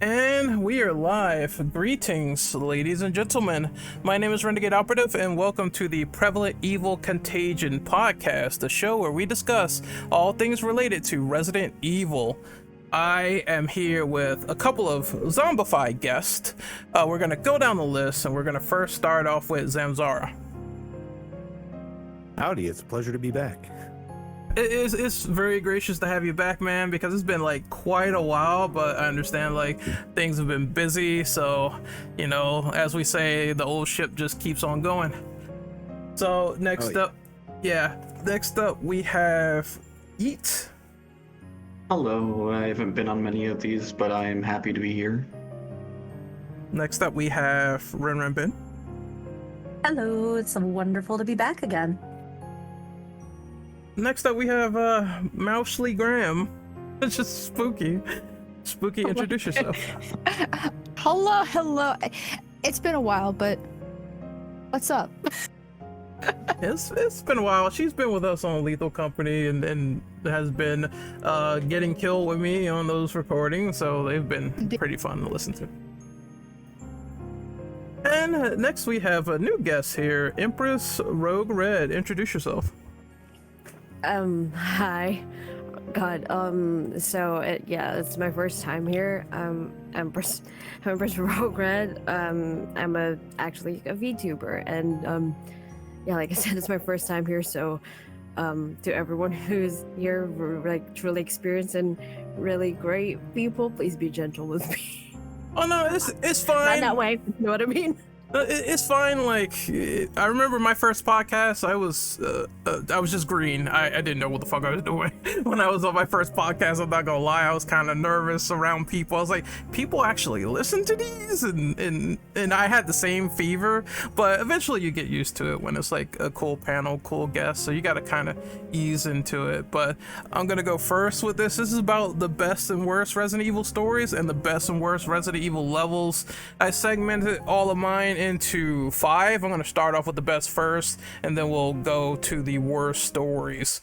And we are live. Greetings, ladies and gentlemen. My name is Renegade Operative, and welcome to the Prevalent Evil Contagion podcast, the show where we discuss all things related to Resident Evil. I am here with a couple of zombified guests. We're going to go down the list, and we're going to first start off with Zamzara. Howdy, it's a pleasure to be back. It's very gracious to have you back, man, because it's been like quite a while, but I understand like things have been busy, so as we say, the old ship just keeps on going. So next up we have Yeet. Hello, I haven't been on many of these, but I am happy to be here. Next up we have reinvented. Hello, it's wonderful to be back again. Next up we have Mousely Graham. It's just spooky. Spooky, introduce yourself. Hello. It's been a while, but what's up? It's been a while. She's been with us on Lethal Company and has been getting killed with me on those recordings, so they've been pretty fun to listen to. And next we have a new guest here, Empress Rogue Red. Introduce yourself. Hi. God, it's my first time here. Empress Rogue Red. I'm actually a VTuber, and like I said, it's my first time here, so to everyone who's here, like truly experienced and really great people, please be gentle with me. Oh no, it's fine. Not that way, you know what I mean? It's fine. Like, I remember my first podcast, I was just green. I didn't know what the fuck I was doing when I was on my first podcast. I'm not gonna lie, I was kind of nervous around people. I was like, people actually listen to these, and I had the same fever. But eventually you get used to it when it's like a cool panel, cool guest. So you got to kind of ease into it. But I'm gonna go first with this. This is about the best and worst Resident Evil stories and the best and worst Resident Evil levels. I segmented all of mine into 5. I'm going to start off with the best first, and then we'll go to the worst stories.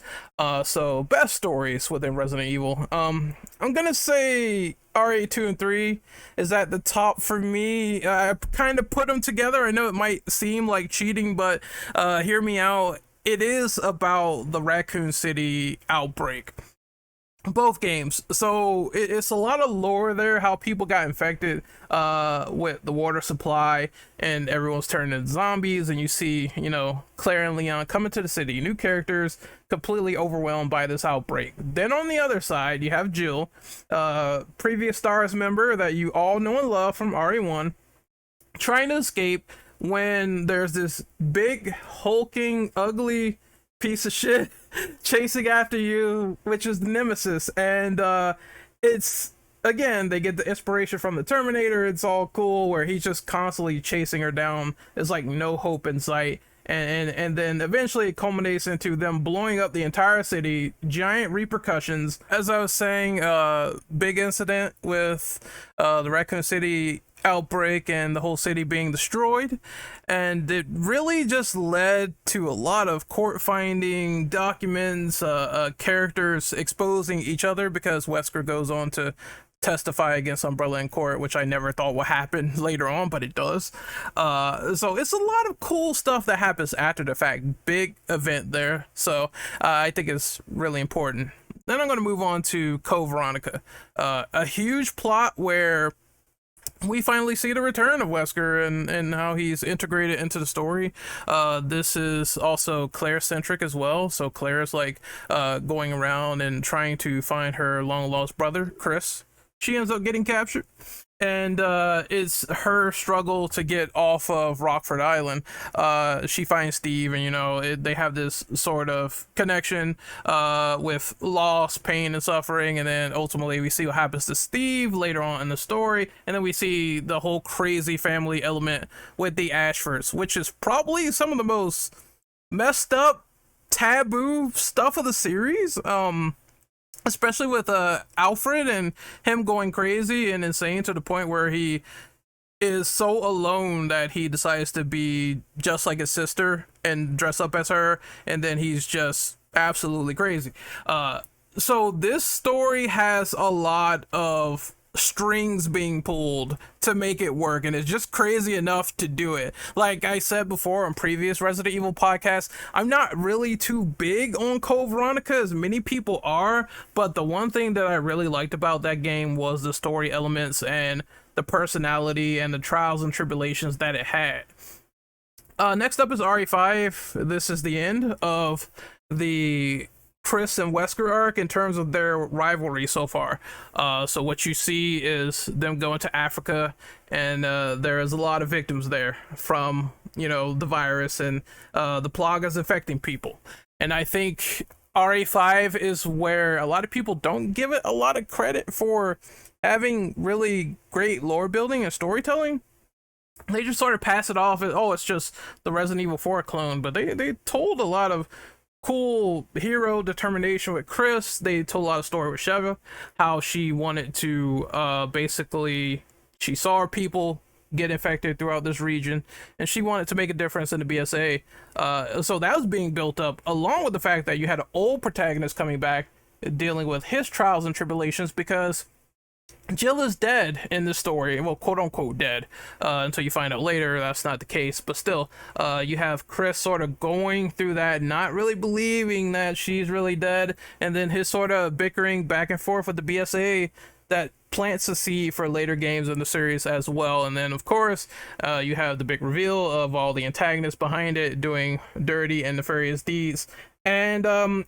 So best stories within Resident Evil. I'm going to say RA2 and 3 is at the top for me. I kind of put them together. I know it might seem like cheating, but hear me out. It is about the Raccoon City outbreak. Both games, so it's a lot of lore there, how people got infected with the water supply and everyone's turned into zombies, and you see Claire and Leon coming to the city, new characters, completely overwhelmed by this outbreak. Then on the other side you have Jill, previous STARS member that you all know and love from RE1, trying to escape when there's this big hulking ugly piece of shit chasing after you, which is the Nemesis. And it's, again, they get the inspiration from the Terminator. It's all cool where he's just constantly chasing her down. There's like no hope in sight, and then eventually it culminates into them blowing up the entire city, giant repercussions. As I was saying, big incident with the Raccoon City outbreak and the whole city being destroyed, and it really just led to a lot of court finding documents, characters exposing each other, because Wesker goes on to testify against Umbrella in court, which I never thought would happen later on, but it does. So it's a lot of cool stuff that happens after the fact. Big event there, so I think it's really important. Then I'm going to move on to Code Veronica, a huge plot where we finally see the return of Wesker and how he's integrated into the story. This is also Claire centric as well. So Claire's like going around and trying to find her long lost brother, Chris. She ends up getting captured, and it's her struggle to get off of Rockford Island. She finds Steve, and they have this sort of connection with loss, pain, and suffering, and then ultimately we see what happens to Steve later on in the story, and then we see the whole crazy family element with the Ashfords, which is probably some of the most messed up, taboo stuff of the series. Especially with Alfred and him going crazy and insane to the point where he is so alone that he decides to be just like his sister and dress up as her, and then he's just absolutely crazy. So this story has a lot of strings being pulled to make it work, and it's just crazy enough to do it. Like I said before on previous Resident Evil podcasts, I'm not really too big on Code Veronica as many people are, but the one thing that I really liked about that game was the story elements and the personality and the trials and tribulations that it had. Next up is RE5. This is the end of the Chris and Wesker arc in terms of their rivalry so far. So what you see is them going to Africa, and there is a lot of victims there from, you know, the virus and the plagas infecting people. And I think RE5 is where a lot of people don't give it a lot of credit for having really great lore building and storytelling. They just sort of pass it off as, oh, it's just the Resident Evil 4 clone, but they told a lot of cool hero determination with Chris. They told a lot of story with Sheva, how she wanted to basically, she saw her people get infected throughout this region, and she wanted to make a difference in the BSA. So that was being built up, along with the fact that you had an old protagonist coming back, dealing with his trials and tribulations, because Jill is dead in this story, well, quote unquote dead, until you find out later that's not the case. But still, you have Chris sort of going through that, not really believing that she's really dead, and then his sort of bickering back and forth with the BSA that plants a seed for later games in the series as well. And then, of course, you have the big reveal of all the antagonists behind it doing dirty and nefarious deeds. And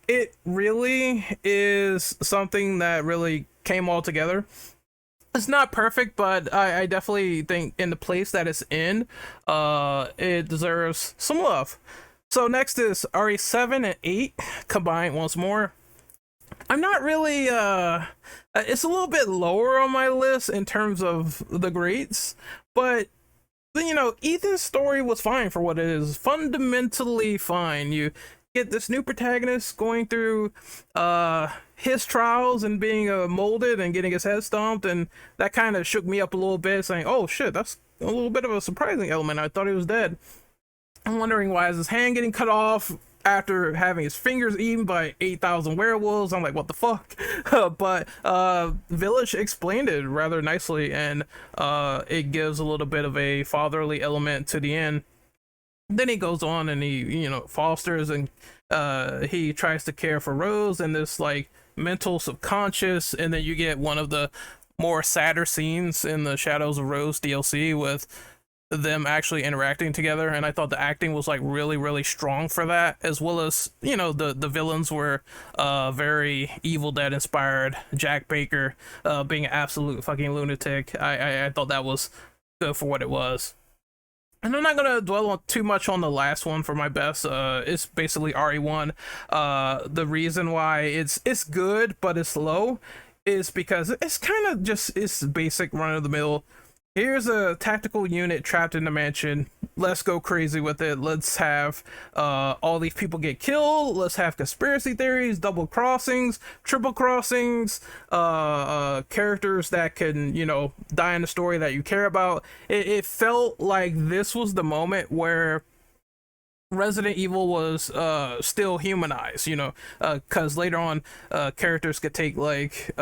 it really is something that really came all together. It's not perfect, but I definitely think in the place that it's in, it deserves some love. So next is RE7 and 8 combined once more. I'm not really, it's a little bit lower on my list in terms of the grades, but you know, Ethan's story was fine for what it is. Fundamentally fine. You get this new protagonist going through his trials and being molded and getting his head stomped, and that kind of shook me up a little bit, saying, oh shit, that's a little bit of a surprising element. I thought he was dead. I'm wondering, why is his hand getting cut off after having his fingers eaten by 8,000 werewolves? I'm like, what the fuck? But Village explained it rather nicely, and it gives a little bit of a fatherly element to the end. Then he goes on and he, you know, fosters, and he tries to care for Rose in this like mental subconscious. And then you get one of the more sadder scenes in the Shadows of Rose DLC with them actually interacting together, and I thought the acting was like really strong for that, as well as, you know, the villains were very Evil Dead inspired. Jack Baker being an absolute fucking lunatic. I thought that was good for what it was. And I'm not gonna dwell on too much on the last one for my best. It's basically RE1. The reason why it's good but it's low is because it's kind of just, it's basic run of the mill. Here's a tactical unit trapped in a mansion. Let's go crazy with it. Let's have all these people get killed. Let's have conspiracy theories, double crossings, triple crossings, characters that can, you know, die in the story that you care about. It felt like this was the moment where Resident Evil was still humanized, you know, because later on characters could take like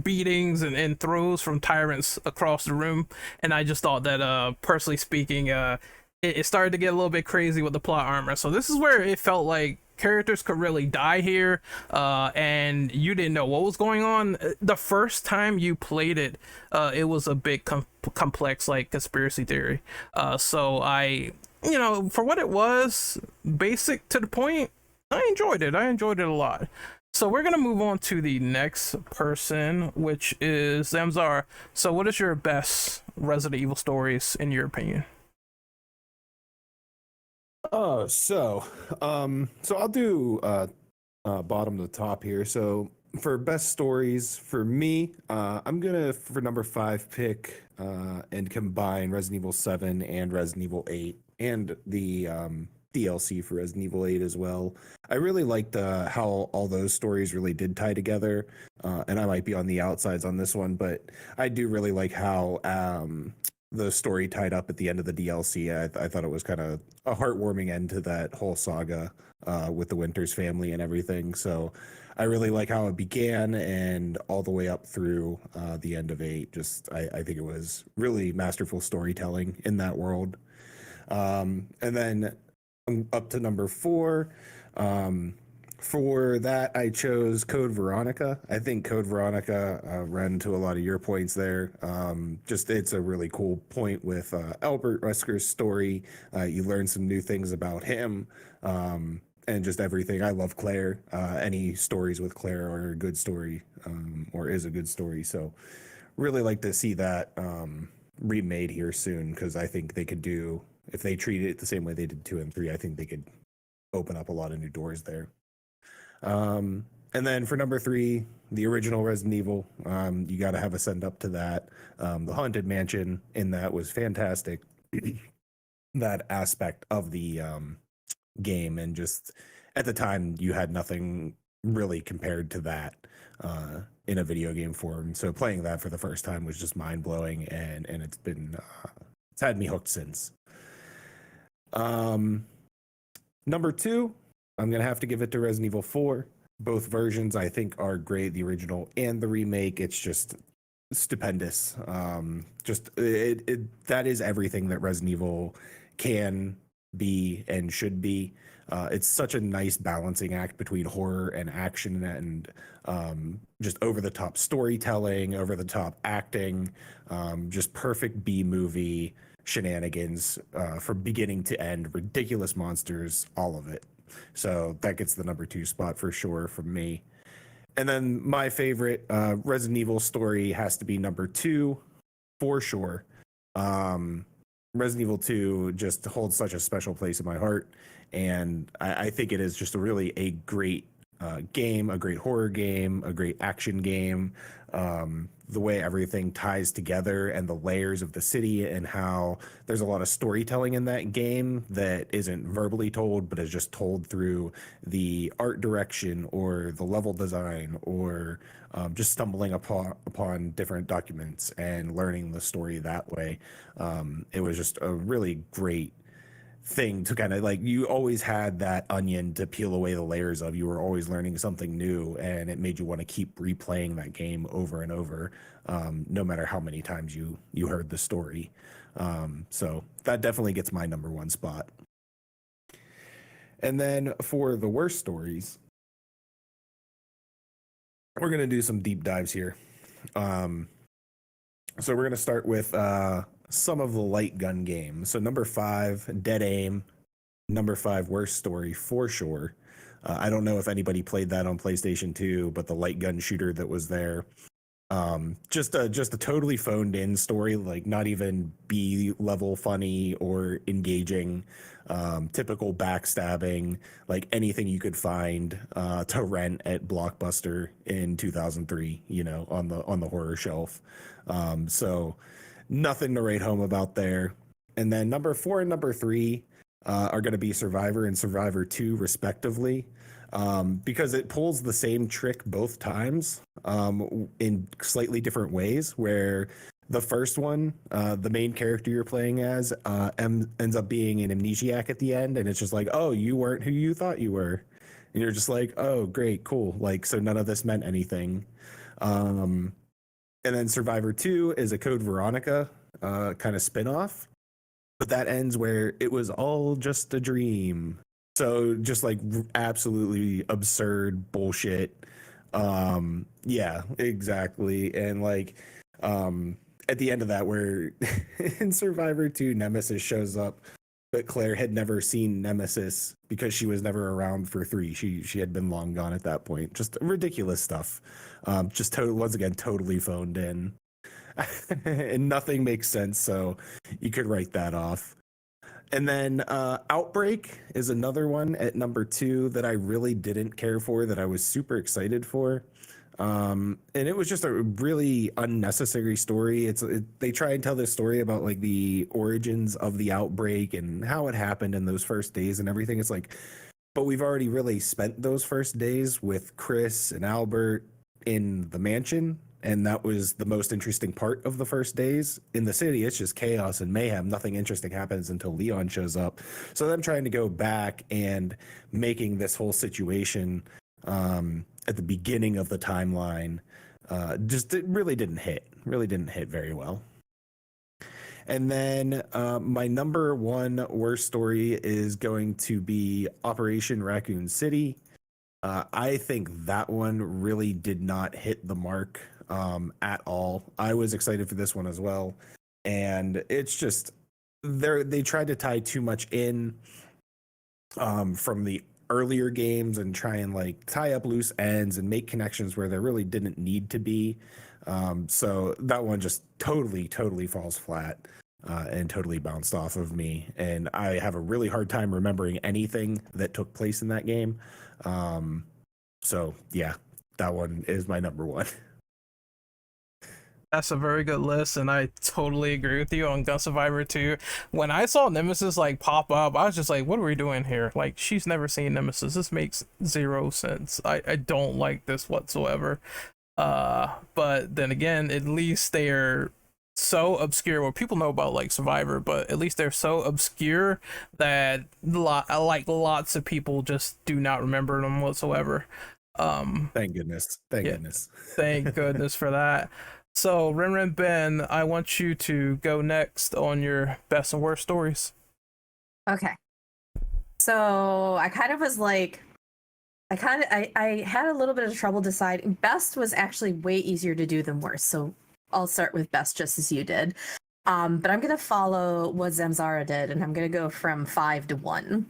beatings and throws from tyrants across the room, and I just thought that personally speaking, it started to get a little bit crazy with the plot armor. So this is where it felt like characters could really die here, and you didn't know what was going on. The first time you played it, it was a bit complex, like conspiracy theory. So I, you know, for what it was, basic to the point, I enjoyed it. I enjoyed it a lot. So we're gonna move on to the next person, which is Zamzar. So what is your best Resident Evil stories in your opinion? So I'll do bottom to top here. So for best stories for me, I'm gonna, for number 5, pick and combine Resident Evil 7 and Resident Evil 8 and the DLC for Resident Evil 8 as well. I really liked how all those stories really did tie together, and I might be on the outsides on this one, but I do really like how the story tied up at the end of the DLC. I thought it was kind of a heartwarming end to that whole saga with the Winters family and everything. So I really like how it began and all the way up through the end of 8. Just I think it was really masterful storytelling in that world. And then up to number 4. For that, I chose Code Veronica. I think Code Veronica ran to a lot of your points there. Just it's a really cool point with Albert Wesker's story. You learn some new things about him, and just everything. I love Claire. Any stories with Claire are a good story, or is a good story. So really like to see that remade here soon, because I think they could do, if they treat it the same way they did 2 and 3, I think they could open up a lot of new doors there. And then for number 3, the original Resident Evil, you got to have a send up to that. The Haunted Mansion in that was fantastic. That aspect of the game, and just at the time you had nothing really compared to that in a video game form. So playing that for the first time was just mind blowing, and it's been it's had me hooked since. Number 2, I'm going to have to give it to Resident Evil 4. Both versions, I think, are great. The original and the remake, it's just stupendous. That is everything that Resident Evil can be and should be. It's such a nice balancing act between horror and action, and just over-the-top storytelling, over-the-top acting, just perfect B-movie shenanigans from beginning to end, ridiculous monsters, all of it. So that gets the number 2 spot for sure from me. And then my favorite Resident Evil story has to be number 2 for sure. Resident Evil 2 just holds such a special place in my heart, and I think it is just a great game, a great horror game, a great action game. The way everything ties together and the layers of the city, and how there's a lot of storytelling in that game that isn't verbally told, but is just told through the art direction or the level design, or just stumbling upon different documents and learning the story that way. It was just a really great thing to kind of like, you always had that onion to peel away the layers of. You were always learning something new, and it made you want to keep replaying that game over and over, no matter how many times you heard the story. So that definitely gets my number 1 spot. And then for the worst stories, we're going to do some deep dives here. So we're going to start with some of the light gun games. So number 5, Dead Aim. Number 5, worst story for sure. I don't know if anybody played that on PlayStation 2, but the light gun shooter that was there, just a totally phoned in story, like not even B level funny or engaging, typical backstabbing, like anything you could find to rent at Blockbuster in 2003, on the horror shelf. So nothing to write home about there. And then number 4 and number 3 are going to be Survivor and Survivor 2 respectively, because it pulls the same trick both times, in slightly different ways, where the first one, the main character you're playing as ends up being an amnesiac at the end, and it's just like, oh, you weren't who you thought you were, and you're just like, oh, great, cool, like, so none of this meant anything. And then Survivor 2 is a Code Veronica kind of spinoff, but that ends where it was all just a dream. So just like absolutely absurd bullshit. Yeah, exactly. And like at the end of that, where in Survivor 2, Nemesis shows up, but Claire had never seen Nemesis because she was never around for 3. She had been long gone at that point. Just ridiculous stuff. Just once again, totally phoned in. And nothing makes sense, so you could write that off. And then Outbreak is another one at number 2 that I really didn't care for, that I was super excited for. And it was just a really unnecessary story. They try and tell this story about like the origins of the outbreak and how it happened in those first days and everything. It's like, but we've already really spent those first days with Chris and Albert in the mansion, and that was the most interesting part of the first days. In the city, it's just chaos and mayhem. Nothing interesting happens until Leon shows up. So them trying to go back and making this whole situation at the beginning of the timeline, just it really didn't hit. Really didn't hit very well. And then my number one worst story is going to be Operation Raccoon City. I think that one really did not hit the mark at all. I was excited for this one as well. And it's just, they tried to tie too much in from the earlier games and try and like tie up loose ends and make connections where there really didn't need to be. So that one just totally falls flat and totally bounced off of me. And I have a really hard time remembering anything that took place in that game. So yeah, that one is my number one. That's a very good list, and I totally agree with you on Gun Survivor 2. When I saw Nemesis like pop up, I was just like, what are we doing here? Like, she's never seen Nemesis. This makes zero sense. I don't like this whatsoever. But then again, at least they're so obscure. Well, people know about like Survivor, but at least they're so obscure that lots of people just do not remember them whatsoever. Thank goodness. Thank goodness. Thank goodness for that. So, Ren Ben, I want you to go next on your best and worst stories. Okay. So I kind of was like, I had a little bit of trouble deciding. Best was actually way easier to do than worst. So I'll start with best just as you did. But I'm going to follow what Zamzara did, and I'm going to go from 5 to 1.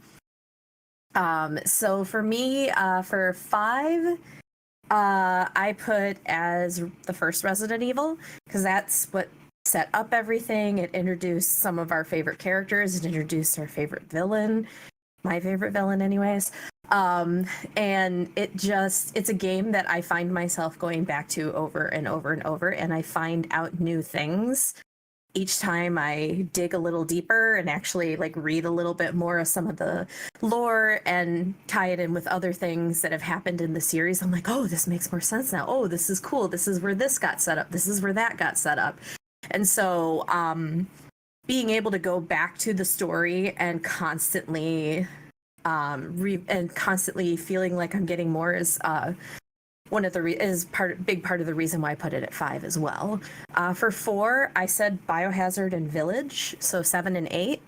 So for me, for 5, I put as the first Resident Evil, because that's what set up everything. It introduced some of our favorite characters. It introduced our favorite villain, my favorite villain anyways. And it's a game that I find myself going back to over and over and over, and I find out new things each time I dig a little deeper and actually like read a little bit more of some of the lore and tie it in with other things that have happened in the series. I'm like, oh, this makes more sense now. Oh, this is cool. This is where this got set up. This is where that got set up. And so being able to go back to the story and constantly feeling like I'm getting more is one of the big part of the reason why I put it at 5 as well. For 4, I said Biohazard and Village, so 7 and 8,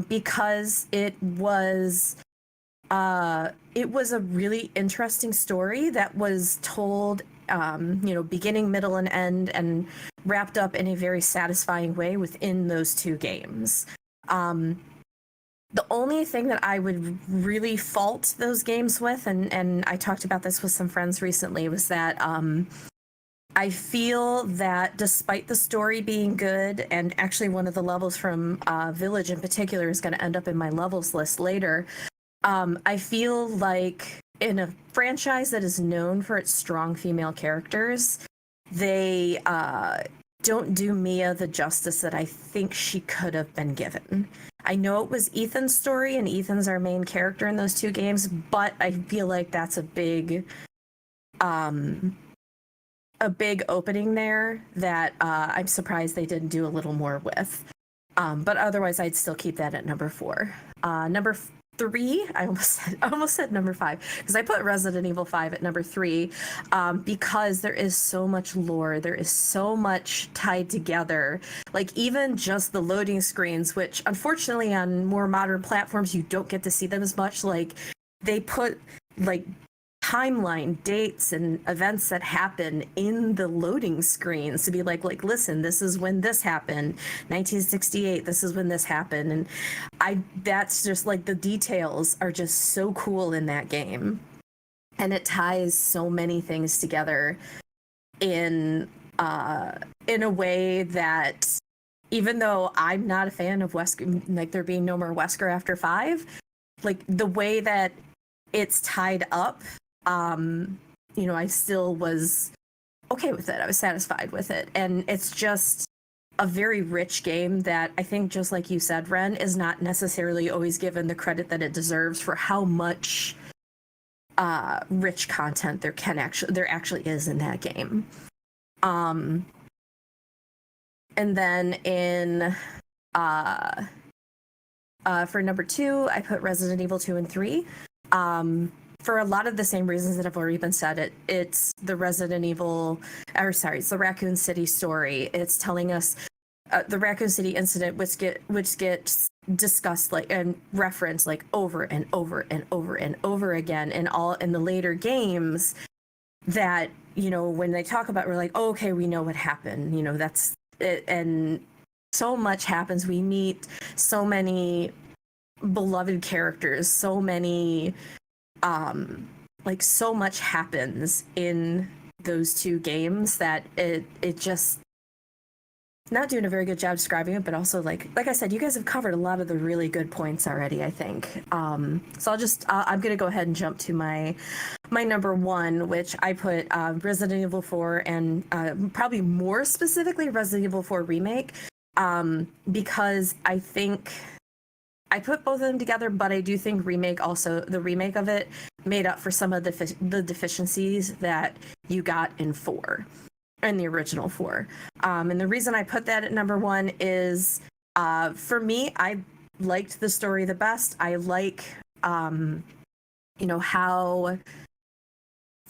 because it was a really interesting story that was told, beginning, middle, and end, and wrapped up in a very satisfying way within those 2 games. The only thing that I would really fault those games with, and I talked about this with some friends recently, was that I feel that despite the story being good, and actually one of the levels from Village in particular is going to end up in my levels list later, I feel like in a franchise that is known for its strong female characters, they don't do Mia the justice that I think she could have been given. I know it was Ethan's story, and Ethan's our main character in those 2 games, but I feel like that's a big opening there that I'm surprised they didn't do a little more with. But otherwise, I'd still keep that at number 4. Number 3, I almost said number 5, because I put Resident Evil 5 at number 3, because there is so much lore, there is so much tied together, like even just the loading screens, which unfortunately on more modern platforms you don't get to see them as much. Like they put like timeline dates and events that happen in the loading screens to be like listen, this is when this happened, 1968, this is when this happened. And that's just like, the details are just so cool in that game, and it ties so many things together in a way that, even though I'm not a fan of Wesker, like there being no more Wesker after 5, like the way that it's tied up, I still was okay with it. I was satisfied with it. And it's just a very rich game that I think, just like you said, Ren, is not necessarily always given the credit that it deserves for how much rich content there actually is in that game. And then in for number 2, I put Resident Evil 2 and 3. for a lot of the same reasons that have already been said. It's the it's the Raccoon City story. It's telling us the Raccoon City incident, which gets discussed like and referenced like over and over and over and over again in the later games. That, you know, when they talk about, we're like, oh, okay, we know what happened. You know, that's it. And so much happens. We meet so many beloved characters, so many, like so much happens in those two games that it just not doing a very good job describing it, but also like I said, you guys have covered a lot of the really good points already, I think. So I'm gonna go ahead and jump to my number one, which I put Resident Evil 4 and probably more specifically Resident Evil 4 Remake, because I think I put both of them together, but I do think the remake of it made up for some of the deficiencies that you got in 4. In the original 4. And the reason I put that at number one is, for me, I liked the story the best. I like, you know, how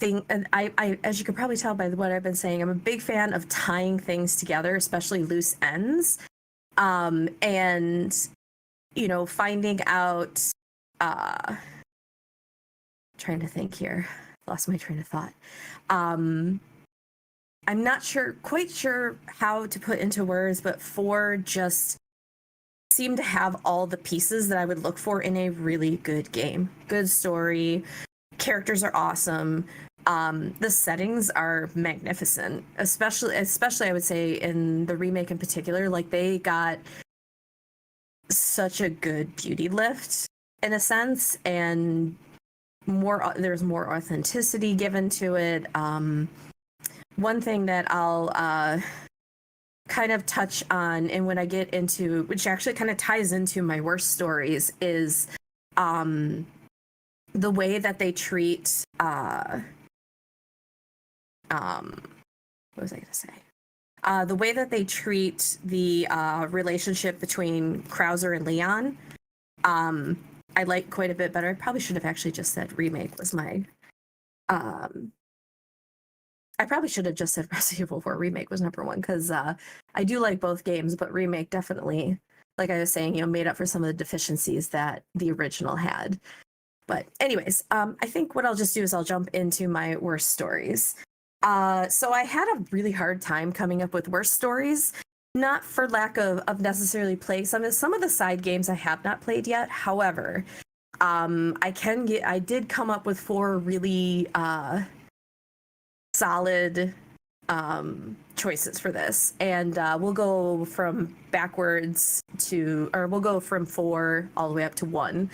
and I, as you can probably tell by what I've been saying, I'm a big fan of tying things together, especially loose ends. And, you know, finding out, trying to think here, lost my train of thought. I'm not quite sure how to put into words, but 4 just seemed to have all the pieces that I would look for in a really good game. Good story, characters are awesome, the settings are magnificent, especially I would say in the remake in particular. Like, they got such a good beauty lift in a sense, and there's more authenticity given to it. One thing that I'll kind of touch on, and when I get into, which actually kind of ties into my worst stories, is the way that they treat what was I going to say? The way that they treat the relationship between Krauser and Leon, I like quite a bit better. I probably should have actually just said remake was my I probably should have just said Resident Evil 4 Remake was number one, because I do like both games, but Remake definitely, like I was saying, you know, made up for some of the deficiencies that the original had. But anyways, I think what I'll just do is I'll jump into my worst stories. So I had a really hard time coming up with worst stories, not for lack of necessarily playing some of the side games I have not played yet. However, I did come up with 4 really solid choices for this, and we'll go from backwards we'll go from 4 all the way up to 1.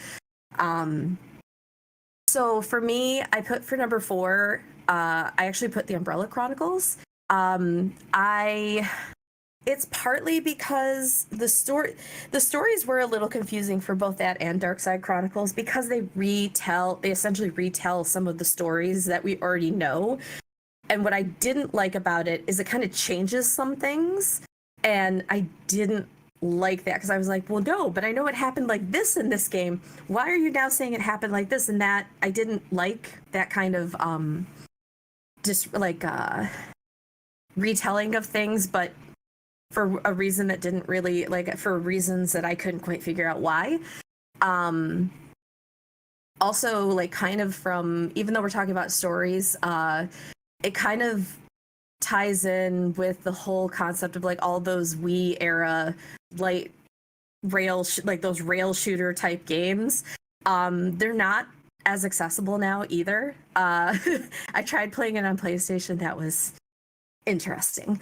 So for me, I put for number 4, I actually put the Umbrella Chronicles. It's partly because the stories were a little confusing for both that and Darkside Chronicles, because they essentially retell some of the stories that we already know. And what I didn't like about it is it kind of changes some things, and I didn't like that, because I was like, well, no, but I know it happened like this in this game. Why are you now saying it happened like this and that? I didn't like that kind of just like retelling of things, but for a reason that didn't really, like, for reasons that I couldn't quite figure out why. Also, like, kind of from, even though we're talking about stories, it kind of ties in with the whole concept of like all those Wii era light rail like those rail shooter type games. They're not as accessible now either. I tried playing it on PlayStation. That was interesting.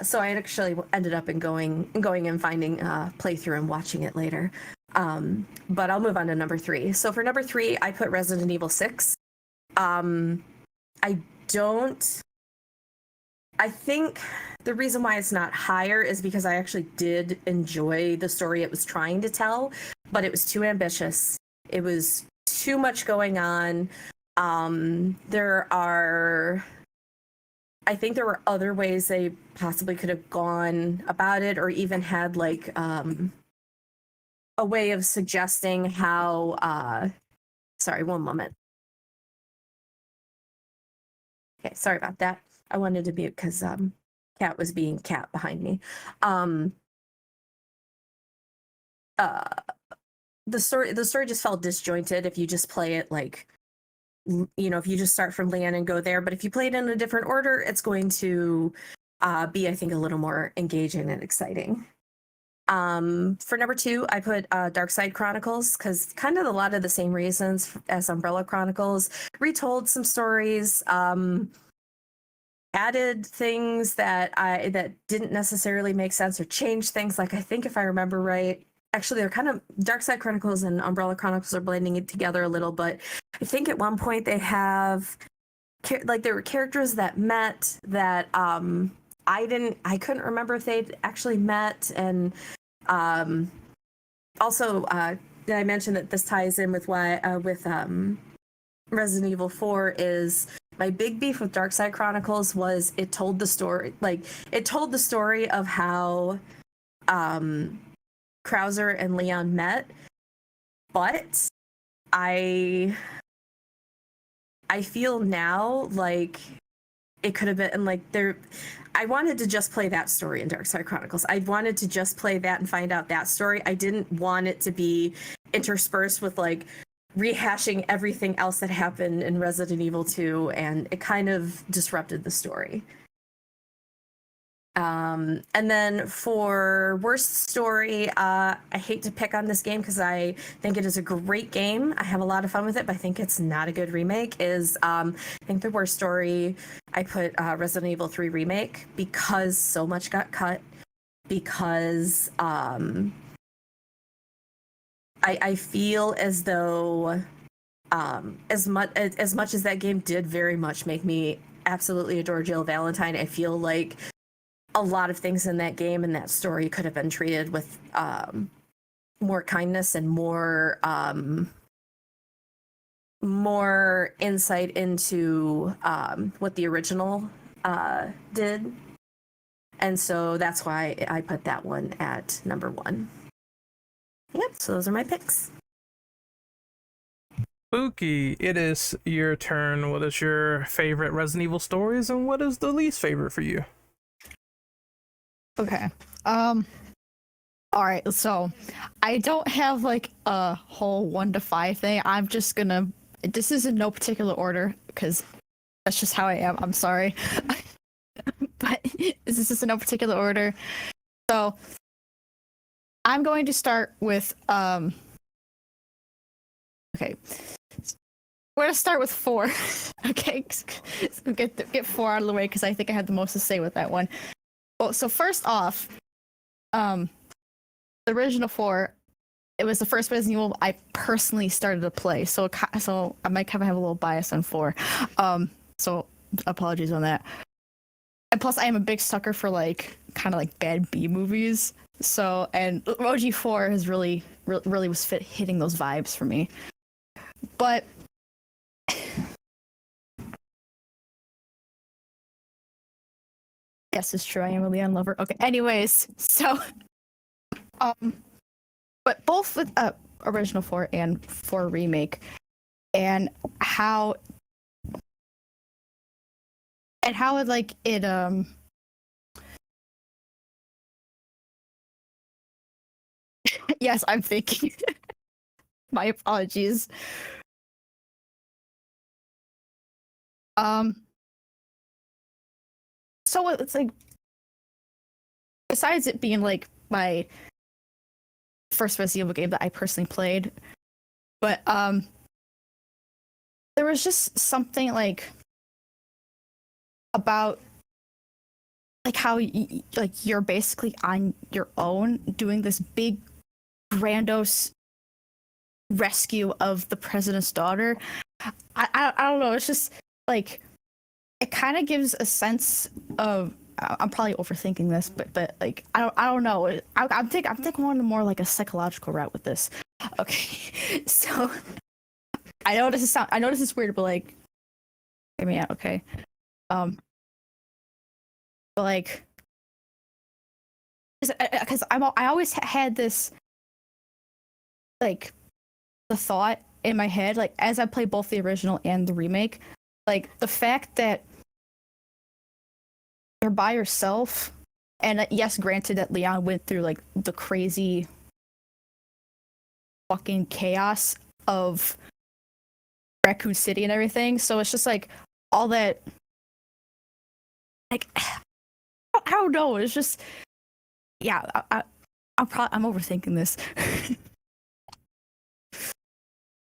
So I actually ended up going and finding playthrough and watching it later. But I'll move on to number 3. So for number 3, I put Resident Evil 6. I think the reason why it's not higher is because I actually did enjoy the story it was trying to tell, but it was too ambitious. It was too much going on. I think there were other ways they possibly could have gone about it, or even had like a way of suggesting how sorry, one moment. Okay, sorry about that. I wanted to mute because cat was being cat behind me. The story just felt disjointed if you just play it like, if you just start from land and go there. But if you play it in a different order, it's going to be, I think, a little more engaging and exciting. For number 2, I put Dark Side Chronicles, because kind of a lot of the same reasons as Umbrella Chronicles. Retold some stories, added things that didn't necessarily make sense, or changed things. Like, I think if I remember right, actually, they're kind of Dark Side Chronicles and Umbrella Chronicles are blending it together a little, but I think at one point they have there were characters that met that I couldn't remember if they'd actually met. And also did I mention that this ties in with Resident Evil 4 is my big beef with Dark Side Chronicles was it told the story of how Krauser and Leon met, but I feel now like it could have been like I wanted to just play that story in Dark Side Chronicles. I wanted to just play that and find out that story. I didn't want it to be interspersed with like rehashing everything else that happened in Resident Evil 2, and it kind of disrupted the story. And then for worst story, I hate to pick on this game because I think it is a great game. I have a lot of fun with it, but I think it's not a good remake. I think the worst story, I put Resident Evil 3 Remake, because so much got cut, because I feel as though as much as that game did very much make me absolutely adore Jill Valentine, I feel like a lot of things in that game and that story could have been treated with more kindness and more insight into what the original did. And so that's why I put that one at number 1. Yep, so those are my picks. Spooky, it is your turn. What is your favorite Resident Evil stories, and what is the least favorite for you? Okay. All right. So I don't have like a whole 1 to 5 thing. I'm just gonna. This is in no particular order because that's just how I am. I'm sorry, but this is just in no particular order. So I'm going to start with Okay. We're gonna start with 4. Okay. So get 4 out of the way because I think I have the most to say with that one. Well, so first off, the original 4, it was the first Resident Evil I personally started to play, so I might kind of have a little bias on 4. So apologies on that. And plus, I am a big sucker for like kind of like bad B movies. So, and OG4 has really was hitting those vibes for me. But yes, it's true. I am a Leon lover. Okay. Anyways, so, but both with original 4 and 4 remake, and how it like it yes, I'm thinking. My apologies. So it's like, besides it being like my first Resident Evil game that I personally played, but there was just something like about like how like you're basically on your own doing this big grandiose rescue of the president's daughter. I don't know, it's just like it kind of gives a sense of, I'm probably overthinking this, but like I don't know. I'm thinking more more like a psychological route with this. Okay, so I know this is weird, but like, hear me out, okay? But like, because I always had this like the thought in my head, like as I play both the original and the remake, like the fact that you're by yourself. And yes, granted that Leon went through like the crazy fucking chaos of Raccoon City and everything. So it's just like all that, like, I don't know. It's just, yeah, I'm overthinking this.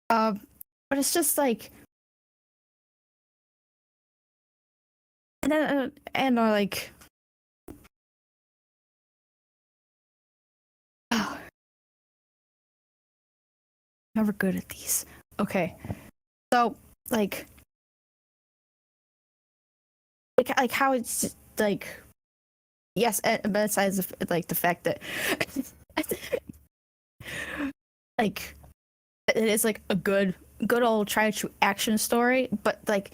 But it's just like, and like, oh, never good at these. Okay, so like how it's like, yes, and besides like the fact that like it is like a good old try to action story, but like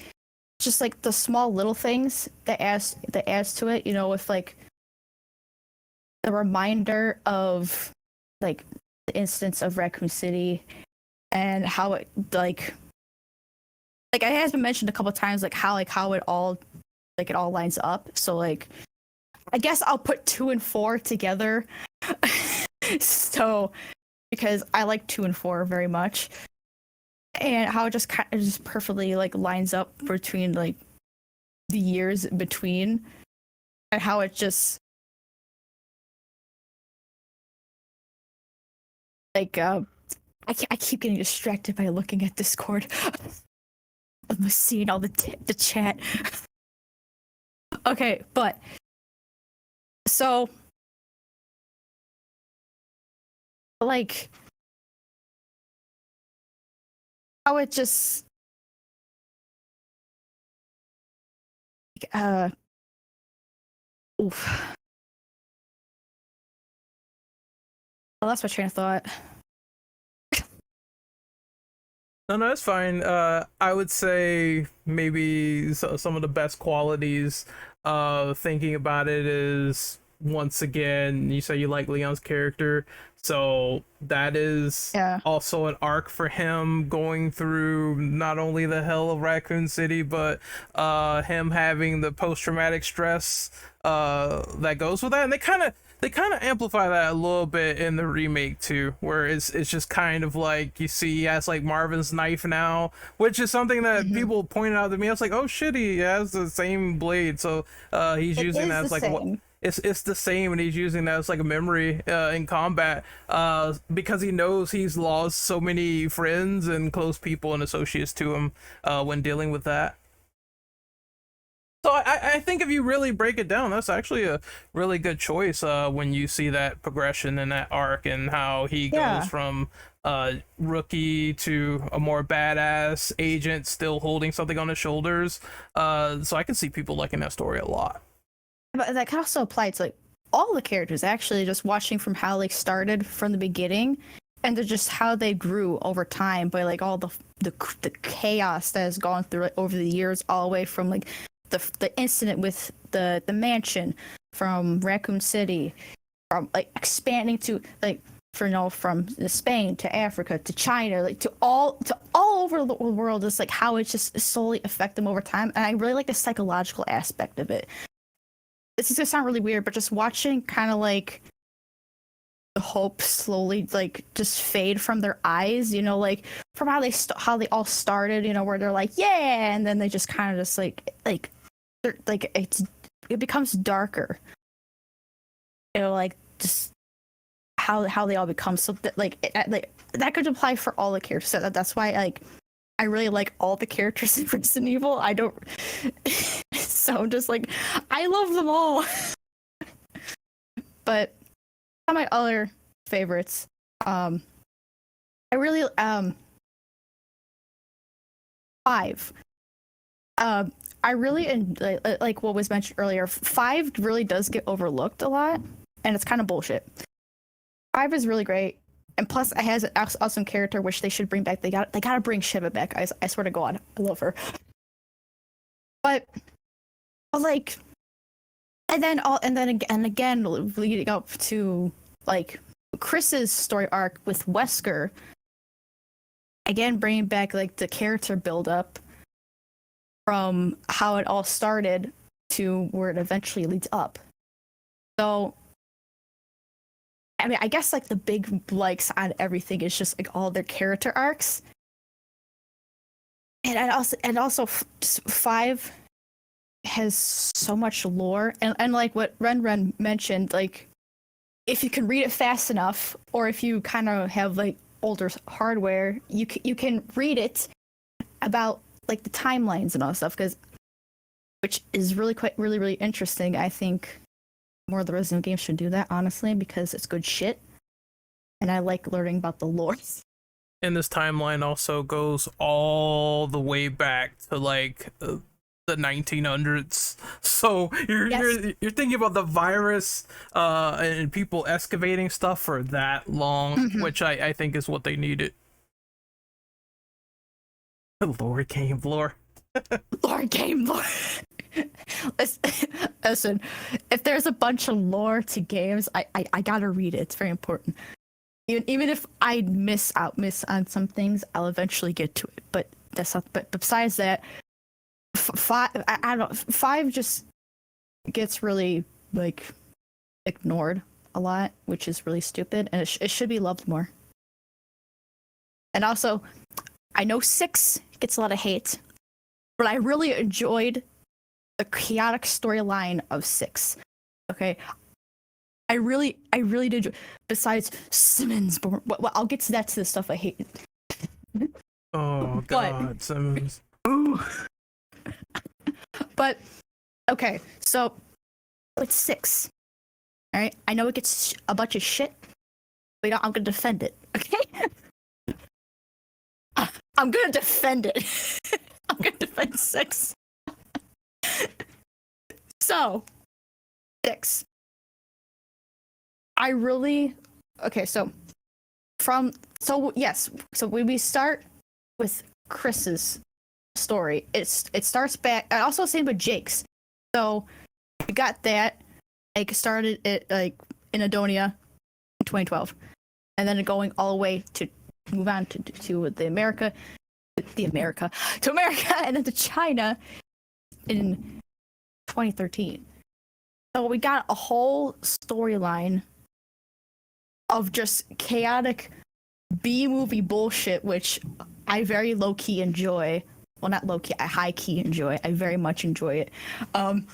just like the small little things that adds to it, you know, with like the reminder of like the instance of Raccoon City and how it like it has been mentioned a couple of times, like how it all lines up. So like I guess I'll put 2 and 4 together. So because I like 2 and 4 very much, and how it just kind of just perfectly like lines up between like the years between, and how it just like I keep getting distracted by looking at Discord. I'm seeing all the chat. Okay, but so like how it just oof. I lost my train of thought. No, it's fine. I would say maybe some of the best qualities. Thinking about it is, once again, you say you like Leon's character, so that is also an arc for him, going through not only the hell of Raccoon City, but him having the post-traumatic stress that goes with that, and they kind of amplify that a little bit in the remake too, where it's just kind of like, you see he has like Marvin's knife now, which is something that people pointed out to me. I was like, oh shit, he has the same blade, so he's using that as like it's the same, and he's using that as like a memory in combat, because he knows he's lost so many friends and close people and associates to him when dealing with that. So I think if you really break it down, that's actually a really good choice when you see that progression in that arc, and how he goes from rookie to a more badass agent, still holding something on his shoulders. So I can see people liking that story a lot. But that can also apply to like all the characters, actually, just watching from how they started from the beginning, and to just how they grew over time by like all the chaos that has gone through it over the years, all the way from like the incident with the mansion, from Raccoon City, from like expanding to like from Spain to Africa to China, like to all over the world. Is like how it just slowly affect them over time, and I really like the psychological aspect of it. This is gonna sound really weird, but just watching kind of like the hope slowly like just fade from their eyes, you know, like from how they all started, you know, where they're like, yeah, and then they just kind of just like it becomes darker, you know, like just how they all become. So that that could apply for all the characters. So that's why like I really like all the characters in Resident Evil. I don't so I'm just like, I love them all. But some of my other favorites, I really 5. I really like what was mentioned earlier. 5 really does get overlooked a lot, and it's kind of bullshit. 5 is really great, and plus it has an awesome character which they should bring back. They gotta bring Shiva back. I swear to God, I love her. But like, and then again leading up to like Chris's story arc with Wesker, again bringing back like the character build up from how it all started to where it eventually leads up. So, I mean, I guess like the big likes on everything is just like all their character arcs, and also just 5 has so much lore, and like what Ren mentioned, like if you can read it fast enough, or if you kind of have like older hardware, you can read it about like the timelines and all that stuff, which is really interesting. I think more of the Resident Evil games should do that, honestly, because it's good shit, and I like learning about the lore. And this timeline also goes all the way back to like the 1900s. So you're thinking about the virus and people excavating stuff for that long, which I think is what they needed. Lore game lore. Lore game lore. Listen, if there's a bunch of lore to games, I gotta read it. It's very important. Even if I miss on some things, I'll eventually get to it. But that's not. But besides that, 5, I don't know. 5 just gets really like ignored a lot, which is really stupid, and it should be loved more. And also, I know 6 gets a lot of hate, but I really enjoyed the chaotic storyline of 6. Okay, I really did. Besides Simmons, but well, I'll get to that, to the stuff I hate. Oh God, Simmons. Ooh. But okay, so it's 6. All right, I know it gets a bunch of shit, but I'm gonna defend it. Okay, I'm gonna defend it. I'm gonna defend 6. So 6. I really okay. So when we start with Chris's story, it starts back. I also same with Jake's. So we got that. Like started it like in Adonia in 2012, and then going all the way to move on to America, and then to China in 2013. So we got a whole storyline of just chaotic B-movie bullshit, which I very low-key enjoy. Well, not low-key, I high-key enjoy. I very much enjoy it. And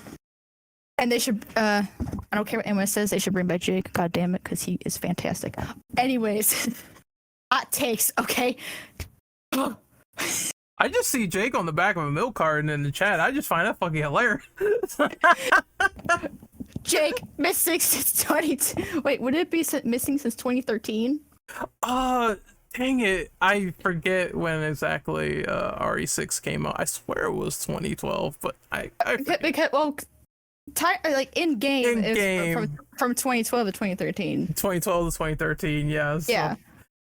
they should, I don't care what anyone says, they should bring back Jake. God damn it, because he is fantastic. Anyways, hot takes, okay? I just see Jake on the back of a milk carton in the chat. I just find that fucking hilarious. Jake, missing since 22. Wait, would it be missing since 2013? Dang it. I forget when exactly RE6 came out. I swear it was 2012, but I because well, like in game is from 2012 to 2013. 2012 to 2013, yeah. So, yeah.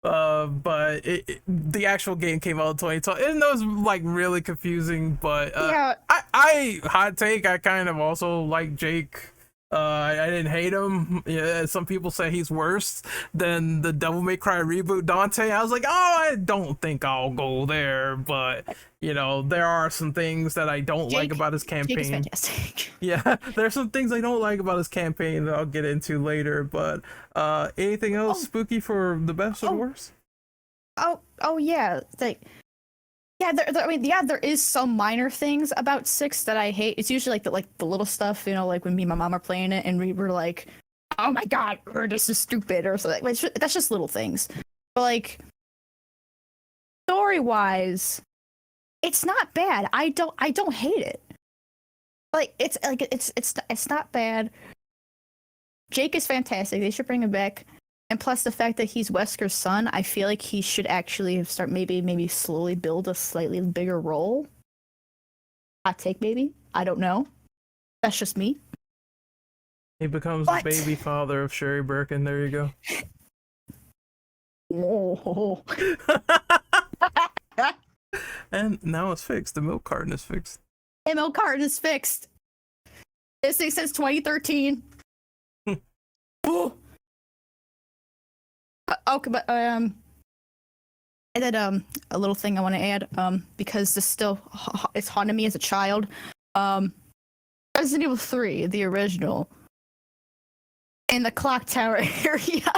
But the actual game came out in 2012, and that was like really confusing. But yeah, I hot take. I kind of also like Jake. I didn't hate him. Yeah, some people say he's worse than the Devil May Cry reboot Dante. I was like, oh, I don't think I'll go there, but you know, there are some things that I don't like about his campaign. Jake is fantastic. Yeah, there's some things I don't like about his campaign that I'll get into later. But anything else spooky for the best or the worst? Oh yeah, like. Yeah, there is some minor things about 6 that I hate. It's usually like the little stuff, you know, like when me and my mom are playing it and we were like, "Oh my god, this is stupid," or something. That's just little things. But like story-wise, it's not bad. I don't hate it. Like it's not bad. Jake is fantastic. They should bring him back. And plus the fact that he's Wesker's son, I feel like he should actually start maybe slowly build a slightly bigger role. Hot take, maybe. I don't know. That's just me. He becomes the baby father of Sherry Birkin. There you go. Oh. And now it's fixed. The milk carton is fixed. The milk carton is fixed. This thing since 2013. Oh. Okay, but and then a little thing I want to add, because this still it's haunted me as a child. Resident Evil 3, the original, in the clock tower area.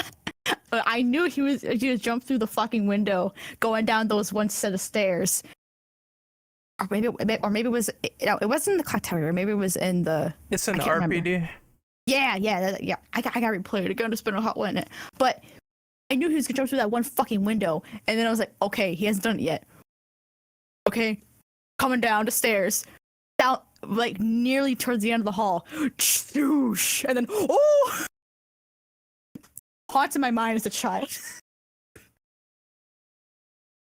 I knew he was jumped through the fucking window going down those one set of stairs. Or maybe it was it wasn't in the clock tower area. Maybe it was in the. It's an I can't RPD. remember. Yeah. I got replay it again. It's been a hot one. But I knew he was gonna jump through that one fucking window, and then I was like, okay, he hasn't done it yet. Okay, coming down the stairs, down like nearly towards the end of the hall, and then haunts in my mind as a child.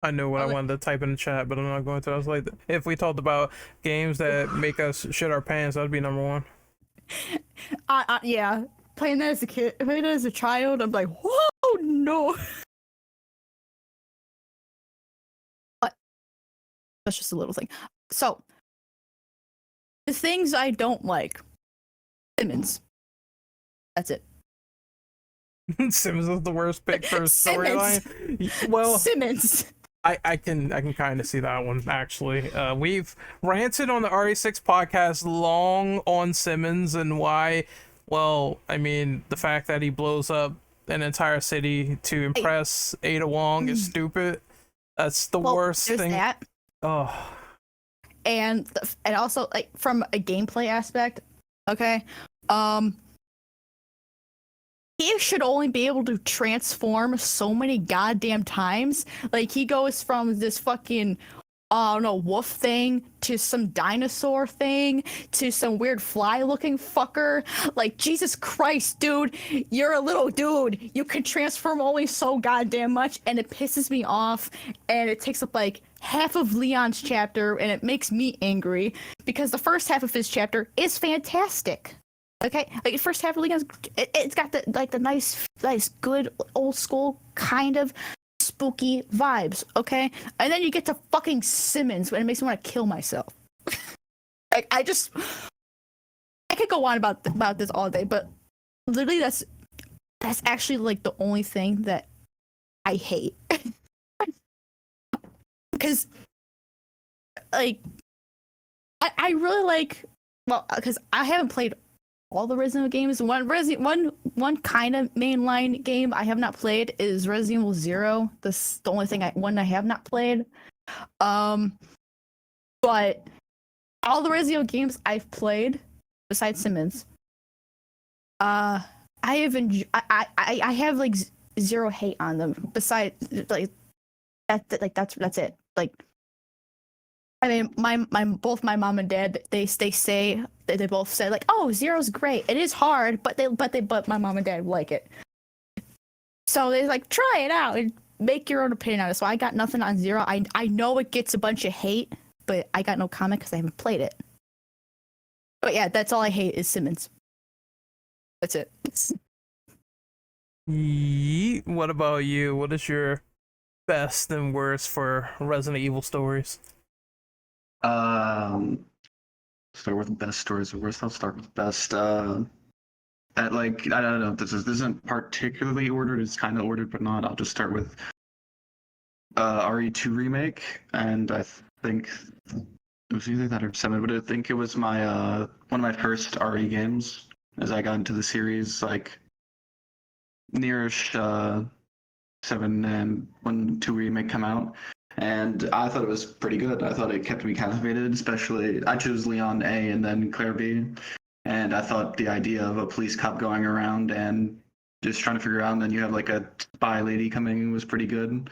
I knew what I wanted to type in the chat, but I'm not going to. I was like, if we talked about games that make us shit our pants, that'd be number one. Yeah, playing that as a kid, playing that as a child, I'm like, whoa, no. But that's just a little thing. So, the things I don't like. Simmons. That's it. Simmons is the worst pick for a storyline. Well, Simmons. I can kind of see that one actually. We've ranted on the RE6 podcast long on Simmons and why. Well, I mean, the fact that he blows up an entire city to impress Ada Wong is stupid. That's the worst thing. That. Oh. And also like from a gameplay aspect, okay, he should only be able to transform so many goddamn times. Like he goes from this fucking I don't know, wolf thing to some dinosaur thing to some weird fly looking fucker. Like, Jesus Christ, dude, you're a little dude. You can transform only so goddamn much, and it pisses me off, and it takes up like half of Leon's chapter, and it makes me angry because the first half of his chapter is fantastic. Okay, like the first half of Leon's, it's got the nice, good old school kind of spooky vibes, okay? And then you get to fucking Simmons, and it makes me want to kill myself. Like, I could go on about this all day, but literally that's actually like the only thing that I hate. Because like I really like, well, because I haven't played all the Resident Evil games. One kind of mainline game I have not played is Resident Evil 0. This the only thing I have not played. But all the Resident Evil games I've played, besides Simmons, I have like zero hate on them. Besides, like that's it. Like, I mean, both my mom and dad, they both said like, oh, Zero's great. It is hard, but my mom and dad like it. So they like, try it out and make your own opinion on it. So I got nothing on Zero. I know it gets a bunch of hate, but I got no comment because I haven't played it. But yeah, that's all I hate is Simmons. That's it. Yeet. What about you? What is your best and worst for Resident Evil stories? Start with best stories or worst. I'll start with best. At like, I don't know, this isn't particularly ordered. It's kind of ordered, but not. I'll just start with RE2 remake, and I think it was either that or 7, but I think it was my one of my first RE games as I got into the series, like nearish 7 and when 2 remake come out. And I thought it was pretty good. I thought it kept me captivated, especially I chose Leon A and then Claire B. And I thought the idea of a police cop going around and just trying to figure out, and then you have like a spy lady coming was pretty good.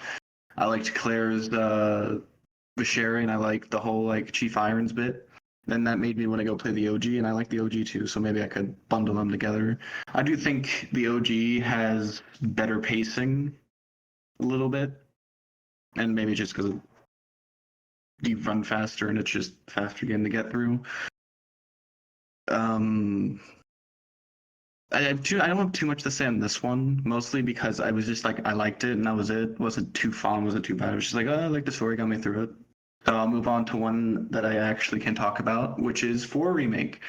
I liked Claire's Basheri, and I liked the whole like Chief Irons bit. Then that made me want to go play the OG, and I like the OG too, so maybe I could bundle them together. I do think the OG has better pacing a little bit. And maybe just because you run faster and it's just a faster game to get through. I don't have too much to say on this one, mostly because I was just like, I liked it and that was it. Wasn't too fun, wasn't too bad. It was just like, oh, I like the story, got me through it. So I'll move on to one that I actually can talk about, which is 4 Remake,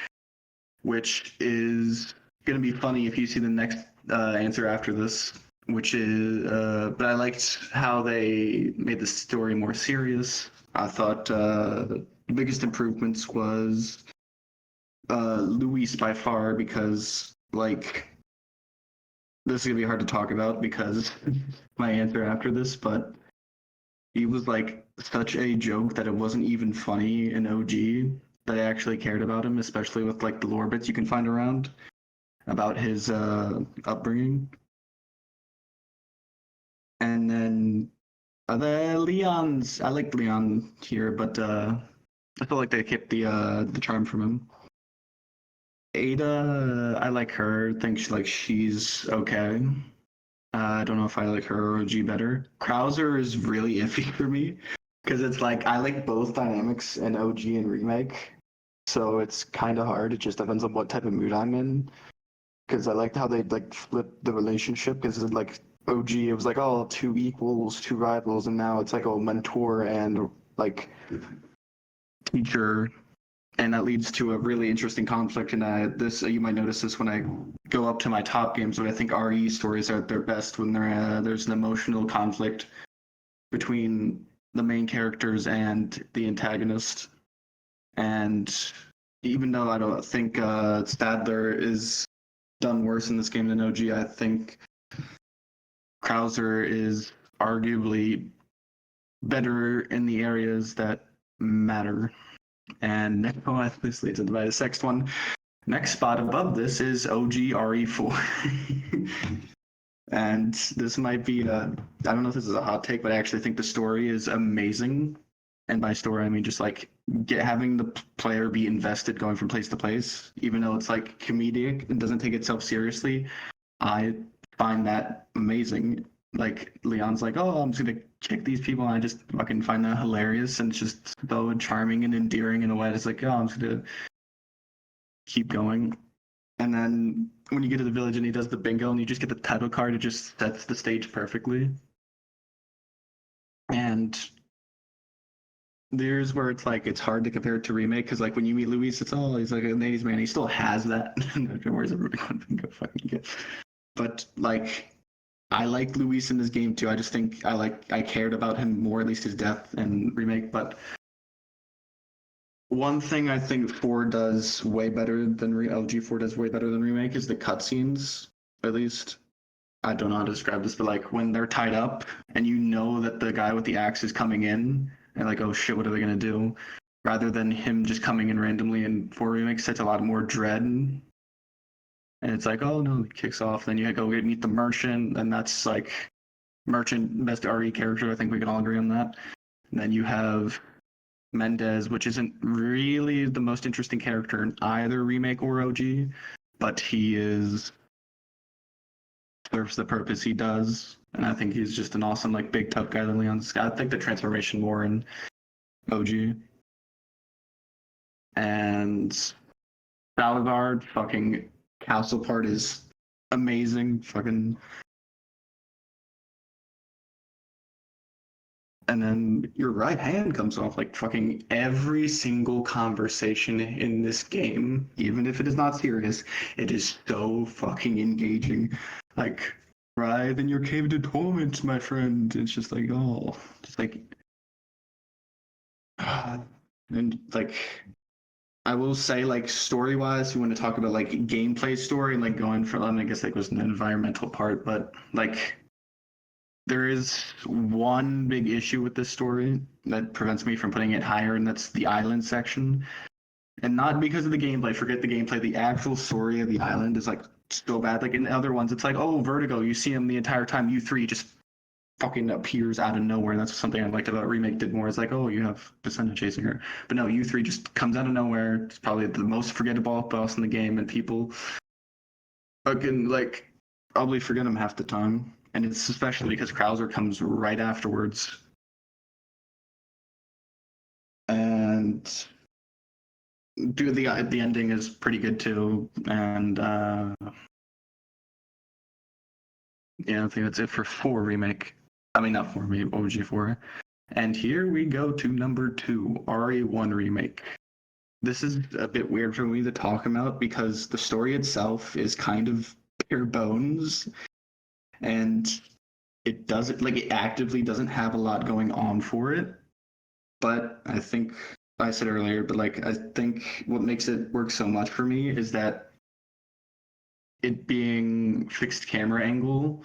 which is going to be funny if you see the next answer after this. Which is, but I liked how they made the story more serious. I thought the biggest improvements was Luis by far, because like this is gonna be hard to talk about because my answer after this, but he was like such a joke that it wasn't even funny in OG that I actually cared about him, especially with like the lore bits you can find around about his upbringing. And then the Leon's, I like Leon here, but I feel like they kept the charm from him. Ada, I like her. Think she's okay. I don't know if I like her or OG better. Krauser is really iffy for me because it's like I like both dynamics in OG and remake, so it's kind of hard. It just depends on what type of mood I'm in. Because I liked how they like flipped the relationship. Because like OG, it was like oh, two equals, two rivals, and now it's like oh, mentor and like teacher, and that leads to a really interesting conflict. And this you might notice this when I go up to my top games, where I think RE stories are at their best when there's an emotional conflict between the main characters and the antagonist. And even though I don't think Stadler is done worse in this game than OG, I think Krauser is arguably better in the areas that matter. And this leads into my next one. Next spot above this is OG RE4. And this might be I don't know if this is a hot take, but I actually think the story is amazing. And by story, I mean just like having the player be invested going from place to place, even though it's like comedic and doesn't take itself seriously. I find that amazing. Like Leon's like, oh, I'm just gonna kick these people, and I just fucking find that hilarious, and it's just so charming and endearing in a way. It's like, oh, I'm just gonna keep going. And then when you get to the village and he does the bingo and you just get the title card, it just sets the stage perfectly. And there's where it's like it's hard to compare it to remake because like when you meet Luis, it's he's like an 80s man. He still has that. Where's the Rubicon bingo fucking get? But like I like Luis in this game too. I just think I cared about him more, at least his death and remake. But one thing I think 4 does way better than LG4 does way better than remake is the cutscenes. At least I don't know how to describe this, but like when they're tied up and you know that the guy with the axe is coming in, and like oh shit, what are they gonna do? Rather than him just coming in randomly, and 4 remake sets a lot more dread. And it's like oh no, it kicks off. Then you go meet the merchant, and that's like merchant best RE character. I think we can all agree on that. And then you have Mendez, which isn't really the most interesting character in either remake or OG, but he serves the purpose he does, and I think he's just an awesome like big tough guy that Leon's got. I think the transformation more in OG. And Salazar fucking castle part is amazing. Fucking. And then your right hand comes off. Like fucking every single conversation in this game, even if it is not serious, it is so fucking engaging. Like, writhe in your cave to torment, my friend. It's just like, oh, just like, and like, I will say, like, story-wise, you want to talk about like gameplay story and like going from, I guess like was an environmental part, but like. There is one big issue with this story that prevents me from putting it higher, and that's the island section. And not because of the gameplay, forget the gameplay, the actual story of the island is like so bad. Like in other ones, it's like, oh, Vertigo, you see him the entire time, U3 just fucking appears out of nowhere. And that's something I liked about Remake did more. It's like, oh, you have Descendant chasing her. But no, U3 just comes out of nowhere. It's probably the most forgettable boss in the game, and people fucking like probably forget him half the time. And it's especially because Krauser comes right afterwards. And the ending is pretty good too. And yeah, I think that's it for 4 remake. I mean, not 4 remake, OG4. And here we go to number 2, RE1 remake. This is a bit weird for me to talk about because the story itself is kind of bare bones. And it doesn't, like, it actively doesn't have a lot going on for it. But I think I said earlier, but like I think what makes it work so much for me is that it being fixed camera angle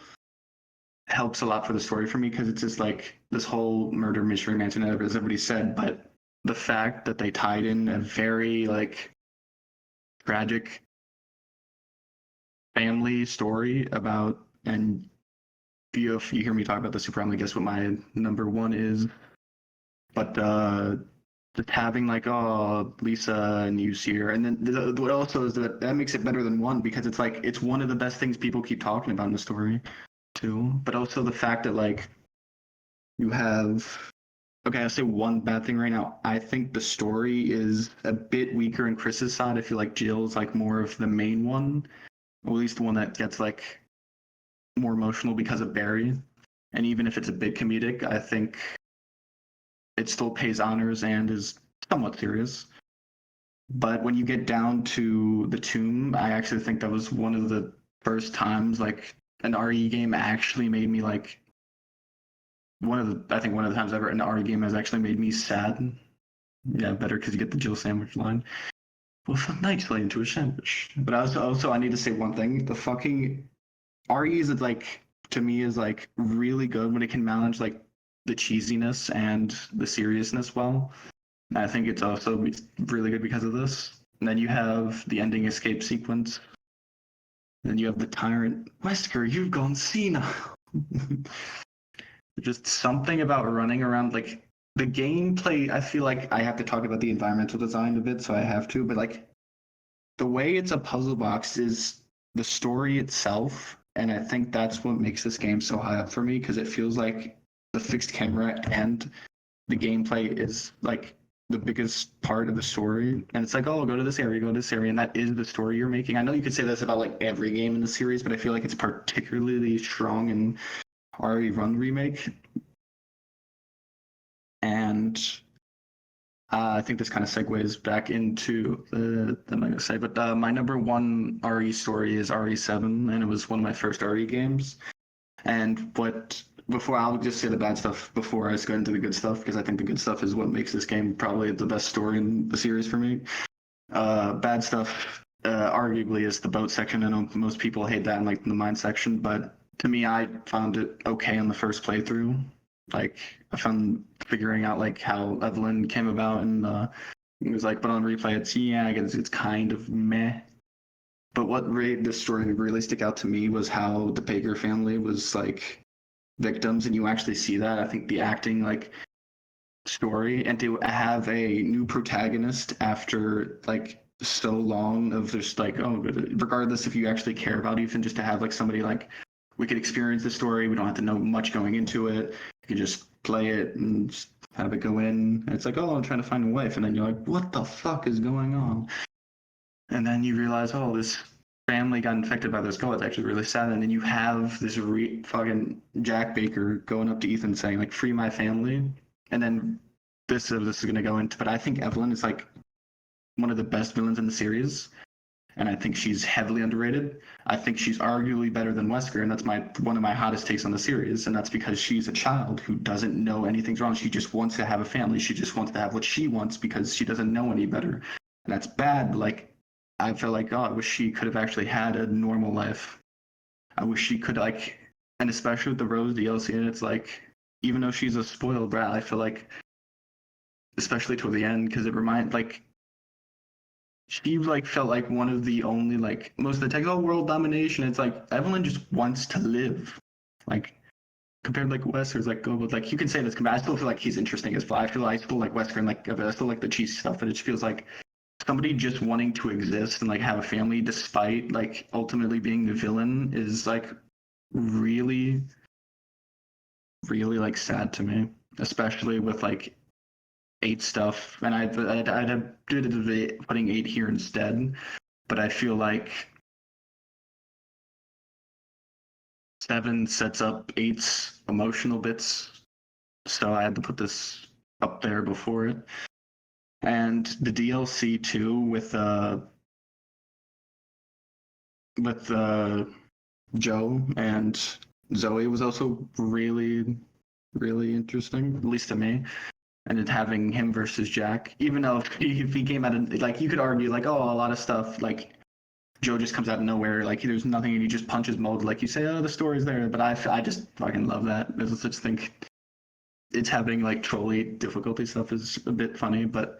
helps a lot for the story for me, because it's just like this whole murder mystery mansion, as everybody said, but the fact that they tied in a very like tragic family story about, and if you hear me talk about this, you probably guess what my number one is. But just having like, oh, Lisa and you see her, and then what also is that makes it better than one, because it's like it's one of the best things people keep talking about in the story too. But also the fact that like you have, okay, I'll say one bad thing right now. I think the story is a bit weaker in Chris's side. I feel like Jill's like more of the main one, or at least the one that gets like more emotional because of Barry. And even if it's a bit comedic, I think it still pays honors and is somewhat serious. But when you get down to the tomb, I actually think that was one of the first times like an RE game actually made me like one of the times ever an RE game has actually made me sad. Yeah, better because you get the Jill sandwich line. Well, nicely into a sandwich. But also I need to say one thing. The fucking RE is like, to me, is like really good when it can manage like the cheesiness and the seriousness well. And I think it's also really good because of this. And then you have the ending escape sequence. And then you have the tyrant. Wesker, you've gone senile. Just something about running around, like the gameplay. I feel like I have to talk about the environmental design a bit, so I have to. But like the way it's a puzzle box is the story itself, and I think that's what makes this game so high up for me, because it feels like the fixed camera and the gameplay is like the biggest part of the story. And it's like, oh, go to this area, go to this area, and that is the story you're making. I know you could say this about like every game in the series, but I feel like it's particularly strong in RE Run remake. And I think this kind of segues back into the I'm not gonna say, but my number one RE story is RE7, and it was one of my first RE games. And before I'll just say the bad stuff before I go into the good stuff, because I think the good stuff is what makes this game probably the best story in the series for me. Bad stuff arguably is the boat section. I know most people hate that in like the mine section, but to me, I found it okay on the first playthrough. Like I found figuring out like how Evelyn came about, and it was like, but on replay, I guess it's kind of meh. But what made this story really stick out to me was how the Baker family was like victims, and you actually see that. I think the acting, like story, and to have a new protagonist after like so long of just like, oh, regardless if you actually care about it, even just to have like somebody like, we could experience the story, we don't have to know much going into it, you can just play it and just have it go in, and it's like, oh, I'm trying to find a wife, and then you're like, what the fuck is going on? And then you realize, oh, this family got infected by this skull. It's actually really sad. And then you have this fucking Jack Baker going up to Ethan saying like, free my family. And then this is going to go into, but I think Evelyn is like one of the best villains in the series, and I think she's heavily underrated. I think she's arguably better than Wesker, and that's one of my hottest takes on the series, and that's because she's a child who doesn't know anything's wrong. She just wants to have a family. She just wants to have what she wants because she doesn't know any better, and that's bad. But like, I feel like, oh, I wish she could have actually had a normal life. I wish she could, like, and especially with the Rose DLC, and it's like, even though she's a spoiled brat, I feel like, especially toward the end, because it reminds, like, she like felt like one of the only, like, most of the text, oh, world domination. It's like Evelyn just wants to live, like, compared to like Wesker's like, oh, but like you can say this. I still feel like he's interesting as well. I still like Wesker, and like I still like the cheesy stuff, but it just feels like somebody just wanting to exist and like have a family despite like ultimately being the villain is like really, really like sad to me, especially with like 8 stuff. And I'd have putting 8 here instead, but I feel like 7 sets up 8's emotional bits, so I had to put this up there before it. And the DLC too with Joe and Zoe was also really, really interesting, at least to me. and then having him versus Jack, even though if he came out of, like, you could argue like, oh, a lot of stuff like Joe just comes out of nowhere, like there's nothing and he just punches Mold, like you say, oh, the story's there, but I just fucking love that. I just think it's having like trolley difficulty stuff is a bit funny, but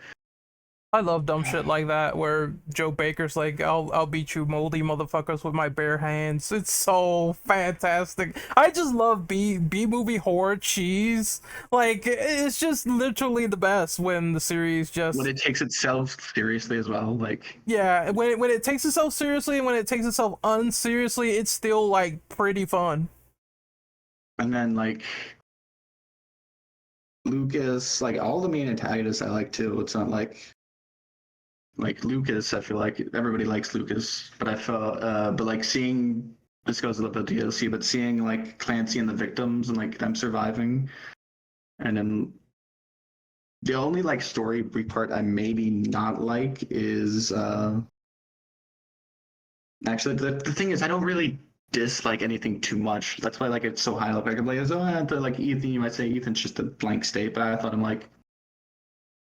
I love dumb shit like that where Joe Baker's like, I'll beat you moldy motherfuckers with my bare hands. It's so fantastic. I just love B movie horror cheese. Like, it's just literally the best when the series just when it takes itself seriously as well, like yeah, when it takes itself seriously and when it takes itself unseriously, it's still like pretty fun. and then like Lucas, like all the main antagonists I like too. It's not like Lucas, I feel like everybody likes Lucas, but I felt but like seeing this goes a little bit to DLC, but seeing like Clancy and the victims and like them surviving, and then the only like story part I maybe not like is actually the thing is I don't really dislike anything too much. That's why like it's so high up. I could play as like Ethan, you might say Ethan's just a blank state, but I thought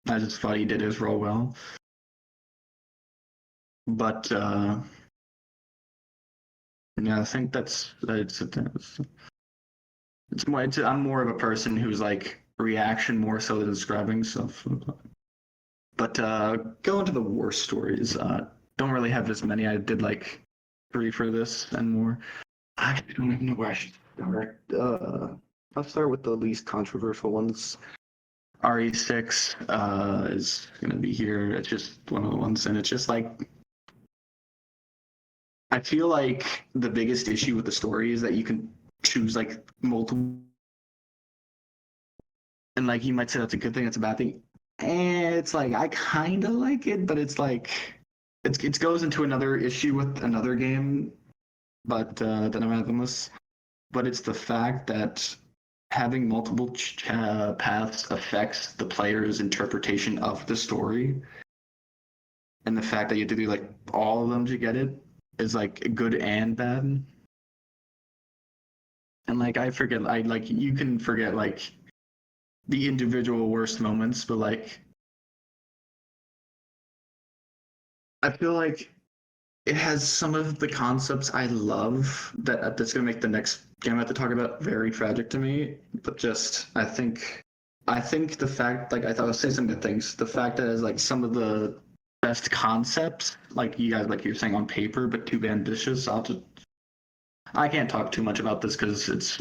I just thought he did his role well. But yeah, I think it's more. I'm more of a person who's like reaction more so than describing stuff. But going to the worst stories, don't really have as many. I did like 3 for this and more. I actually don't even know where I should start. I'll start with the least controversial ones. RE6 is gonna be here. It's just one of the ones, and it's just like. I feel like the biggest issue with the story is that you can choose like multiple, and like you might say that's a good thing, that's a bad thing, and it's like I kind of like it, but it's like it goes into another issue with another game, but that I'm having this. But it's the fact that having multiple paths affects the player's interpretation of the story, and the fact that you have to do like all of them to get it. Is like good and bad, and like I like you can forget like the individual worst moments, but like I feel like it has some of the concepts I love that's gonna make the next game I have to talk about very tragic to me. But just I think the fact like I thought I'll say some good things. The fact that it's like some of the best concepts, like you guys, like you're saying on paper, but too ambitious. I can't talk too much about this because it's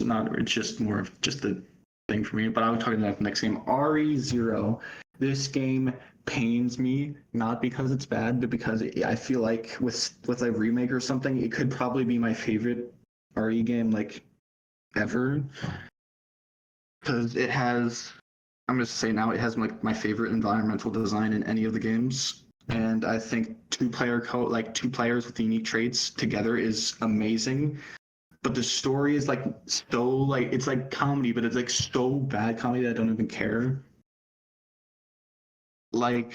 just more of just a thing for me. But I was talking about the next game, RE0. This game pains me not because it's bad, but because I feel like with a remake or something, it could probably be my favorite RE game like ever. Because it has, I'm just saying now, it has like my favorite environmental design in any of the games. And I think two players with unique traits together is amazing. But the story is like so like it's like comedy, but it's like so bad comedy that I don't even care. Like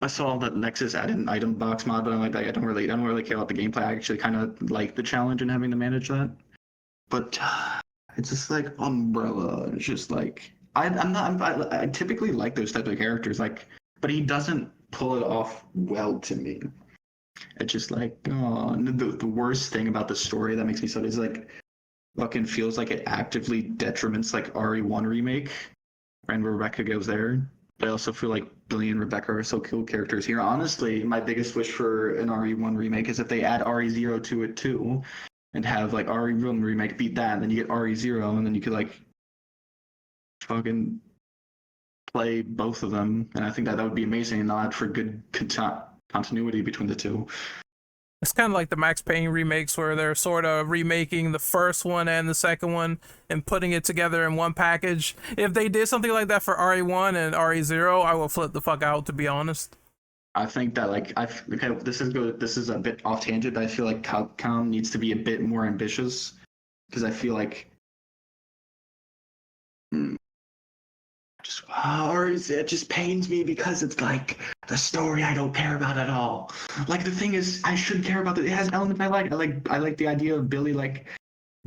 I saw that Nexus added an item box mod, but I'm like I don't really care about the gameplay. I actually kind of like the challenge in having to manage that. But it's just like Umbrella. It's just like I typically like those types of characters, like, but he doesn't pull it off well to me. It's just like, oh, the worst thing about the story that makes me so is like, fucking feels like it actively detriments like RE1 remake, and Rebecca goes there. But I also feel like Billy and Rebecca are so cool characters here. Honestly, my biggest wish for an RE1 remake is if they add RE0 to it too, and have like RE1 remake beat that, and then you get RE0, and then you could like fucking play both of them, and I think that would be amazing, and add for good continuity between the two. It's kind of like the Max Payne remakes where they're sort of remaking the first one and the second one and putting it together in one package. If they did something like that for RE1 and RE0, I will flip the fuck out, to be honest. I think that like this is a bit off tangent, but I feel like Capcom needs to be a bit more ambitious, because I feel like it just pains me because it's like the story I don't care about at all. Like the thing is, I should care about it. It has elements I like. I like the idea of Billy like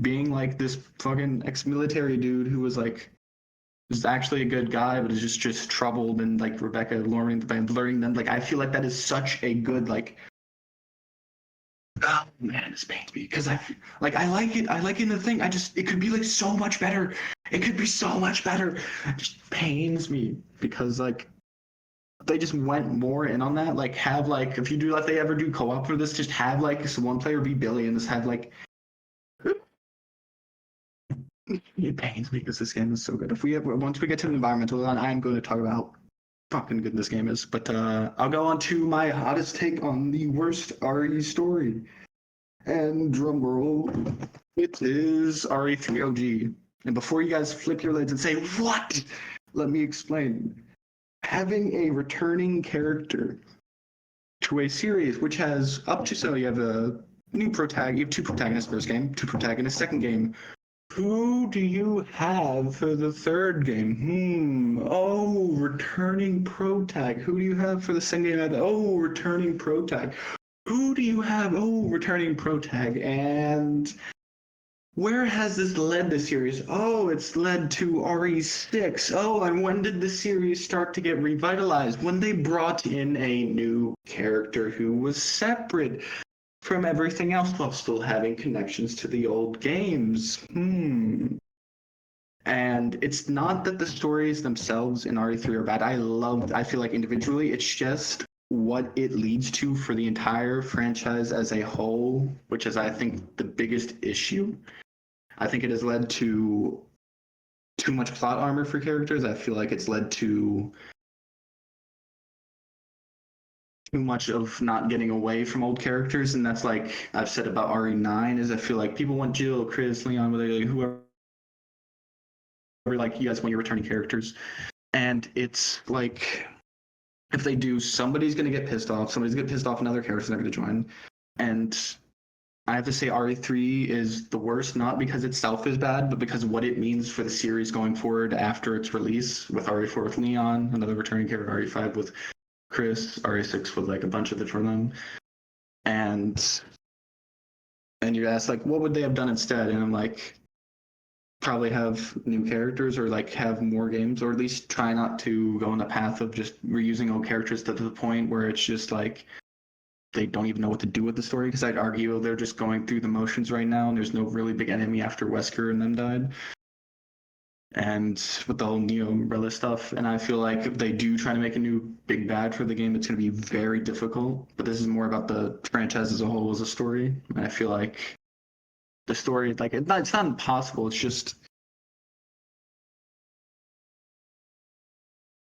being like this fucking ex-military dude who was like is actually a good guy, but is just troubled, and like Rebecca luring them. Like I feel like that is such a good like. Oh man, this pains me because I like it. I like it in the thing. It could be like so much better. It could be so much better. It just pains me because like they just went more in on that. Like have like if you do like they ever do co-op for this, just have like some one player be Billy and just have like. It pains me because this game is so good. Once we get to the environmental, I'm going to talk about how fucking good this game is. But I'll go on to my hottest take on the worst RE story. And drumroll, it is RE3 OG. And before you guys flip your lids and say, what? Let me explain. Having a returning character to a series which has you have a new protagonist, you have two protagonists first game, two protagonists second game. Who do you have for the third game? Oh, returning protag. Who do you have for the second game? Oh, returning protag. Who do you have? Oh, returning protag. And where has this led the series? Oh, it's led to RE6. Oh, and when did the series start to get revitalized? When they brought in a new character who was separate from everything else while still having connections to the old games. And it's not that the stories themselves in RE3 are bad. I feel like individually, it's just what it leads to for the entire franchise as a whole, which is, I think, the biggest issue. I think it has led to too much plot armor for characters. I feel like it's led to too much of not getting away from old characters, and that's like I've said about RE9 is I feel like people want Jill, Chris, Leon, whoever, like you guys want your returning characters, and it's like if they do, somebody's gonna get pissed off, another character's not gonna join, and I have to say RE3 is the worst, not because itself is bad, but because what it means for the series going forward after its release, with RE4 with Leon, another returning character, RE5 with Chris, RE6 with like a bunch of it for them, and you ask like what would they have done instead, and I'm like probably have new characters or like have more games, or at least try not to go on the path of just reusing old characters to the point where it's just like they don't even know what to do with the story, because I'd argue they're just going through the motions right now and there's no really big enemy after Wesker and them died. And with the whole Neo Umbrella stuff, and I feel like if they do try to make a new big bad for the game, it's going to be very difficult. But this is more about the franchise as a whole as a story, and I feel like the story, like it's not impossible. It's just,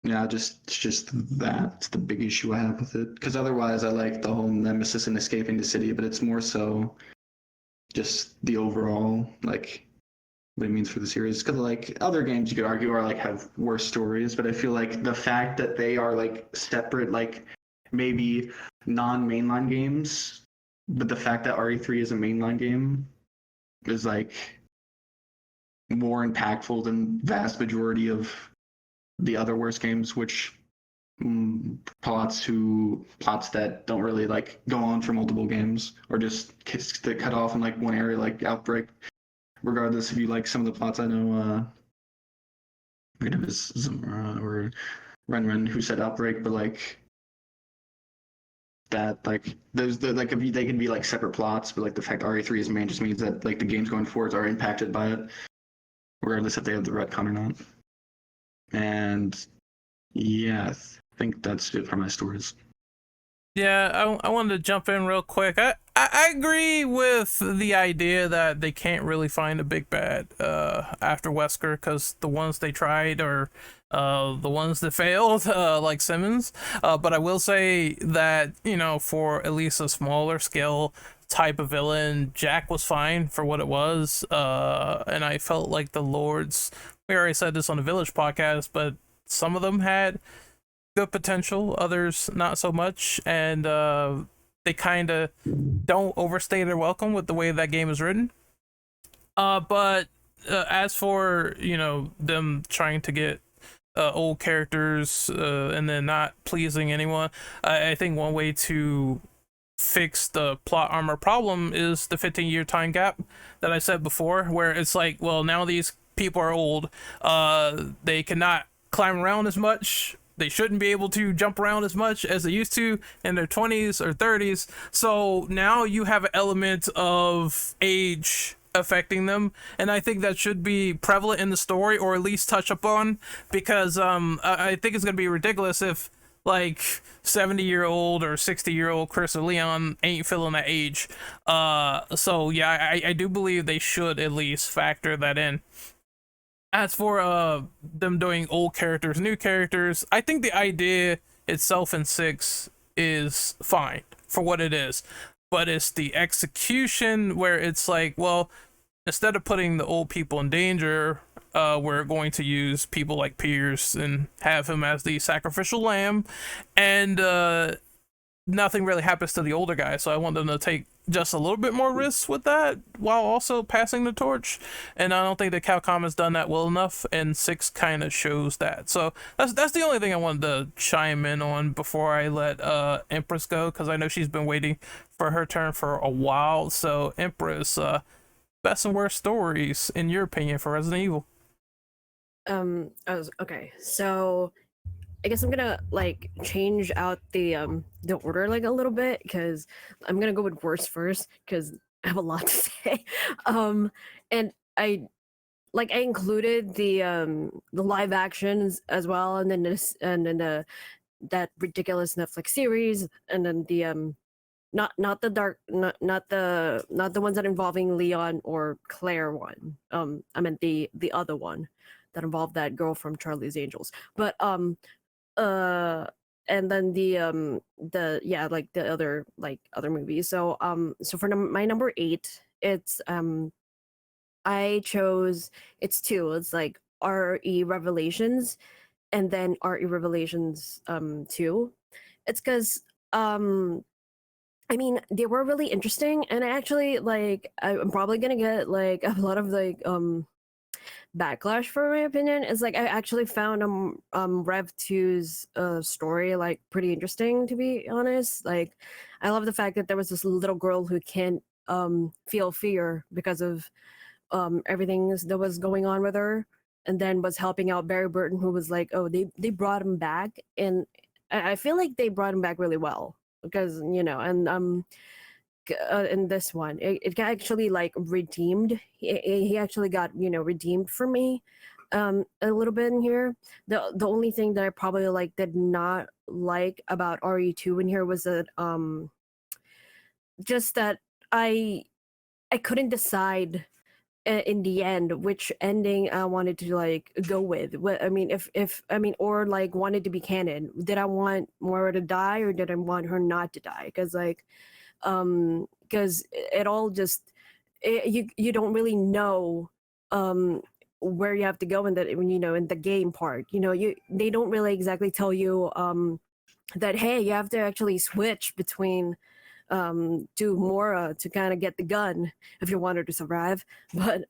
yeah, it's just that's the big issue I have with it. Because otherwise, I like the whole Nemesis and escaping the city, but it's more so just the overall like what it means for the series, because like other games you could argue are like have worse stories, but I feel like the fact that they are like separate, like maybe non-mainline games, but the fact that RE3 is a mainline game is like more impactful than vast majority of the other worst games, which plots that don't really like go on for multiple games, or just cut off in like one area, like Outbreak. Regardless if you like some of the plots, I know it was Zamora or Ren who said Outbreak, but like that, like those like they can be like separate plots, but like the fact RE3 is main just means that like the games going forwards are impacted by it, regardless if they have the retcon or not. And yeah, I think that's it for my stories. Yeah, I wanted to jump in real quick. I agree with the idea that they can't really find a big bad after Wesker, because the ones they tried are the ones that failed, like Simmons. But I will say that, you know, for at least a smaller scale type of villain, Jack was fine for what it was. And I felt like the Lords, we already said this on the Village podcast, but some of them had good potential, others not so much, and they kind of don't overstay their welcome with the way that game is written. But as for, you know, them trying to get old characters and then not pleasing anyone, I think one way to fix the plot armor problem is the 15-year time gap that I said before, where it's like, well, now these people are old. They cannot climb around as much. They shouldn't be able to jump around as much as they used to in their 20s or 30s. So now you have an element of age affecting them, and I think that should be prevalent in the story, or at least touch upon, because I think it's gonna be ridiculous if like 70-year-old or 60-year-old Chris or Leon ain't feeling that age. So yeah, I do believe they should at least factor that in. As for them doing old characters, new characters, I think the idea itself in 6 is fine for what it is, but it's the execution where it's like, well, instead of putting the old people in danger, we're going to use people like Pierce and have him as the sacrificial lamb, and nothing really happens to the older guy. So I want them to take just a little bit more risks with that while also passing the torch, and I don't think that Capcom has done that well enough, and 6 kind of shows that. So that's the only thing I wanted to chime in on before I let Empress go, because I know she's been waiting for her turn for a while. So Empress, best and worst stories in your opinion for Resident Evil? Okay, so I guess I'm gonna like change out the order like a little bit, because I'm gonna go with worst first because I have a lot to say. And I included the live actions as well, and then that ridiculous Netflix series, and then the not the ones that involving Leon or Claire one. I meant the other one that involved that girl from Charlie's Angels. But and then the yeah, like the other movies. So so for my number 8, it's I chose, it's 2. It's like RE Revelations and then RE Revelations 2. It's because I mean, they were really interesting, and I actually I'm probably gonna get like a lot of backlash for my opinion. Is like I actually found Rev 2's story like pretty interesting, to be honest. Like I love the fact that there was this little girl who can't feel fear because of everything that was going on with her, and then was helping out Barry Burton, who was like, oh, they brought him back, and I feel like they brought him back really well, because and in this one it got actually like redeemed. He actually got redeemed for me a little bit in here. The only thing that I probably did not like about RE2 in here was that just that I couldn't decide in the end which ending I wanted to go with. What I mean, if I mean, or wanted to be canon. Did I want Moira to die, or did I want her not to die? Because because it all just you don't really know where you have to go in that in the game part. They don't really exactly tell you that, hey, you have to actually switch between to Mora to kind of get the gun if you want her to survive. But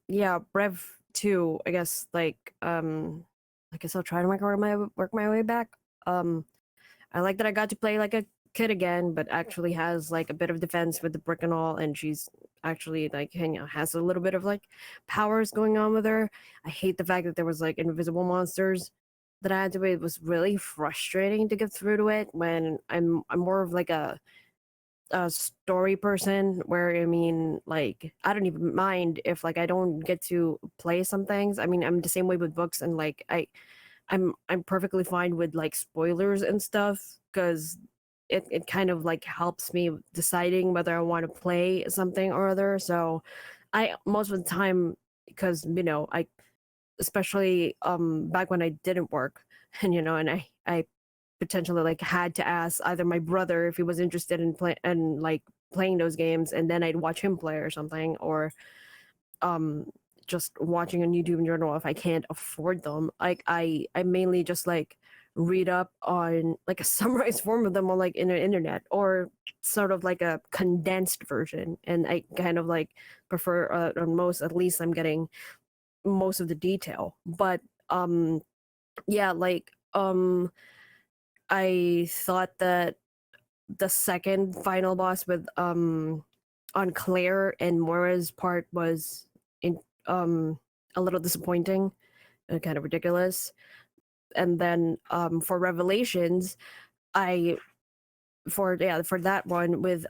yeah, Brev 2, I guess I guess I'll try to work my way back. I like that I got to play like a kid again, but actually has like a bit of defense with the brick and all, and she's actually has a little bit of powers going on with her. I hate the fact that there was invisible monsters that I had to wait. It was really frustrating to get through to it when I'm more of a story person, where I mean I don't even mind if I don't get to play some things. I mean, I'm the same way with books, and I'm perfectly fine with spoilers and stuff, because it kind of helps me deciding whether I want to play something or other. So I most of the time, because I especially back when I didn't work, and and I potentially had to ask either my brother if he was interested in playing those games, and then I'd watch him play or something, or just watching on YouTube in general if I can't afford them. I mainly just read up on a summarized form of them on in the internet, or sort of a condensed version, and I kind of prefer on most, at least I'm getting most of the detail. But yeah, I thought that the second final boss with on Claire and Moira's part was a little disappointing and kind of ridiculous. And then for Revelations, I for that one with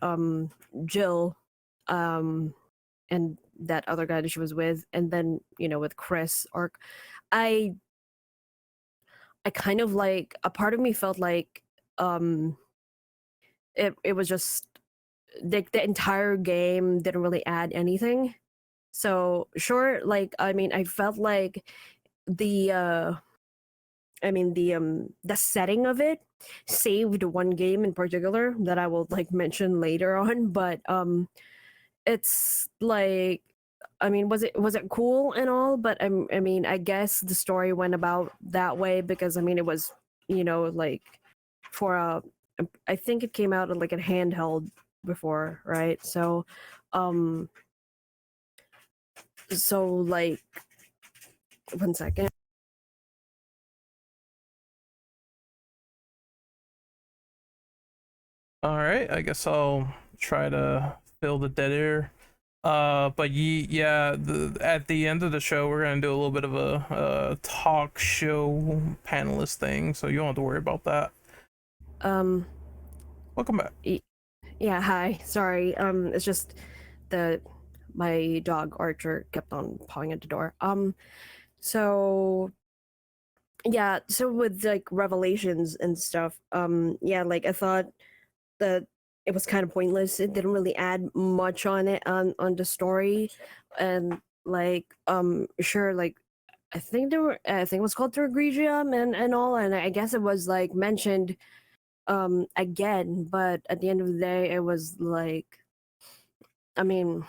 Jill and that other guy that she was with, and then with Chris arc, I kind of like, a part of me felt like it was just the entire game didn't really add anything. So sure, like, I mean, I felt like the the setting of it saved one game in particular that I will like mention later on, but it's like, I mean, was it cool and all, but I mean, I guess the story went about that way because I mean, it was like for a, I think it came out like a handheld before, right? So like, 1 second. All right, I guess I'll try to fill the dead air. But yeah, at the end of the show, we're gonna do a little bit of a talk show panelist thing, so you don't have to worry about that. Welcome back. Yeah, hi. Sorry. It's just my dog Archer kept on pawing at the door. So yeah, so with like Revelations and stuff, yeah, like I thought that it was kind of pointless. It didn't really add much on it on the story, and like sure, like I think it was called Tergrigium and all, and I guess it was like mentioned again, but at the end of the day, it was like, I mean,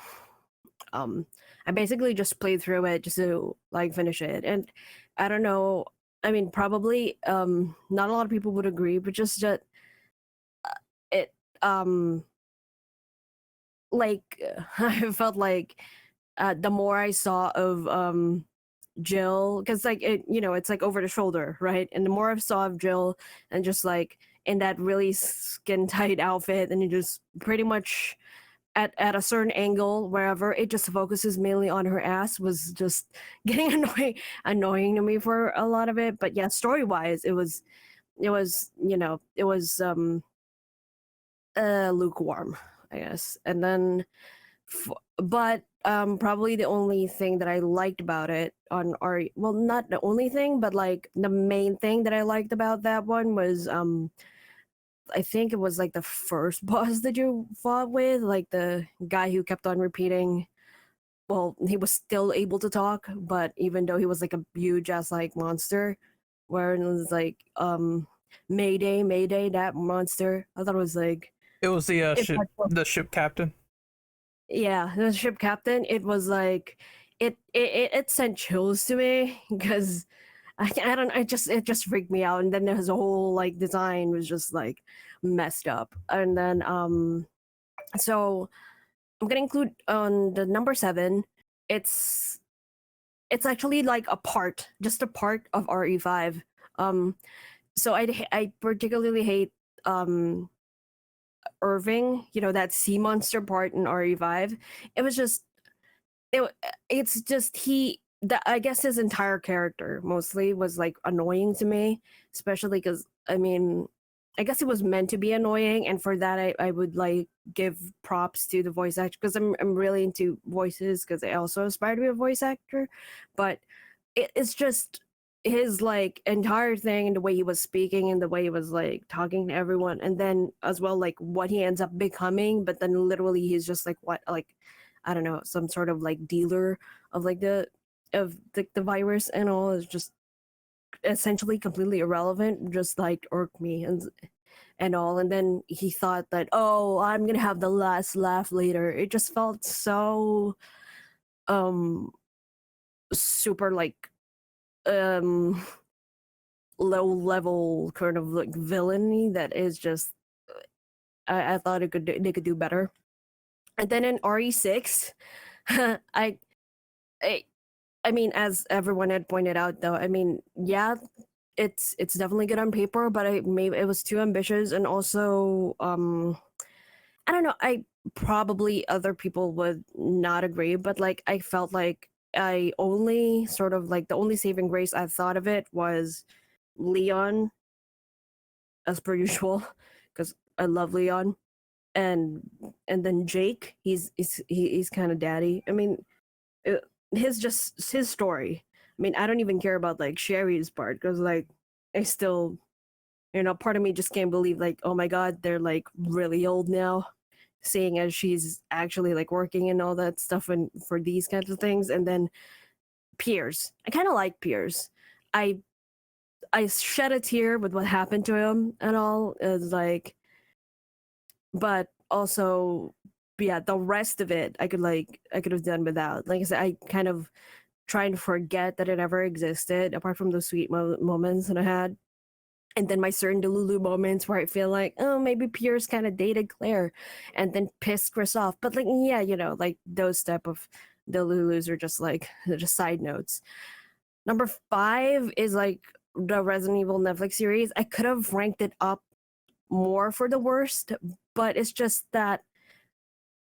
I basically just played through it just to like finish it, and I don't know. I mean, probably not a lot of people would agree, but just that it like I felt like the more I saw of Jill, because like it's like over the shoulder, right? And the more I saw of Jill and just like in that really skin tight outfit, and you just pretty much at a certain angle, wherever it just focuses mainly on her ass, was just getting annoying to me for a lot of it. But yeah, story wise, it was lukewarm, I guess. And then but probably the only thing that I liked about it on RE, well, not the only thing, but like the main thing that I liked about that one was I think it was like the first boss that you fought with, like the guy who kept on repeating, well, he was still able to talk, but even though he was like a huge ass like monster, where it was like Mayday, Mayday, that monster, I thought it was like, It was the ship captain. yeah, the ship captain. It was like it sent chills to me because I don't, it just freaked me out. And then his whole like design was just like messed up. And then so I'm gonna include on the number 7. It's actually like just a part of RE5. So I particularly hate Irving, that sea monster part in RE5. It was just it's just I guess his entire character mostly was like annoying to me, especially because I mean, I guess it was meant to be annoying, and for that I would like give props to the voice actor because I'm really into voices because I also aspire to be a voice actor, but it's just his like entire thing and the way he was speaking and the way he was like talking to everyone, and then as well like what he ends up becoming, but then literally he's just like what, like, I don't know, some sort of like dealer of like the virus and all, is just essentially completely irrelevant, just like irked me and all. And then he thought that, oh, I'm gonna have the last laugh later. It just felt so super like low level kind of like villainy that is just I thought they could do better. And then in RE6 I mean, as everyone had pointed out though, I mean, yeah, it's definitely good on paper, but maybe it was too ambitious, and also I don't know, I probably other people would not agree, but like I felt like I only sort of like the only saving grace I thought of it was Leon, as per usual, because I love Leon, and then Jake. He's kind of daddy. I mean, it, his story. I mean, I don't even care about like Sherry's part because like I still, part of me just can't believe like, oh my god, they're like really old now, seeing as she's actually like working and all that stuff and for these kinds of things. And then Piers, I kind of like Piers. I shed a tear with what happened to him and all. Is like, but also, yeah, the rest of it I could have done without. Like I said, I kind of trying to forget that it ever existed apart from those sweet moments that I had. And then my certain Delulu moments where I feel like, oh, maybe Pierce kind of dated Claire and then pissed Chris off. But like, yeah, like those type of Delulus are just like just side notes. Number 5 is like the Resident Evil Netflix series. I could have ranked it up more for the worst, but it's just that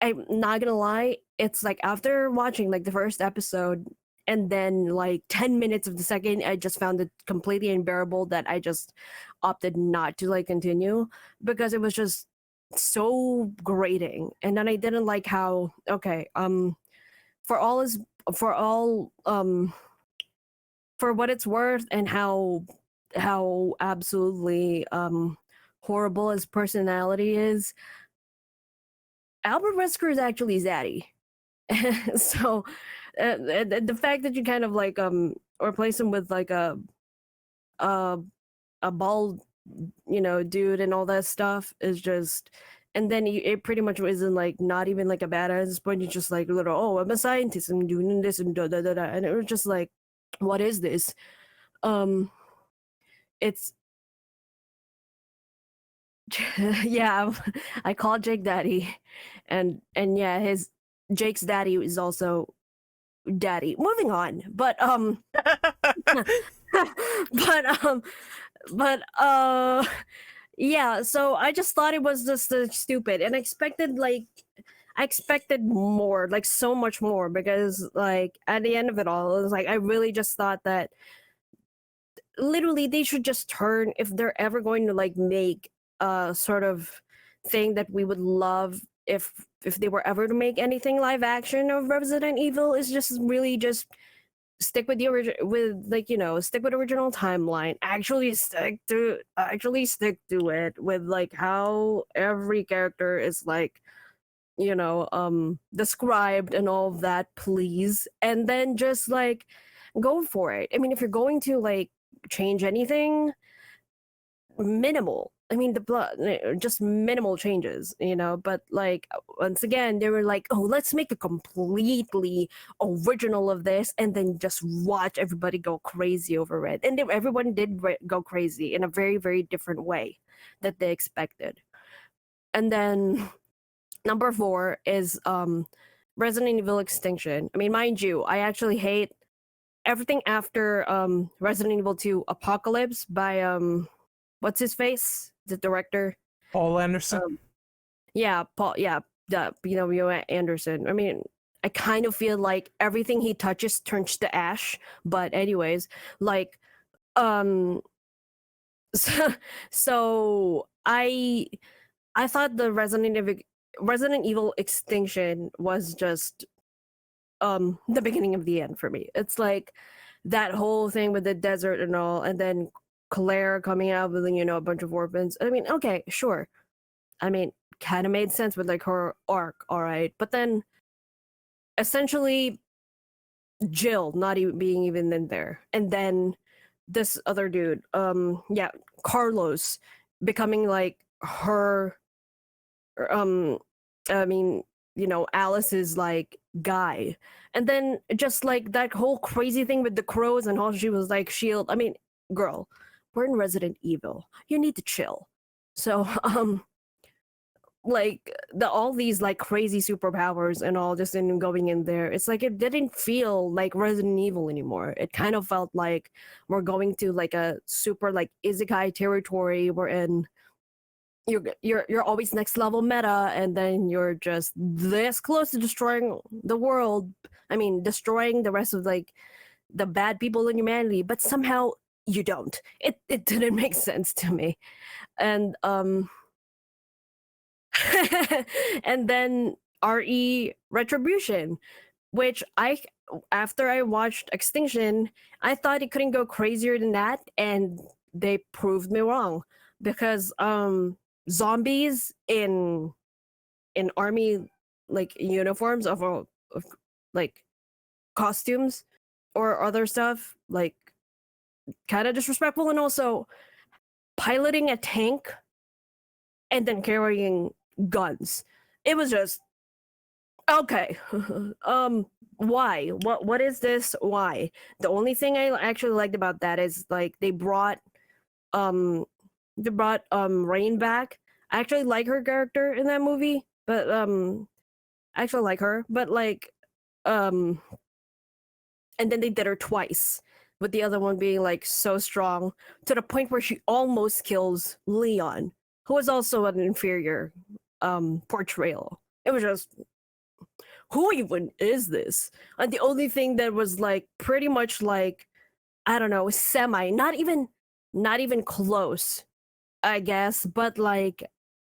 I'm not gonna lie, it's like after watching like the first episode and then like 10 minutes of the second, I just found it completely unbearable that I just opted not to like continue because it was just so grating. And then I didn't like how for all is for all for what it's worth and how absolutely horrible his personality is, Albert Wesker is actually Zaddy. So the fact that you kind of like replace him with like a bald dude and all that stuff is just, and then it pretty much isn't like not even like a badass, but you just like little, oh, I'm a scientist, I'm doing this and da da da da, and it was just like, what is this? It's yeah, I call Jake daddy, and yeah, Jake's daddy is also daddy. Moving on, but but yeah. So I just thought it was just stupid, and I expected more, like so much more, because like at the end of it all, it was like I really just thought that literally they should just turn, if they're ever going to like make a sort of thing that we would love if they were ever to make anything live action of Resident Evil, is just really just stick with the stick with original timeline, actually stick to it with like how every character is like described and all of that, please, and then just like go for it. I mean, if you're going to like change anything, minimal, I mean, just minimal changes, but like once again they were like, oh, let's make a completely original of this and then just watch everybody go crazy over it, and everyone did go crazy in a very, very different way that they expected. And then number 4 is Resident Evil Extinction. I mean, mind you, I actually hate everything after Resident Evil 2 Apocalypse by what's his face? The director. Paul Anderson. Yeah, Paul. Yeah, Anderson. I mean, I kind of feel like everything he touches turns to ash. But anyways, like, so I thought the Resident Evil Extinction was just the beginning of the end for me. It's like that whole thing with the desert and all, and then Claire coming out with a bunch of orphans. I mean, okay, sure. I mean, kind of made sense with like her arc, all right. But then essentially Jill not even being even in there, and then this other dude, Carlos, becoming like her, I mean, Alice's like guy, and then just like that whole crazy thing with the crows and how she was like shield. I mean, girl, we're in Resident Evil, you need to chill. So like all these like crazy superpowers and all just in going in there, it's like it didn't feel like Resident Evil anymore. It kind of felt like we're going to like a super like isekai territory wherein you're always next level meta, and then you're just this close to destroying the world, I mean, destroying the rest of like the bad people in humanity, but somehow you don't. It didn't make sense to me. And and then RE Retribution, which after I watched Extinction, I thought it couldn't go crazier than that, and they proved me wrong because zombies in army like uniforms of like costumes or other stuff like kind of disrespectful, and also piloting a tank and then carrying guns. It was just okay. Why? What is this? Why? The only thing I actually liked about that is like they brought Rain back. I actually like her character in that movie, but I actually like her, but like and then they did her twice, with the other one being like so strong to the point where she almost kills Leon, who was also an inferior portrayal. It was just, who even is this? And the only thing that was like pretty much like, I don't know, semi, not even close, I guess, but like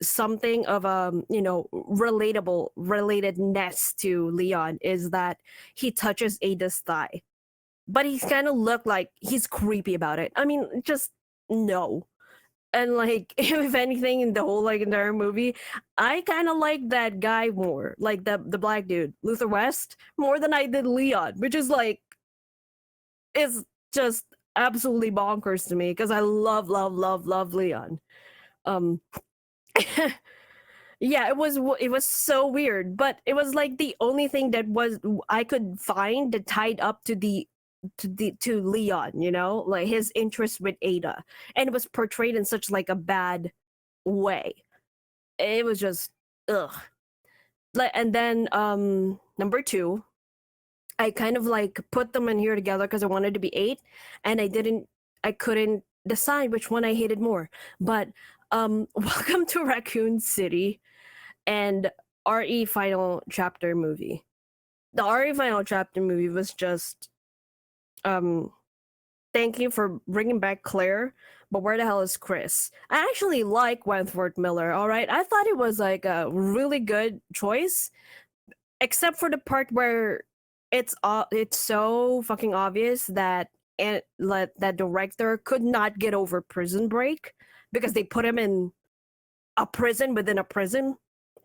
something of relatedness to Leon is that he touches Ada's thigh, but he's kind of look like he's creepy about it. I mean, just no. And like, if anything, in the whole like entire movie, I kind of like that guy more, like the black dude, Luther West, more than I did Leon, which is like, is just absolutely bonkers to me because I love Leon. Yeah, it was so weird, but it was like the only thing that was I could find that tied up to Leon, like his interest with Ada, and it was portrayed in such like a bad way. It was just ugh. And then number 2, I kind of like put them in here together because I wanted to be 8, and I couldn't decide which one I hated more. But Welcome to Raccoon City and RE Final Chapter movie. The RE Final Chapter movie was just thank you for bringing back Claire, but where the hell is Chris? I actually like Wentworth Miller, all right? I thought it was like a really good choice, except for the part where it's so fucking obvious that that director could not get over Prison Break because they put him in a prison within a prison.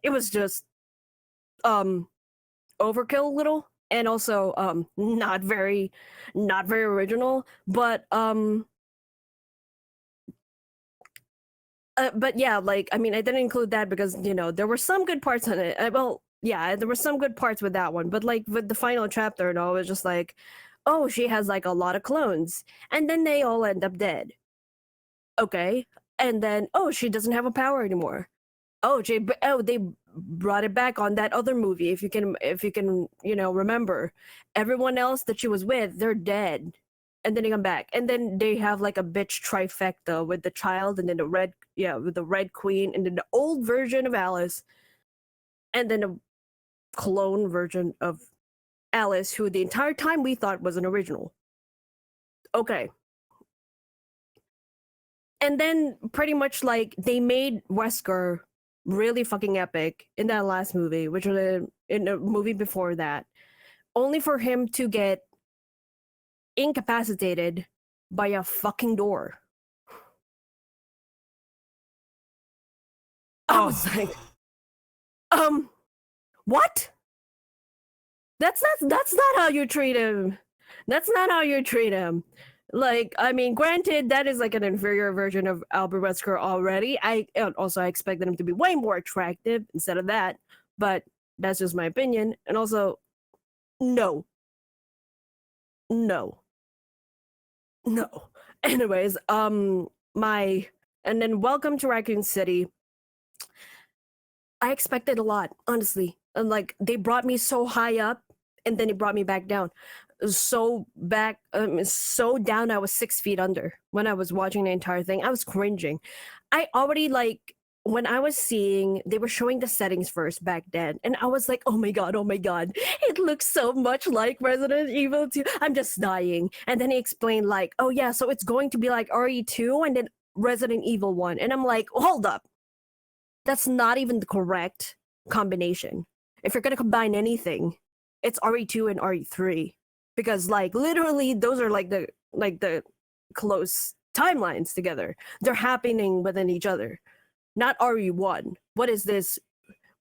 It was just overkill a little, and also not very original, but yeah, like I mean, I didn't include that because there were some good parts in it. Well, yeah, there were some good parts with that one, but like with the final chapter, it was just like, oh, she has like a lot of clones, and then they all end up dead. Okay, and then oh, she doesn't have a power anymore. Oh, they brought it back on that other movie. If you can, remember, everyone else that she was with, they're dead, and then they come back, and then they have like a bitch trifecta with the child, and then with the Red Queen, and then the old version of Alice, and then a clone version of Alice, who the entire time we thought was an original. Okay. And then pretty much like they made Wesker really fucking epic in that last movie, which was in a movie before that, only for him to get incapacitated by a fucking door. I was like, what? That's not how you treat him. That's not how you treat him. Like, I mean, granted, that is like an inferior version of Albert Wesker already. I expected him to be way more attractive instead of that, but that's just my opinion. And also, no. Anyways, and then Welcome to Raccoon City. I expected a lot, honestly. And like, they brought me so high up, and then they brought me back down. So down I was 6 feet under when I was watching the entire thing. I was cringing. I already like when I was seeing, they were showing the settings first back then, and I was like, oh my god, it looks so much like Resident Evil 2. I'm just dying. And then he explained like, oh yeah, so it's going to be like RE2 and then Resident Evil 1. And I'm like, hold up. That's not even the correct combination. If you're gonna combine anything, it's RE2 and RE3. Because like literally those are like the close timelines together. They're happening within each other. Not RE1. What is this?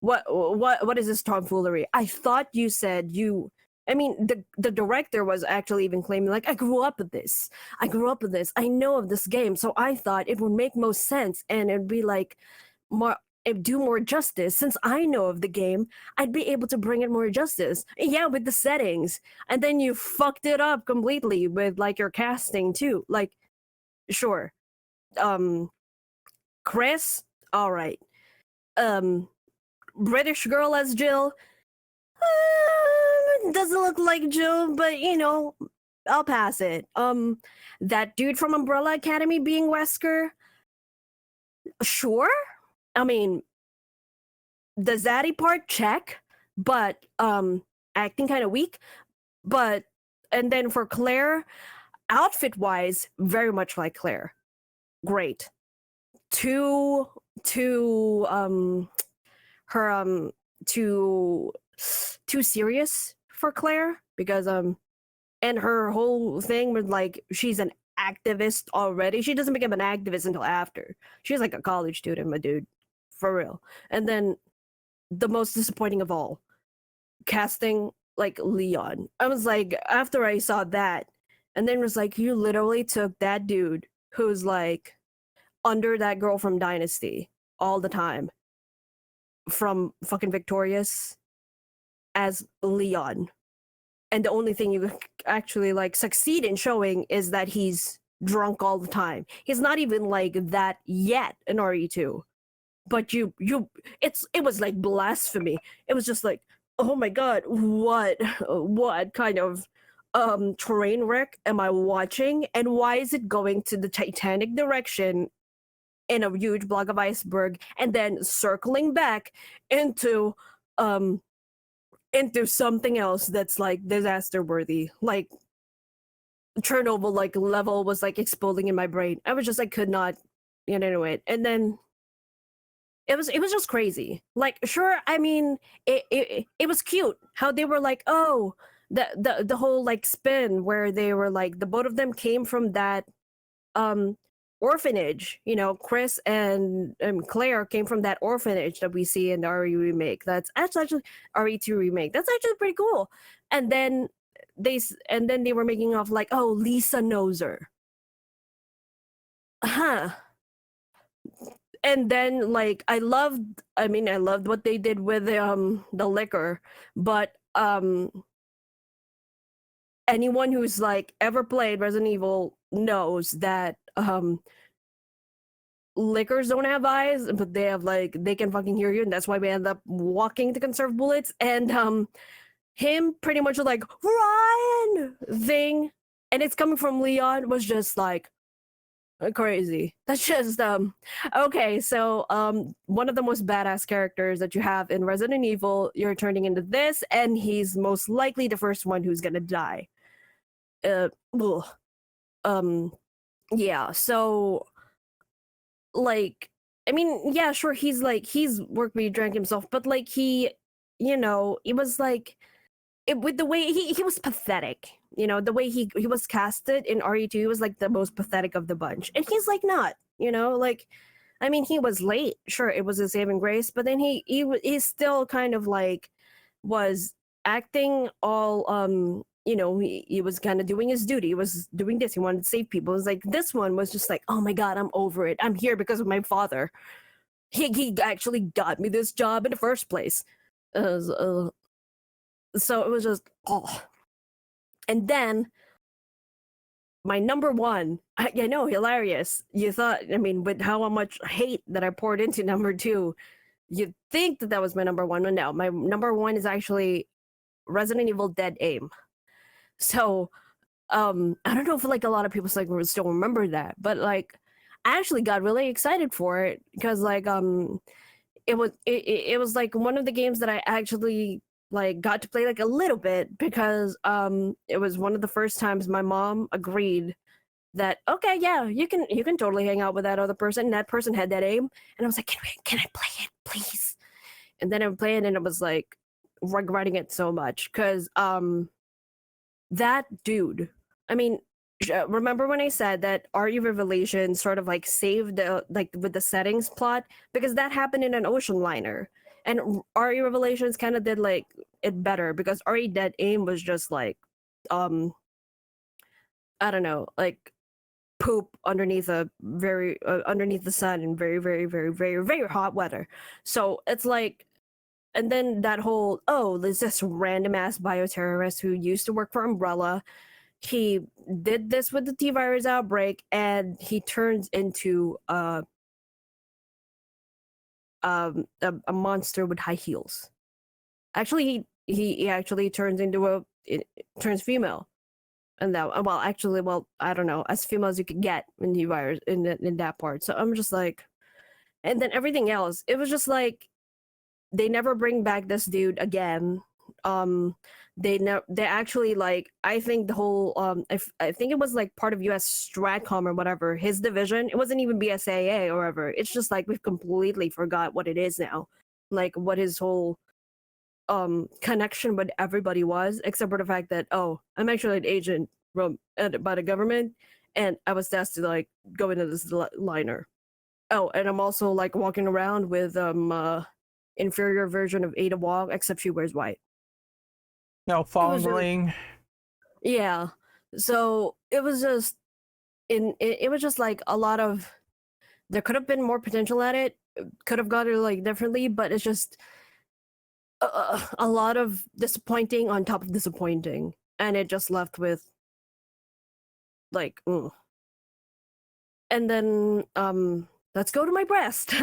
What is this tomfoolery? I thought you said you. I mean, the director was actually even claiming like, I grew up with this. I know of this game, so I thought it would make most sense, and it'd be like more. It'd do more justice. Since I know of the game, I'd be able to bring it more justice. Yeah, with the settings, and then you fucked it up completely with like your casting too. Like, sure, Chris, all right. British girl as Jill. Doesn't look like Jill, but you know, I'll pass it. That dude from Umbrella Academy being Wesker. Sure. I mean, the zaddy part, check, but acting kind of weak. But and then for Claire, outfit wise, very much like Claire. Great. Too serious for Claire, because and her whole thing was like she's an activist already. She doesn't become an activist until after. She's like a college student, my dude. For real. And then the most disappointing of all, casting like Leon. I was like, after I saw that, and then it was like, you literally took that dude who's like under that girl from Dynasty all the time, from fucking Victorious, as Leon. And the only thing you actually like succeed in showing is that he's drunk all the time. He's not even like that yet in RE2. But it was like blasphemy. It was just like, oh my god, what kind of train wreck am I watching, and why is it going to the Titanic direction in a huge block of iceberg and then circling back into something else that's like disaster worthy, like Chernobyl like level was like exploding in my brain. I was just like could not get into it. And then it was just crazy. Like, sure, I mean, it was cute how they were like, oh, the whole like spin where they were like the both of them came from that orphanage. You know, Chris and Claire came from that orphanage that we see in the RE remake. That's actually RE2 remake. That's actually pretty cool. And then they were making off like, oh, Lisa knows her. Huh. And then like I loved what they did with the liquor, but anyone who's like ever played Resident Evil knows that liquors don't have eyes, but they have like they can fucking hear you, and that's why we end up walking to conserve bullets. And him pretty much like Ryan thing, and it's coming from Leon, was just like crazy. That's just okay. So one of the most badass characters that you have in Resident Evil, you're turning into this, and he's most likely the first one who's gonna die. Yeah. So like, I mean, yeah, sure, he's worked where he drank himself, but like he, you know, it was like with the way he was pathetic. You know, the way he was casted in RE2, he was like the most pathetic of the bunch. And he's like not, you know, like, I mean, he was late. Sure, it was a saving grace, but then he still kind of like was acting all, you know, he was kind of doing his duty. He was doing this. He wanted to save people. It was like, this one was just like, oh my God, I'm over it. I'm here because of my father. He actually got me this job in the first place. So it was just, oh. And then my number one, I know, hilarious. You thought, I mean, with how much hate that I poured into number two, you'd think that was my number one. But no, my number one is actually Resident Evil Dead Aim. So, I don't know if like a lot of people like still remember that, but like, I actually got really excited for it because like it was like one of the games that I actually like got to play like a little bit because it was one of the first times my mom agreed that okay, yeah, you can totally hang out with that other person. That person had that aim, and I was like, can I play it, please? And then I'm playing, and it was like regretting it so much because that dude. I mean, remember when I said that RE Revelation sort of like saved the like with the settings plot because that happened in an ocean liner, and RE Revelations kind of did like it better because RE Dead Aim was just like I don't know, like poop underneath a very underneath the sun in very very very very very hot weather. So it's like, and then that whole there's this random ass bioterrorist who used to work for Umbrella. He did this with the T virus outbreak, and he turns into a monster with high heels. Actually, he actually turns into turns female. And that well I don't know, as female as you could get in the virus in that part. So I'm just like, and then everything else, it was just like they never bring back this dude again. They actually like I think the whole I think it was like part of US Stratcom or whatever, his division. It wasn't even BSAA or whatever. It's just like we've completely forgot what it is now, like what his whole connection with everybody was, except for the fact that I'm actually an agent from by the government, and I was tasked to like go into this liner. And I'm also like walking around with inferior version of Ada Wong, except she wears white. No, Fongling. Yeah, so it was just it was just like a lot of, there could have been more potential at it, could have got it like differently, but it's just a lot of disappointing on top of disappointing, and it just left with like and then let's go to my breast.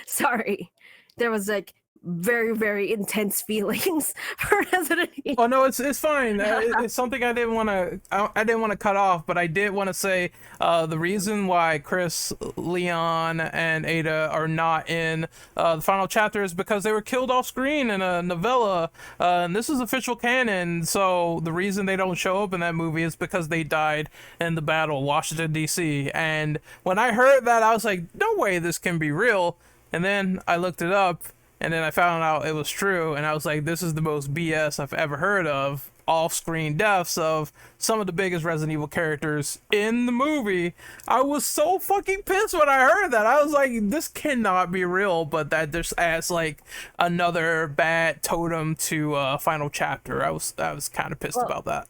Sorry, there was like very very intense feelings for Resident Evil. Oh no, it's fine. It's something I didn't want to cut off, but I did want to say the reason why Chris, Leon, and Ada are not in the final chapter is because they were killed off screen in a novella, and this is official canon. So the reason they don't show up in that movie is because they died in the battle, Washington D.C. And when I heard that, I was like, no way this can be real. And then I looked it up. And then I found out it was true, and I was like, this is the most BS I've ever heard of. Off-screen deaths of some of the biggest Resident Evil characters in the movie. I was so fucking pissed when I heard that. I was like, this cannot be real, but that just adds like another bad totem to final chapter. I was kind of pissed about that.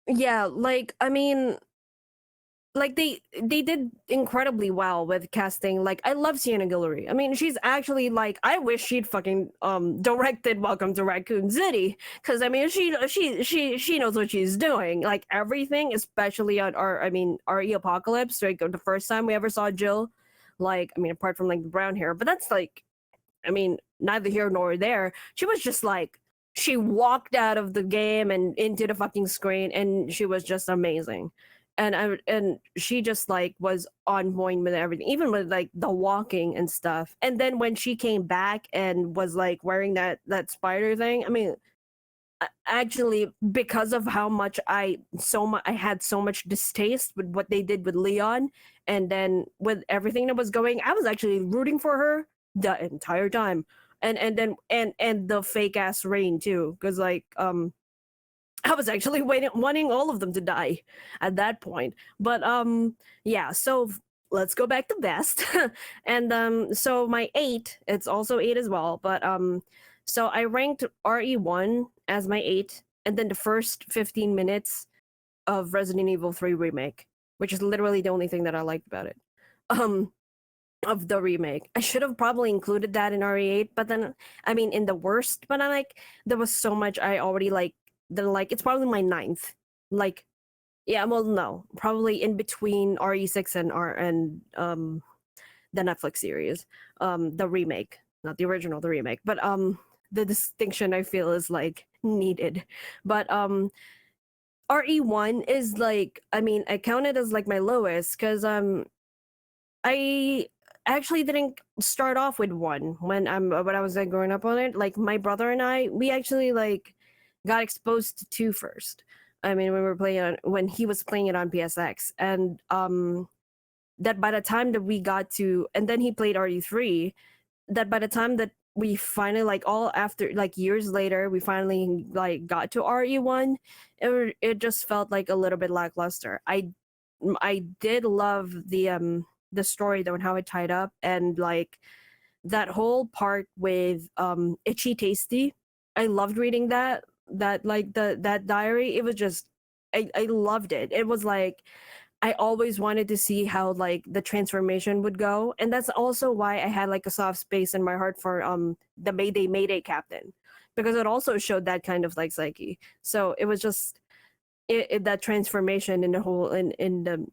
Yeah, like I mean, like they did incredibly well with casting. Like I love Sienna Guillory. I mean, she's actually like, I wish she'd fucking directed Welcome to Raccoon City, because I mean she knows what she's doing. Like everything, especially on RE Apocalypse, like the first time we ever saw Jill. Like I mean, apart from like the brown hair, but that's like, I mean, neither here nor there. She was just like, she walked out of the game and into the fucking screen, and she was just amazing. And she just like was on point with everything, even with like the walking and stuff. And then when she came back and was like wearing that spider thing, I mean, actually, because of how much I had so much distaste with what they did with Leon, and then with everything that was going, I was actually rooting for her the entire time. And the fake ass Rain too, because like I was actually wanting all of them to die at that point. But yeah, so let's go back to best. And so my 8, it's also 8 as well, but so I ranked RE1 as my 8, and then the first 15 minutes of Resident Evil 3 remake, which is literally the only thing that I liked about it. Of the remake. I should have probably included that in RE8, but then I mean in the worst, but I like, there was so much I already like. Then like it's probably my 9th. Like, yeah, well no, probably in between RE6 and the Netflix series, the remake, not the original, the remake. But the distinction I feel is like needed. But RE1 is like, I mean, I count it as like my lowest because I actually didn't start off with one when I was like growing up on it. Like my brother and I, we actually like got exposed to two first. I mean, when he was playing it on PSX, and that by the time that we got to, and then he played RE3. That by the time that we finally like all after like years later, we finally like got to RE1, it just felt like a little bit lackluster. I did love the story though and how it tied up, and like that whole part with Itchy Tasty. I loved reading that like that diary. It was just I loved it. It was like I always wanted to see how like the transformation would go, and that's also why I had like a soft space in my heart for the Mayday captain, because it also showed that kind of like psyche. So it was just that transformation in the whole in the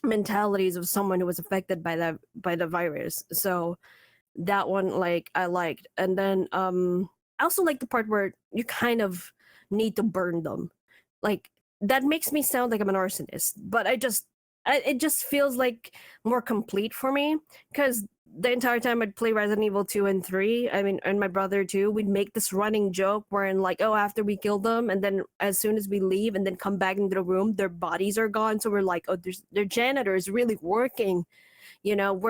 mentalities of someone who was affected by the virus. So that one like I liked, and then I also like the part where you kind of need to burn them. Like that makes me sound like I'm an arsonist, but it just feels like more complete for me, because the entire time I'd play Resident Evil 2 and 3, I mean, and my brother too, we'd make this running joke wherein like, oh, after we kill them, and then as soon as we leave and then come back into the room, their bodies are gone. So we're like, oh, their janitor is really working. You know,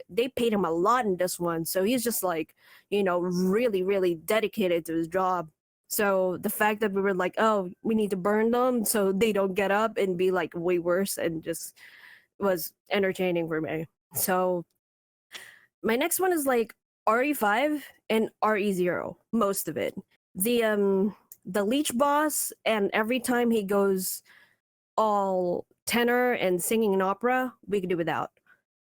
they paid him a lot in this one, so he's just like, you know, really, really dedicated to his job. So the fact that we were like, oh, we need to burn them so they don't get up and be like way worse, and just was entertaining for me. So my next one is like RE5 and RE0, most of it. The leech boss, and every time he goes all tenor and singing an opera, we could do without.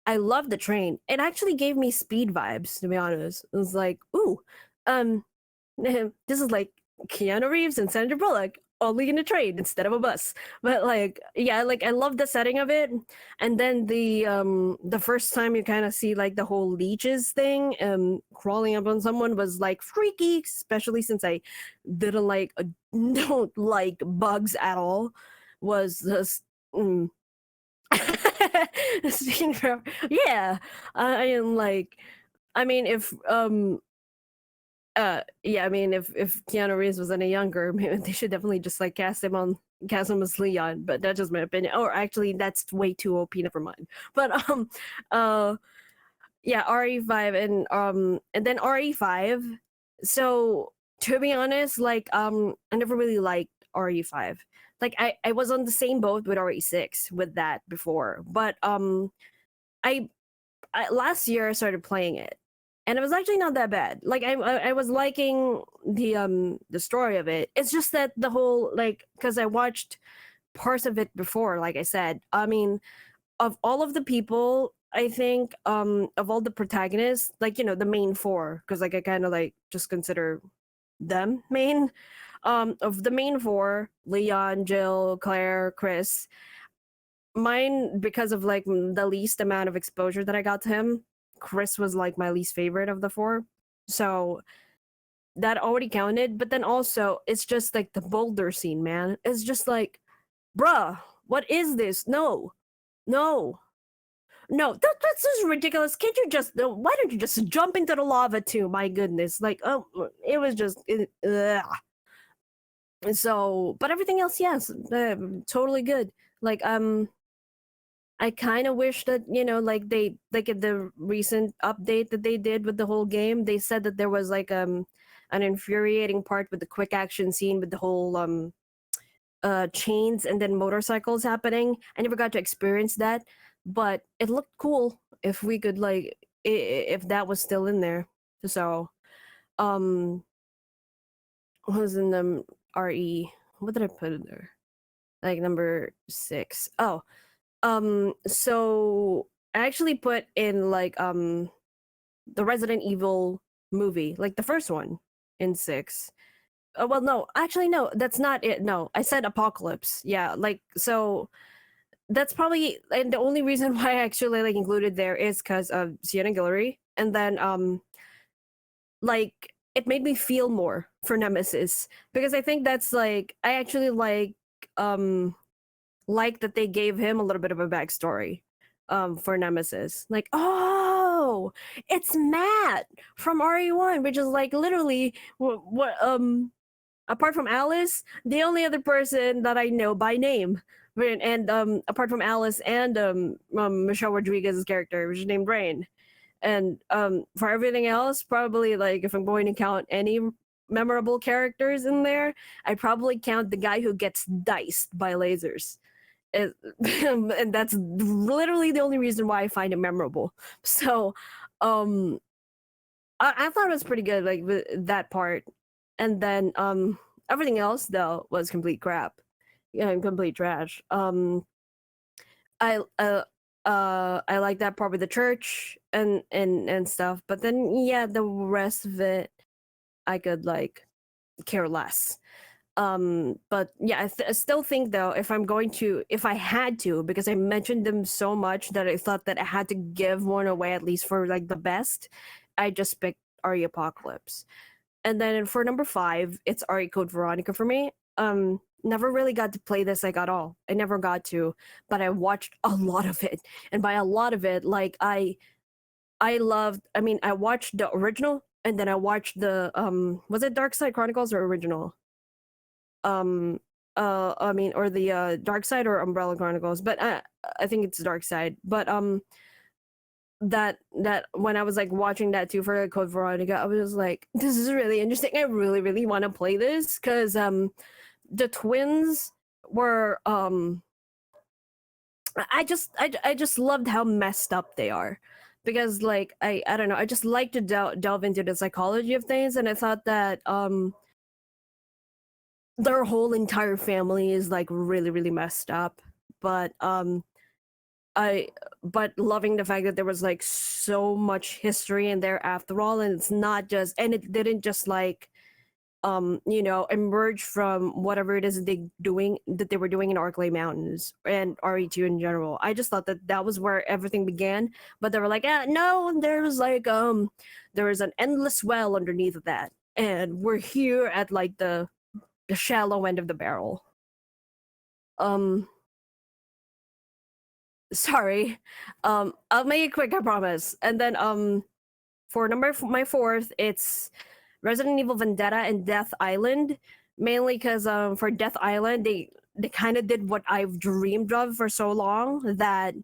I love the train. It actually gave me speed vibes, to be honest. It was like, ooh, this is like Keanu Reeves and Sandra Bullock only in a train instead of a bus. But like, yeah, like I love the setting of it. And then the first time you kind of see like the whole leeches thing crawling up on someone was like freaky, especially since I didn't like don't like bugs at all. Was just speaking for, yeah, I am like, I mean, if yeah, I mean, if Keanu Reeves was any younger, maybe they should definitely just like cast him as Leon. But that's just my opinion. Or actually, that's way too OP. Never mind. But yeah, RE5 and then RE5. So to be honest, like I never really liked RE5. Like I was on the same boat with RE6 with that before, but I last year I started playing it, and it was actually not that bad. Like I was liking the story of it. It's just that the whole like, because I watched parts of it before, like I said. I mean, of all of the people, I think of all the protagonists, like, you know, the main four, because like I kind of like just consider them main. Of the main four, Leon, Jill, Claire, Chris, mine, because of like the least amount of exposure that I got to him, Chris was like my least favorite of the four. So that already counted. But then also it's just like the boulder scene, man. It's just like, bruh, what is this? No, that's just ridiculous. Can't you just, why don't you just jump into the lava too? My goodness. Like, oh, it was just so, but everything else, yes, totally good. Like I kind of wish that, you know, like they, like in the recent update that they did with the whole game, they said that there was like an infuriating part with the quick action scene with the whole chains and then motorcycles happening. I never got to experience that, but it looked cool if we could like if that was still in there. So what was in the RE? What did I put in there? Like number 6. Oh, so I actually put in like the Resident Evil movie, like the first one, in 6. Well, no, actually, no, that's not it. No, I said Apocalypse. Yeah, like, so that's probably, and the only reason why I actually like included there is because of Sienna Guillory, and then like it made me feel more for Nemesis, because I think that's like, I actually like that they gave him a little bit of a backstory. for Nemesis. Like, oh, it's Matt from RE1, which is like literally what apart from Alice, the only other person that I know by name. And apart from Alice and Michelle Rodriguez's character, which is named Rain. And for everything else, probably like if I'm going to count any memorable characters in there, I'd probably count the guy who gets diced by lasers. And that's literally the only reason why I find it memorable. So I thought it was pretty good, like with that part. And then everything else though was complete crap. Yeah, and complete trash. I like that part with the church and stuff, but then yeah, the rest of it I could like care less. But yeah, I still think though, if I had to, because I mentioned them so much that I thought that I had to give one away at least for like the best, I just picked RE Apocalypse. And then for number 5, it's RE Code Veronica for me. Never really got to play this like at all. I never got to, but I watched a lot of it. And by a lot of it, like I watched the original and then I watched the was it Dark Side Chronicles or original? Or the Dark Side or Umbrella Chronicles, but I think it's Dark Side. But that when I was like watching that too for Code Veronica, I was like, this is really interesting. I really, really want to play this because the twins were I just loved how messed up they are, because like I don't know, I just like to delve into the psychology of things, and I thought that their whole entire family is like really, really messed up. But but loving the fact that there was like so much history in there after all, and it's not just, and it didn't just like emerge from whatever it is that they were doing in Arklay Mountains and RE2 in general. I just thought that that was where everything began, but they were like, no, there was like there was an endless well underneath of that, and we're here at like the shallow end of the barrel. Sorry. I'll make it quick, I promise. And then for my 4th, it's Resident Evil Vendetta and Death Island, mainly because for Death Island they kind of did what I've dreamed of for so long that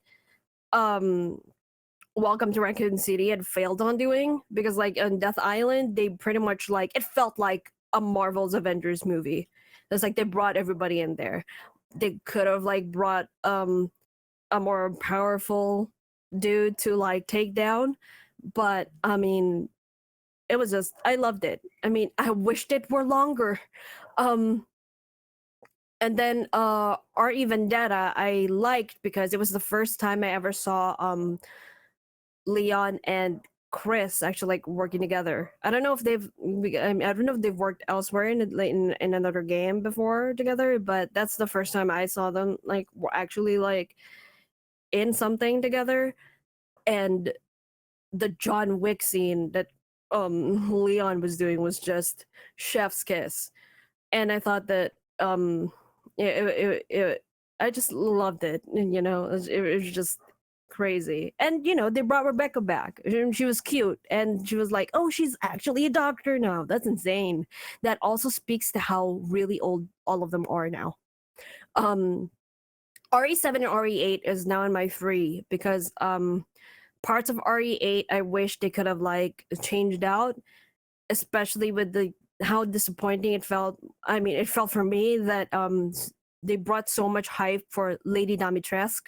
Welcome to Raccoon City had failed on doing, because like on Death Island they pretty much like, it felt like a Marvel's Avengers movie. It's like they brought everybody in there. They could have like brought a more powerful dude to like take down, but I mean, it was just, I loved it. I mean, I wished it were longer. And then RE Vendetta I liked because it was the first time I ever saw Leon and Chris actually like working together. I don't know if they've worked elsewhere in another game before together, but that's the first time I saw them like actually like in something together. And the John Wick scene that Leon was doing was just chef's kiss, and I thought that I just loved it, and it was just crazy. And they brought Rebecca back, and she was cute, and she was like, oh, she's actually a doctor now. That's insane. That also speaks to how really old all of them are now. RE7 and RE8 is now in my 3 because parts of RE8 I wish they could have like changed out, especially with how disappointing it felt. I mean, it felt for me that they brought so much hype for Lady Dimitrescu,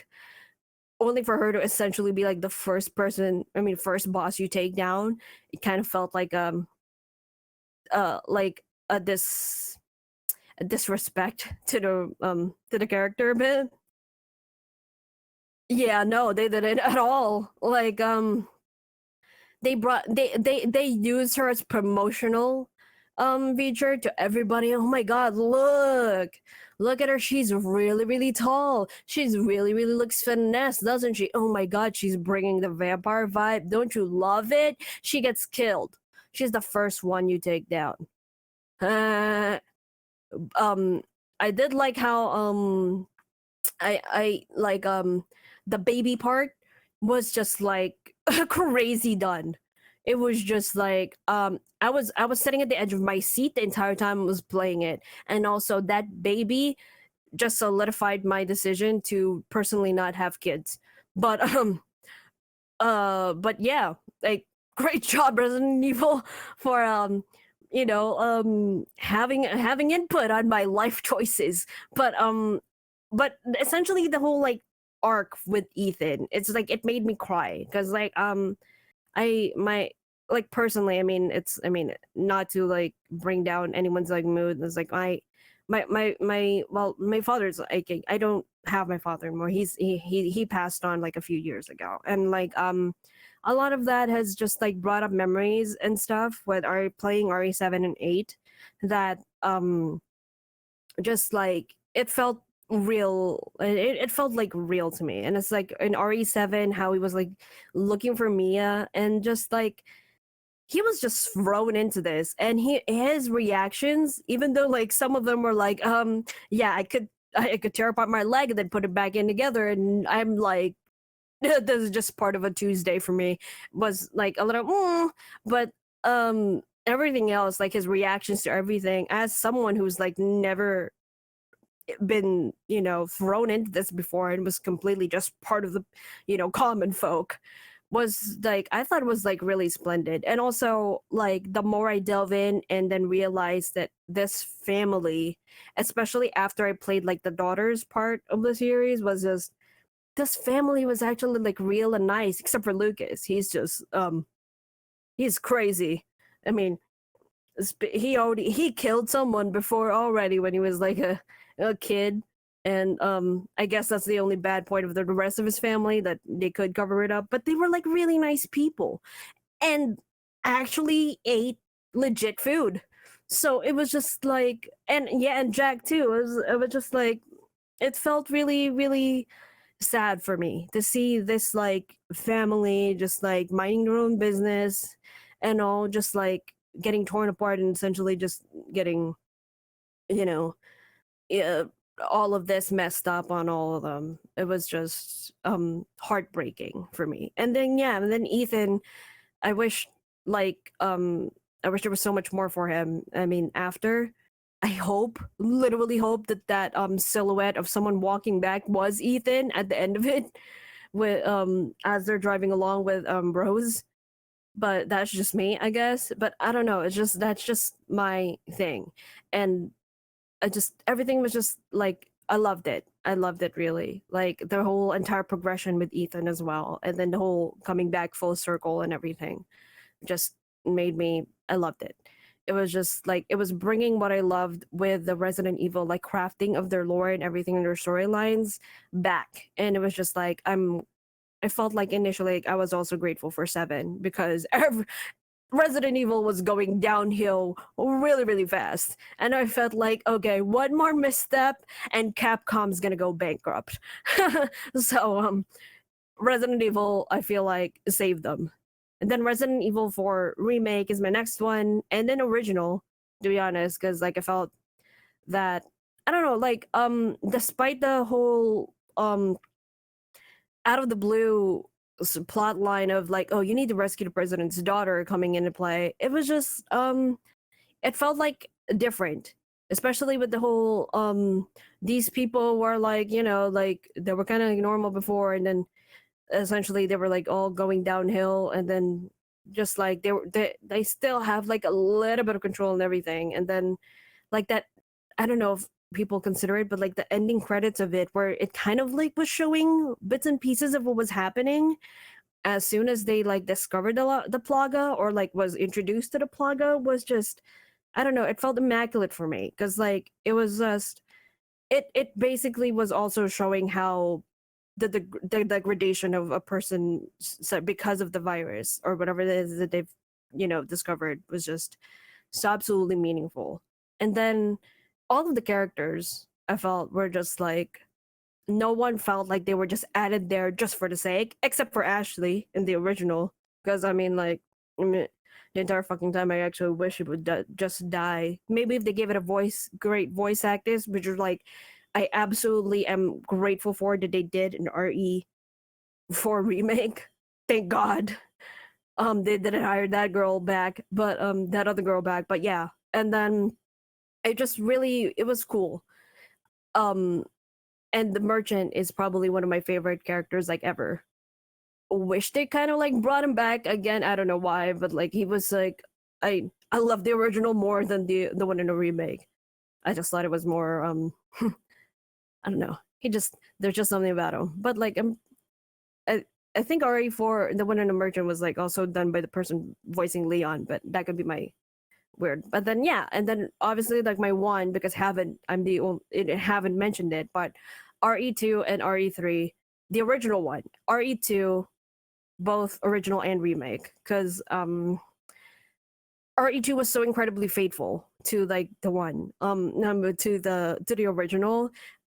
only for her to essentially be like the first boss you take down. It kind of felt like a disrespect to the character a bit. Yeah, no, they didn't at all. Like they used her as promotional feature to everybody. Oh my god, look at her, she's really, really tall, she's really, really looks finesse, doesn't she? Oh my god, she's bringing the vampire vibe, don't you love it? She gets killed, she's the first one you take down. I did like how I like the baby part was just like crazy done. It was just like I was sitting at the edge of my seat the entire time I was playing it, and also that baby just solidified my decision to personally not have kids. But but yeah, like great job Resident Evil for having input on my life choices. But essentially the whole like arc with Ethan, it's like it made me cry because like I my like personally, I mean not to like bring down anyone's like mood. It's like my father's like I don't have my father anymore. He passed on like a few years ago, and like a lot of that has just like brought up memories and stuff with our playing RE7 and 8 that just like it felt real. It felt like real to me, and it's like in RE7 how he was like looking for Mia, and just like he was just thrown into this, and his reactions, even though like some of them were like yeah, I could tear apart my leg and then put it back in together, and I'm like this is just part of a Tuesday for me, was like a little but everything else, like his reactions to everything, as someone who's like never been thrown into this before and was completely just part of the common folk, was like I thought it was like really splendid. And also like the more I delve in and then realize that this family, especially after I played like the daughters part of the series, was just this family was actually like real and nice, except for Lucas. He's just he's crazy. I mean, he killed someone before already when he was like a kid, and I guess that's the only bad point of the rest of his family, that they could cover it up, but they were like really nice people and actually ate legit food. So it was just like, and yeah, and Jack too. It was just like it felt really really sad for me to see this like family just like minding their own business and all, just like getting torn apart and essentially just getting you know uh, all of this messed up on all of them. It was just heartbreaking for me. And then yeah, and then Ethan, I wish like I wish there was so much more for him. I mean, after I hope, literally hope that that silhouette of someone walking back was Ethan at the end of it, with as they're driving along with Rose. But that's just me, I guess. But I don't know. It's just that's just my thing, and I just everything was just like I loved it. I loved it really. Like the whole entire progression with Ethan as well, and then the whole coming back full circle and everything just made me I loved it. It was just like it was bringing what I loved with the Resident Evil like crafting of their lore and everything in their storylines back. And it was just like I felt like initially like, I was also grateful for 7 because Resident Evil was going downhill really, really fast. And I felt like, okay, one more misstep and Capcom's gonna go bankrupt. So Resident Evil, I feel like, saved them. And then Resident Evil 4 Remake is my next one. And then original, to be honest, because like I felt that I don't know, like despite the whole out of the blue plot line of like, oh, you need to rescue the president's daughter coming into play, it was just it felt like different, especially with the whole these people were like like they were kind of like normal before, and then essentially they were like all going downhill, and then just like they still have like a little bit of control and everything, and then like that, I don't know if people consider it, but like the ending credits of it where it kind of like was showing bits and pieces of what was happening as soon as they like discovered the plaga, or like was introduced to the plaga, was just I don't know, it felt immaculate for me, because like it was just it basically was also showing how the degradation of a person because of the virus or whatever it is that they've discovered was just so absolutely meaningful. And then all of the characters I felt were just like no one felt like they were just added there just for the sake, except for Ashley in the original. Because I mean, the entire fucking time I actually wish it would just die. Maybe if they gave it a great voice actors, which are like I absolutely am grateful for that they did in RE RE4 remake. Thank God. They didn't hire that girl back, but that other girl back. But yeah, and then it was cool. And the merchant is probably one of my favorite characters like ever. Wish they kind of like brought him back again. I don't know why, but like he was like I love the original more than the one in the remake. I just thought it was more I don't know. There's just something about him. But like I think RE4, the one in the merchant, was like also done by the person voicing Leon, but that could be my weird. But then yeah, and then obviously like my one, because haven't mentioned it, but RE2 and RE3, the original one, RE2, both original and remake, because RE2 was so incredibly faithful to like the one, to the original,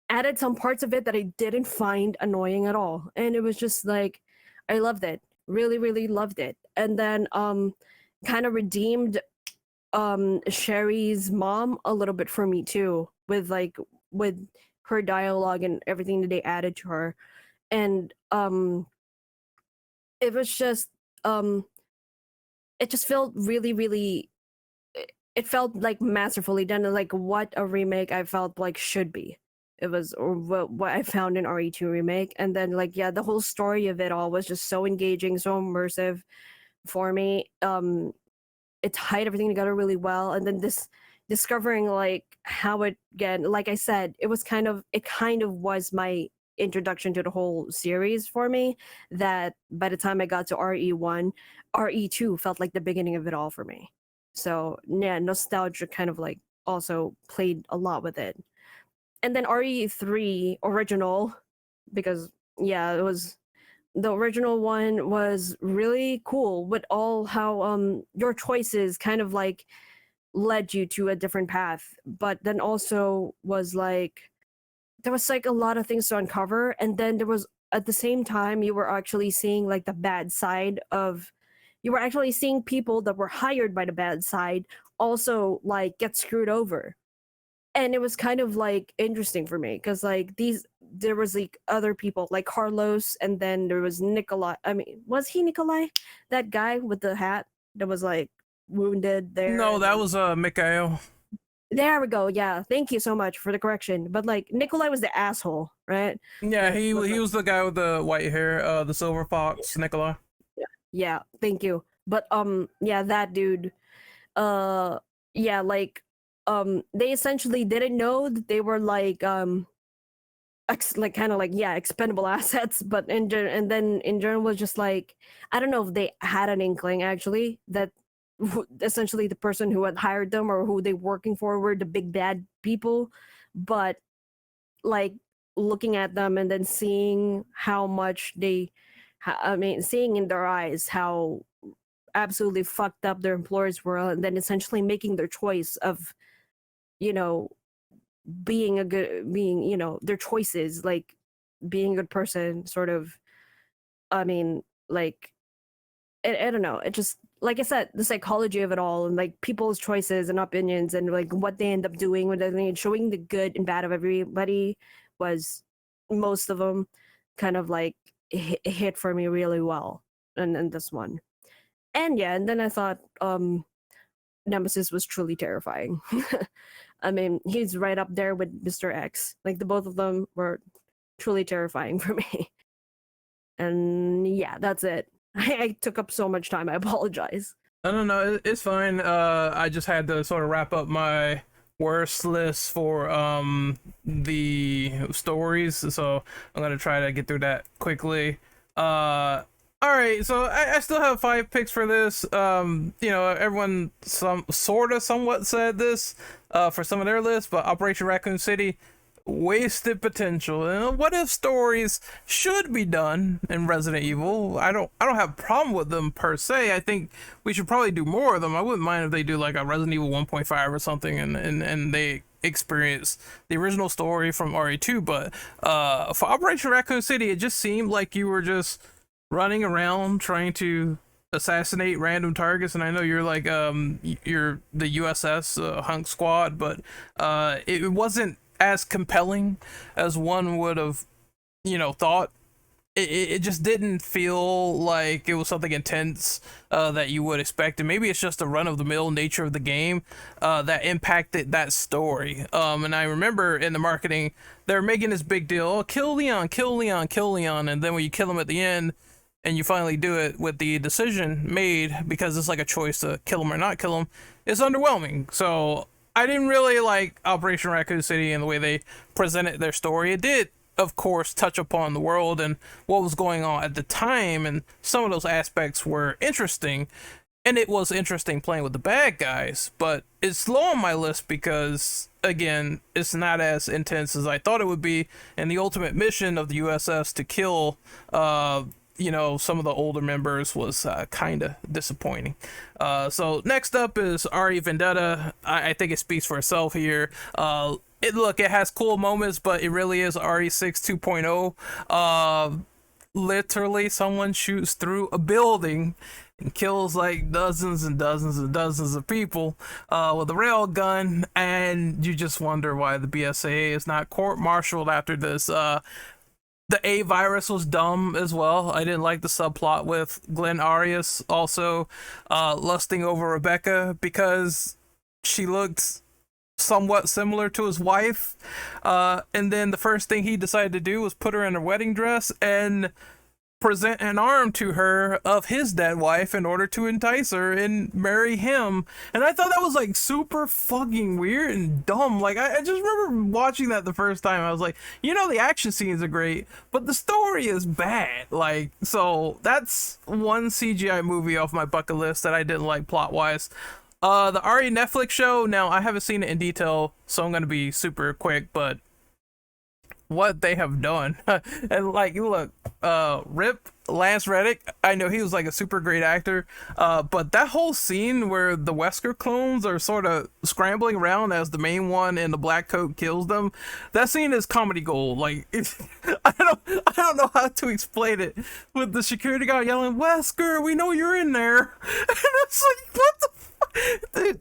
added some parts of it that I didn't find annoying at all, and it was just like I loved it, really, really loved it, and then kind of redeemed Sherry's mom a little bit for me too, with her dialogue and everything that they added to her, and it was just it just felt really, really, it felt like masterfully done, and like what a remake I felt like should be. It was or what I found in RE2 remake, and then like yeah, the whole story of it all was just so engaging, so immersive for me. It tied everything together really well, and then this discovering like how it, again, like I said, it kind of was my introduction to the whole series for me, that by the time I got to RE1, RE2 felt like the beginning of it all for me. So yeah, nostalgia kind of like also played a lot with it. And then RE3 original, because yeah, it was the original one was really cool with all how your choices kind of like led you to a different path, but then also was like there was like a lot of things to uncover, and then there was at the same time you were actually seeing like the bad side of, you were actually seeing people that were hired by the bad side also like get screwed over. And it was kind of like interesting for me because like there was like other people like Carlos, and then there was Nikolai. I mean, was he Nikolai, that guy with the hat that was like wounded there? No, and that then- was Mikhail. There we go. Yeah, thank you so much for the correction. But like Nikolai was the asshole, right? Yeah, That he was, was the guy with the white hair, the silver fox, Nikolai. yeah, thank you. But yeah, that dude, yeah, like they essentially didn't know that they were like like kind of like yeah, expendable assets, but and then in general was just like, I don't know if they had an inkling actually that essentially the person who had hired them or who they working for were the big bad people, but like looking at them and then seeing how much I mean, seeing in their eyes how absolutely fucked up their employers were, and then essentially making their choice of, you know, being, you know, their choices, like being a good person, sort of. I mean, like, I don't know. It just, like I said, the psychology of it all, and like people's choices and opinions, and like what they end up doing with everything, and showing the good and bad of everybody was, most of them, kind of like hit for me really well, and this one. And yeah, and then I thought Nemesis was truly terrifying. I mean, he's right up there with Mr. X. Like the both of them were truly terrifying for me. And yeah, that's it. I took up so much time. I apologize. I don't know. It's fine. I just had to sort of wrap up my worst list for the stories, so I'm gonna try to get through that quickly. All right, so I still have 5 picks for this. You know, everyone somewhat said this for some of their lists, but Operation Raccoon City, wasted potential. And what if stories should be done in Resident Evil? I don't have a problem with them per se. I think we should probably do more of them. I wouldn't mind if they do like a Resident Evil 1.5 or something, and they experience the original story from RE2. But for Operation Raccoon City, it just seemed like you were just running around trying to assassinate random targets. And I know you're like you're the USS Hunk Squad, but it wasn't as compelling as one would have, you know, thought it just didn't feel like it was something intense that you would expect, and maybe it's just the run-of-the-mill nature of the game that impacted that story. And I remember in the marketing, they're making this big deal, oh, kill Leon, kill Leon, kill Leon, and then when you kill him at the end, and you finally do it with the decision made, because it's like a choice to kill him or not kill him, it's underwhelming. So I didn't really like Operation Raccoon City and the way they presented their story. It did, of course, touch upon the world and what was going on at the time, and some of those aspects were interesting, and it was interesting playing with the bad guys, but it's low on my list because, again, it's not as intense as I thought it would be, and the ultimate mission of the USS to kill some of the older members was kind of disappointing. So next up is RE Vendetta. I think it speaks for itself here. It has cool moments, but it really is RE6 2.0. Literally, someone shoots through a building and kills like dozens and dozens and dozens of people with a rail gun, and you just wonder why the BSAA is not court-martialed after this. The A virus was dumb as well. I didn't like the subplot with Glenn Arias also lusting over Rebecca because she looked somewhat similar to his wife. And then the first thing he decided to do was put her in a wedding dress and present an arm to her of his dead wife in order to entice her and marry him. And I thought that was like super fucking weird and dumb. Like I just remember watching that the first time. I was like, the action scenes are great, but the story is bad. Like, so that's one CGI movie off my bucket list that I didn't like plot wise. The RE Netflix show, now I haven't seen it in detail, so I'm gonna be super quick, but what they have done. And like, look, Rip Lance Reddick, I know he was like a super great actor, but that whole scene where the Wesker clones are sort of scrambling around as the main one in the black coat kills them, that scene is comedy gold. Like, I don't know how to explain it, with the security guard yelling, Wesker, we know you're in there. And it's like, what the fuck?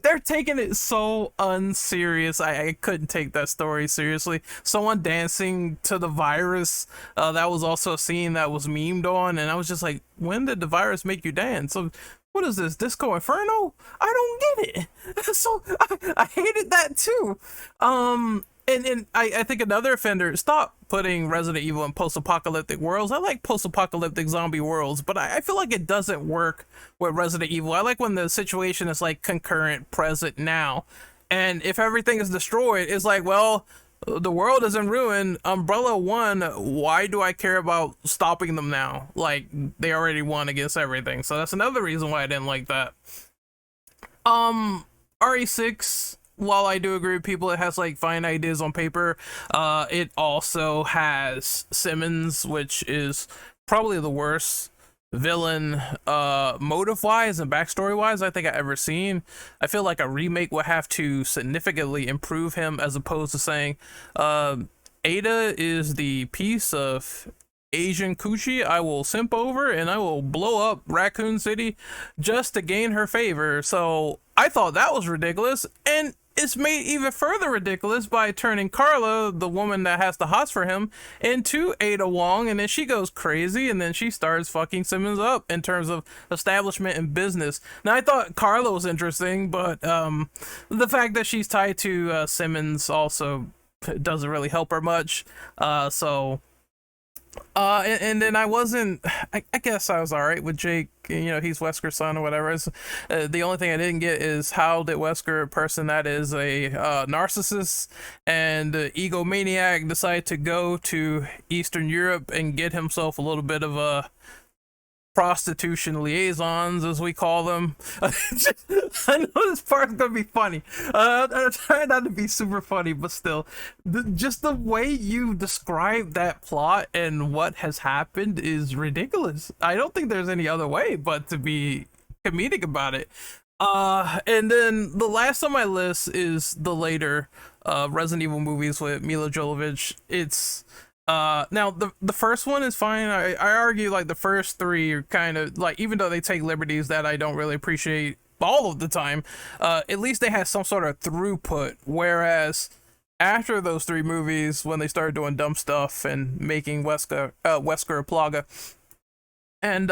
They're taking it so unserious. I couldn't take that story seriously. Someone dancing to the virus, that was also a scene that was memed on, and I was just like, when did the virus make you dance? So what is this, Disco Inferno? I don't get it. So I hated that too. And I think another offender, stop putting Resident Evil in post-apocalyptic worlds. I like post-apocalyptic zombie worlds, but I feel like it doesn't work with Resident Evil. I like when the situation is like concurrent, present, now. And if everything is destroyed, it's like, well, the world is in ruin. Umbrella won. Why do I care about stopping them now? Like, they already won against everything. So that's another reason why I didn't like that. RE6, while I do agree with people, it has like fine ideas on paper. It also has Simmons, which is probably the worst villain motive wise and backstory wise I think I ever seen. I feel like a remake would have to significantly improve him, as opposed to saying Ada is the piece of Asian coochie I will simp over and I will blow up Raccoon City just to gain her favor. So I thought that was ridiculous, and it's made even further ridiculous by turning Carla, the woman that has the hots for him, into Ada Wong, and then she goes crazy, and then she starts fucking Simmons up in terms of establishment and business. Now, I thought Carla was interesting, but the fact that she's tied to Simmons also doesn't really help her much. And then I guess I was alright with Jake. He's Wesker's son or whatever. The only thing I didn't get is, how did Wesker, a person that is a narcissist and egomaniac, decide to go to Eastern Europe and get himself a little bit of a prostitution liaisons, as we call them. I know this part's gonna be funny. I'm trying not to be super funny, but still, just the way you describe that plot and what has happened is ridiculous. I don't think there's any other way but to be comedic about it. And then the last on my list is the later Resident Evil movies with Mila Jovovich. It's now the first one is fine. I argue like the first three are kind of like, even though they take liberties that I don't really appreciate all of the time, at least they have some sort of throughput, whereas after those three movies, when they started doing dumb stuff and making Wesker a Plaga, and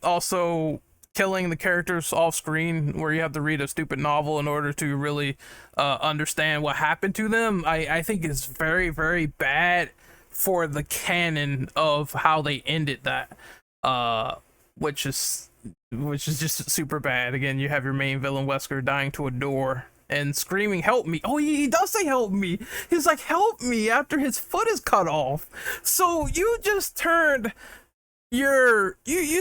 also killing the characters off screen, where you have to read a stupid novel in order to really understand what happened to them, I think is very, very bad for the canon of how they ended that, which is just super bad. Again, you have your main villain Wesker dying to a door and screaming, "Help me!" Oh, he does say "help me." He's like, "Help me!" after his foot is cut off. So you just turned you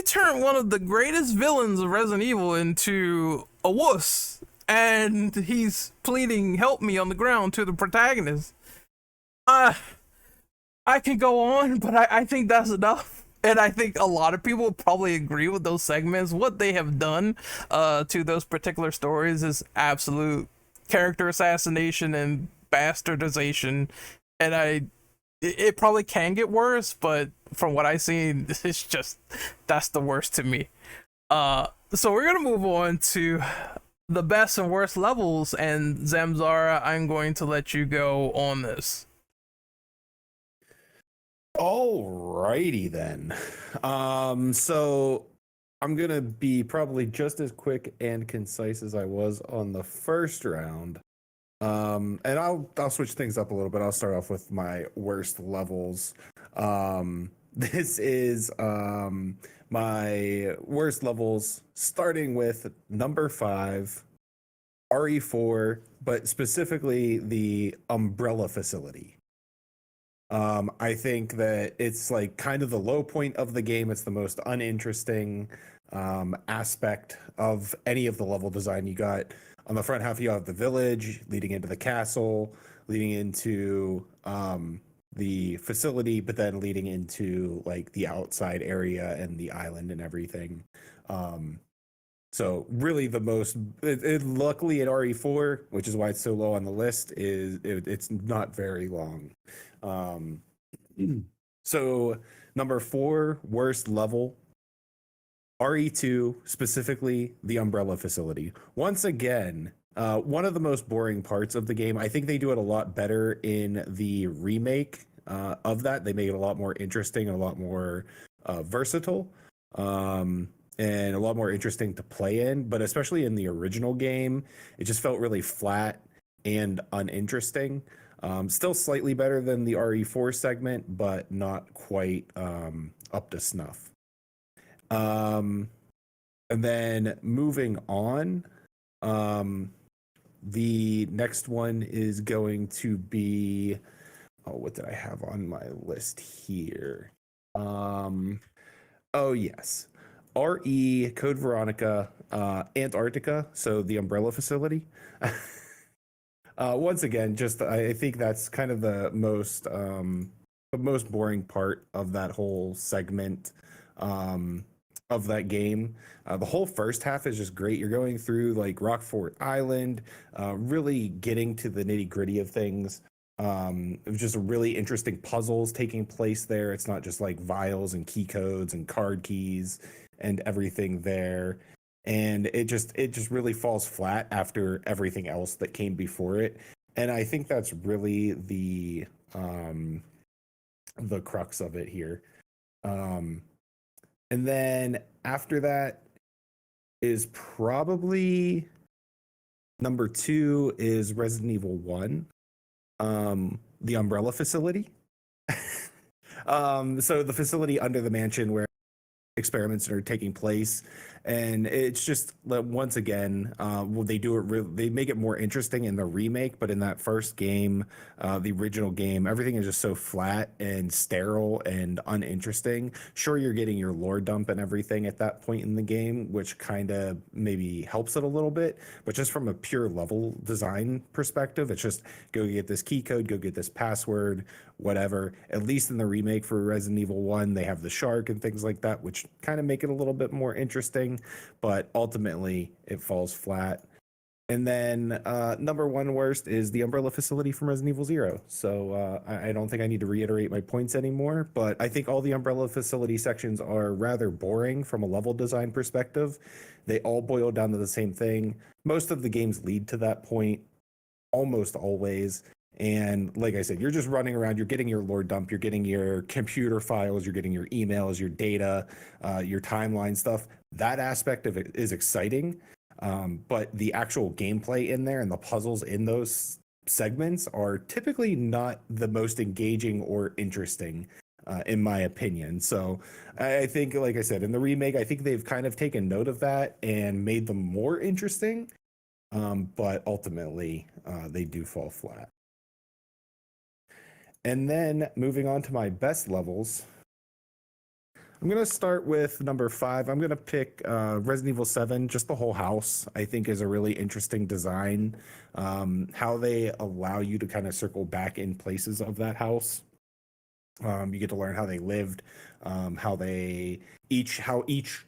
turned one of the greatest villains of Resident Evil into a wuss, and he's pleading "help me" on the ground to the protagonist. I can go on, but I think that's enough. And I think a lot of people probably agree with those segments. What they have done to those particular stories is absolute character assassination and bastardization. And it probably can get worse, but from what I've seen, it's just, that's the worst to me. So we're gonna move on to the best and worst levels, and Zamzara, I'm going to let you go on this. Alrighty then. So I'm gonna be probably just as quick and concise as I was on the first round. And I'll switch things up a little bit. I'll start off with my worst levels. This is my worst levels, starting with number 5, RE4, but specifically the Umbrella Facility. I think that it's like kind of the low point of the game. It's the most uninteresting aspect of any of the level design. You got on the front half, you have the village leading into the castle, leading into the facility, but then leading into like the outside area and the island and everything. So really the most, luckily at RE4, which is why it's so low on the list, is it's not very long. So number 4 worst level, RE2, specifically the Umbrella Facility. Once again, one of the most boring parts of the game. I think they do it a lot better in the remake of that. They make it a lot more interesting and a lot more versatile, and a lot more interesting to play in. But especially in the original game, it just felt really flat and uninteresting. Still slightly better than the RE4 segment, but not quite up to snuff. And then moving on, the next one is going to be, what did I have on my list here? Oh yes, RE Code Veronica, Antarctica, so the Umbrella Facility. Once again, just I think that's kind of the most boring part of that whole segment of that game. The whole first half is just great. You're going through like Rockfort Island, really getting to the nitty gritty of things. It was just really interesting puzzles taking place there. It's not just like vials and key codes and card keys and everything there. And it just really falls flat after everything else that came before it. And I think that's really the crux of it here. And then after that is probably number 2 is Resident Evil 1, the Umbrella Facility. So the facility under the mansion where experiments are taking place, and it's just once again, they do it they make it more interesting in the remake, but in that first game, the original game, everything is just so flat and sterile and uninteresting. Sure, you're getting your lore dump and everything at that point in the game, which kind of maybe helps it a little bit, but just from a pure level design perspective, it's just go get this key code, go get this password, whatever. At least in the remake for Resident Evil 1, they have the shark and things like that, which kind of make it a little bit more interesting, but ultimately it falls flat. And then number 1 worst is the Umbrella Facility from Resident Evil 0. So I don't think I need to reiterate my points anymore, but I think all the Umbrella Facility sections are rather boring from a level design perspective. They all boil down to the same thing. Most of the games lead to that point, almost always. And like I said, you're just running around, you're getting your lore dump, you're getting your computer files, you're getting your emails, your data, your timeline stuff. That aspect of it is exciting. But the actual gameplay in there and the puzzles in those segments are typically not the most engaging or interesting, in my opinion. So I think, like I said, in the remake, I think they've kind of taken note of that and made them more interesting. But ultimately, they do fall flat. And then moving on to my best levels, I'm going to start with number 5. I'm going to pick Resident Evil 7, just the whole house, I think is a really interesting design. How they allow you to kind of circle back in places of that house. You get to learn how they lived, how each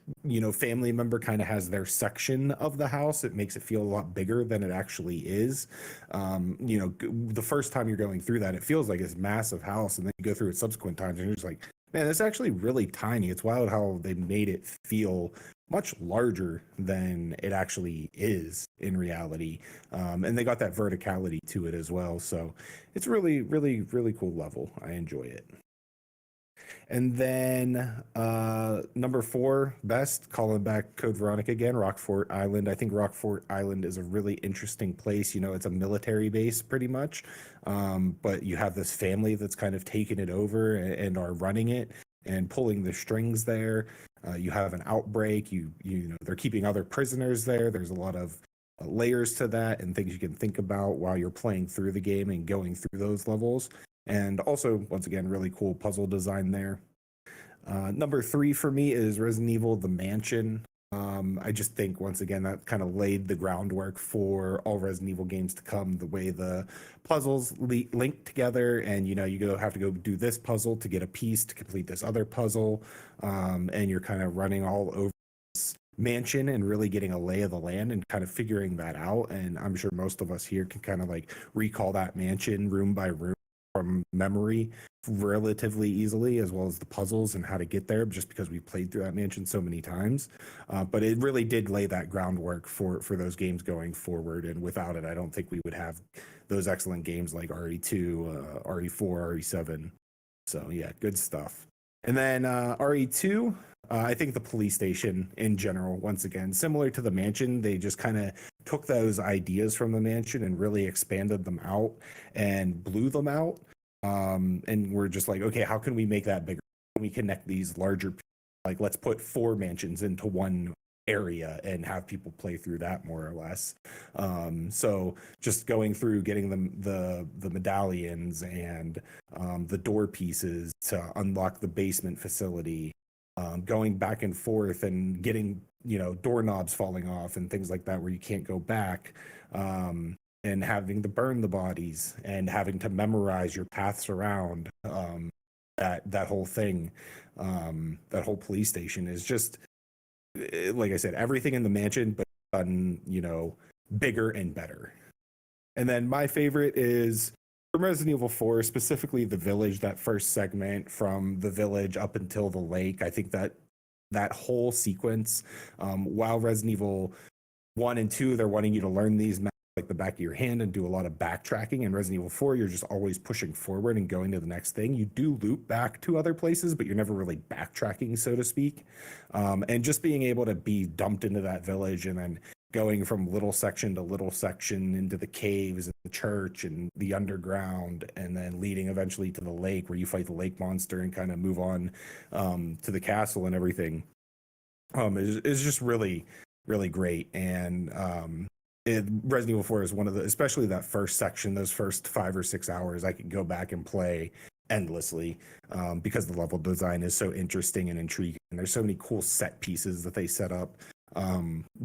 family member kind of has their section of the house. It makes it feel a lot bigger than it actually is. The first time you're going through that, it feels like it's massive house, and then you go through it subsequent times, and you're just like, man, it's actually really tiny. It's wild how they made it feel much larger than it actually is in reality. And they got that verticality to it as well. So it's really, really, really cool level. I enjoy it. And then number 4, best, calling back Code Veronica again, Rockfort Island. I think Rockfort Island is a really interesting place. It's a military base pretty much, but you have this family that's kind of taken it over and are running it and pulling the strings there. You have an outbreak. They're keeping other prisoners there. There's a lot of layers to that and things you can think about while you're playing through the game and going through those levels. And also, once again, really cool puzzle design there. Number 3 for me is Resident Evil The Mansion. I just think, once again, that kind of laid the groundwork for all Resident Evil games to come, the way the puzzles link together, and you have to go do this puzzle to get a piece to complete this other puzzle, and you're kind of running all over this mansion and really getting a lay of the land and kind of figuring that out. And I'm sure most of us here can kind of like recall that mansion room by room from memory relatively easily, as well as the puzzles and how to get there, just because we played through that mansion so many times. But it really did lay that groundwork for those games going forward, and without it, I don't think we would have those excellent games like RE2, RE4, RE7. So yeah, good stuff. And then RE2, I think the police station in general, once again, similar to the mansion, they just kind of took those ideas from the mansion and really expanded them out and blew them out. And we're just like, okay, how can we make that bigger? How can we connect these larger, like, let's put 4 mansions into one area and have people play through that more or less. So just going through getting them the medallions and the door pieces to unlock the basement facility, going back and forth and getting doorknobs falling off and things like that where you can't go back, and having to burn the bodies and having to memorize your paths around, that whole thing, that whole police station is just, like I said, everything in the mansion, but done, bigger and better. And then my favorite is from Resident Evil 4, specifically the village, that first segment from the village up until the lake. I think that whole sequence, while Resident Evil 1 and 2, they're wanting you to learn these maps like the back of your hand and do a lot of backtracking. And Resident Evil 4, you're just always pushing forward and going to the next thing. You do loop back to other places, but you're never really backtracking, so to speak. And just being able to be dumped into that village and then going from little section to little section into the caves and the church and the underground, and then leading eventually to the lake where you fight the lake monster and kind of move on to the castle and everything, is just really, really great. And Resident Evil 4 is one of the, especially that first section, those first 5 or 6 hours, I could go back and play endlessly, because the level design is so interesting and intriguing. And there's so many cool set pieces that they set up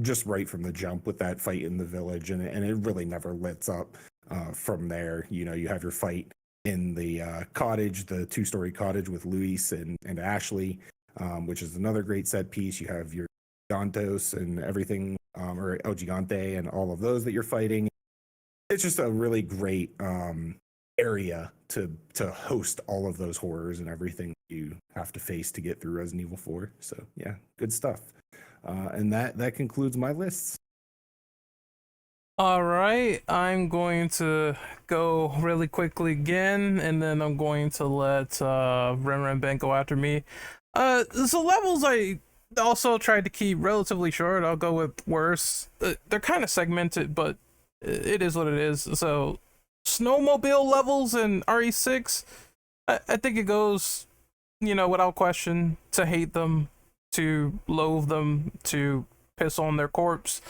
just right from the jump with that fight in the village, and it really never lets up from there. You have your fight in the cottage, the 2-story cottage with Luis and Ashley, which is another great set piece. You have your Gigantos and everything, or El Gigante and all of those that you're fighting. It's just a really great area to host all of those horrors and everything you have to face to get through Resident Evil 4. So yeah, good stuff. And that concludes my lists. All right, I'm going to go really quickly again, and then I'm going to let Ren Ren Ben go after me. So levels I also tried to keep relatively short. I'll go with worse. They're kind of segmented, but it is what it is. So snowmobile levels in RE6, I think it goes, without question, to hate them, to loathe them, to piss on their corpse.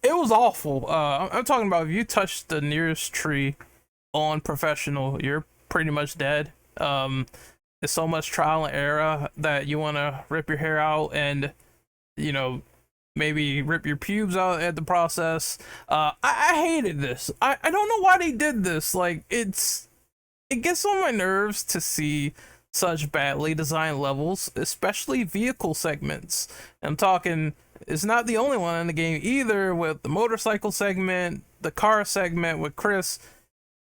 It was awful. I'm talking about if you touch the nearest tree on professional, you're pretty much dead. It's so much trial and error that you want to rip your hair out and, maybe rip your pubes out at the process. I hated this. I don't know why they did this. Like, it gets on my nerves to see such badly designed levels, especially vehicle segments. I'm talking, it's not the only one in the game either, with the motorcycle segment, the car segment with Chris.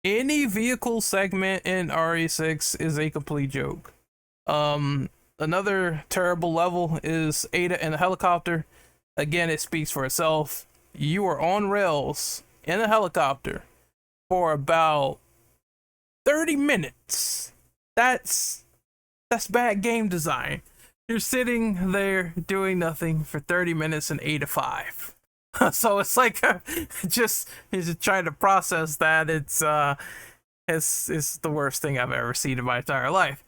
Any vehicle segment in RE6 is a complete joke. Another terrible level is Ada in a helicopter. Again, it speaks for itself. You are on rails in a helicopter for about 30 minutes. That's bad game design. You're sitting there doing nothing for 30 minutes in 8 to 5. So it's like just trying to process that. It's the worst thing I've ever seen in my entire life.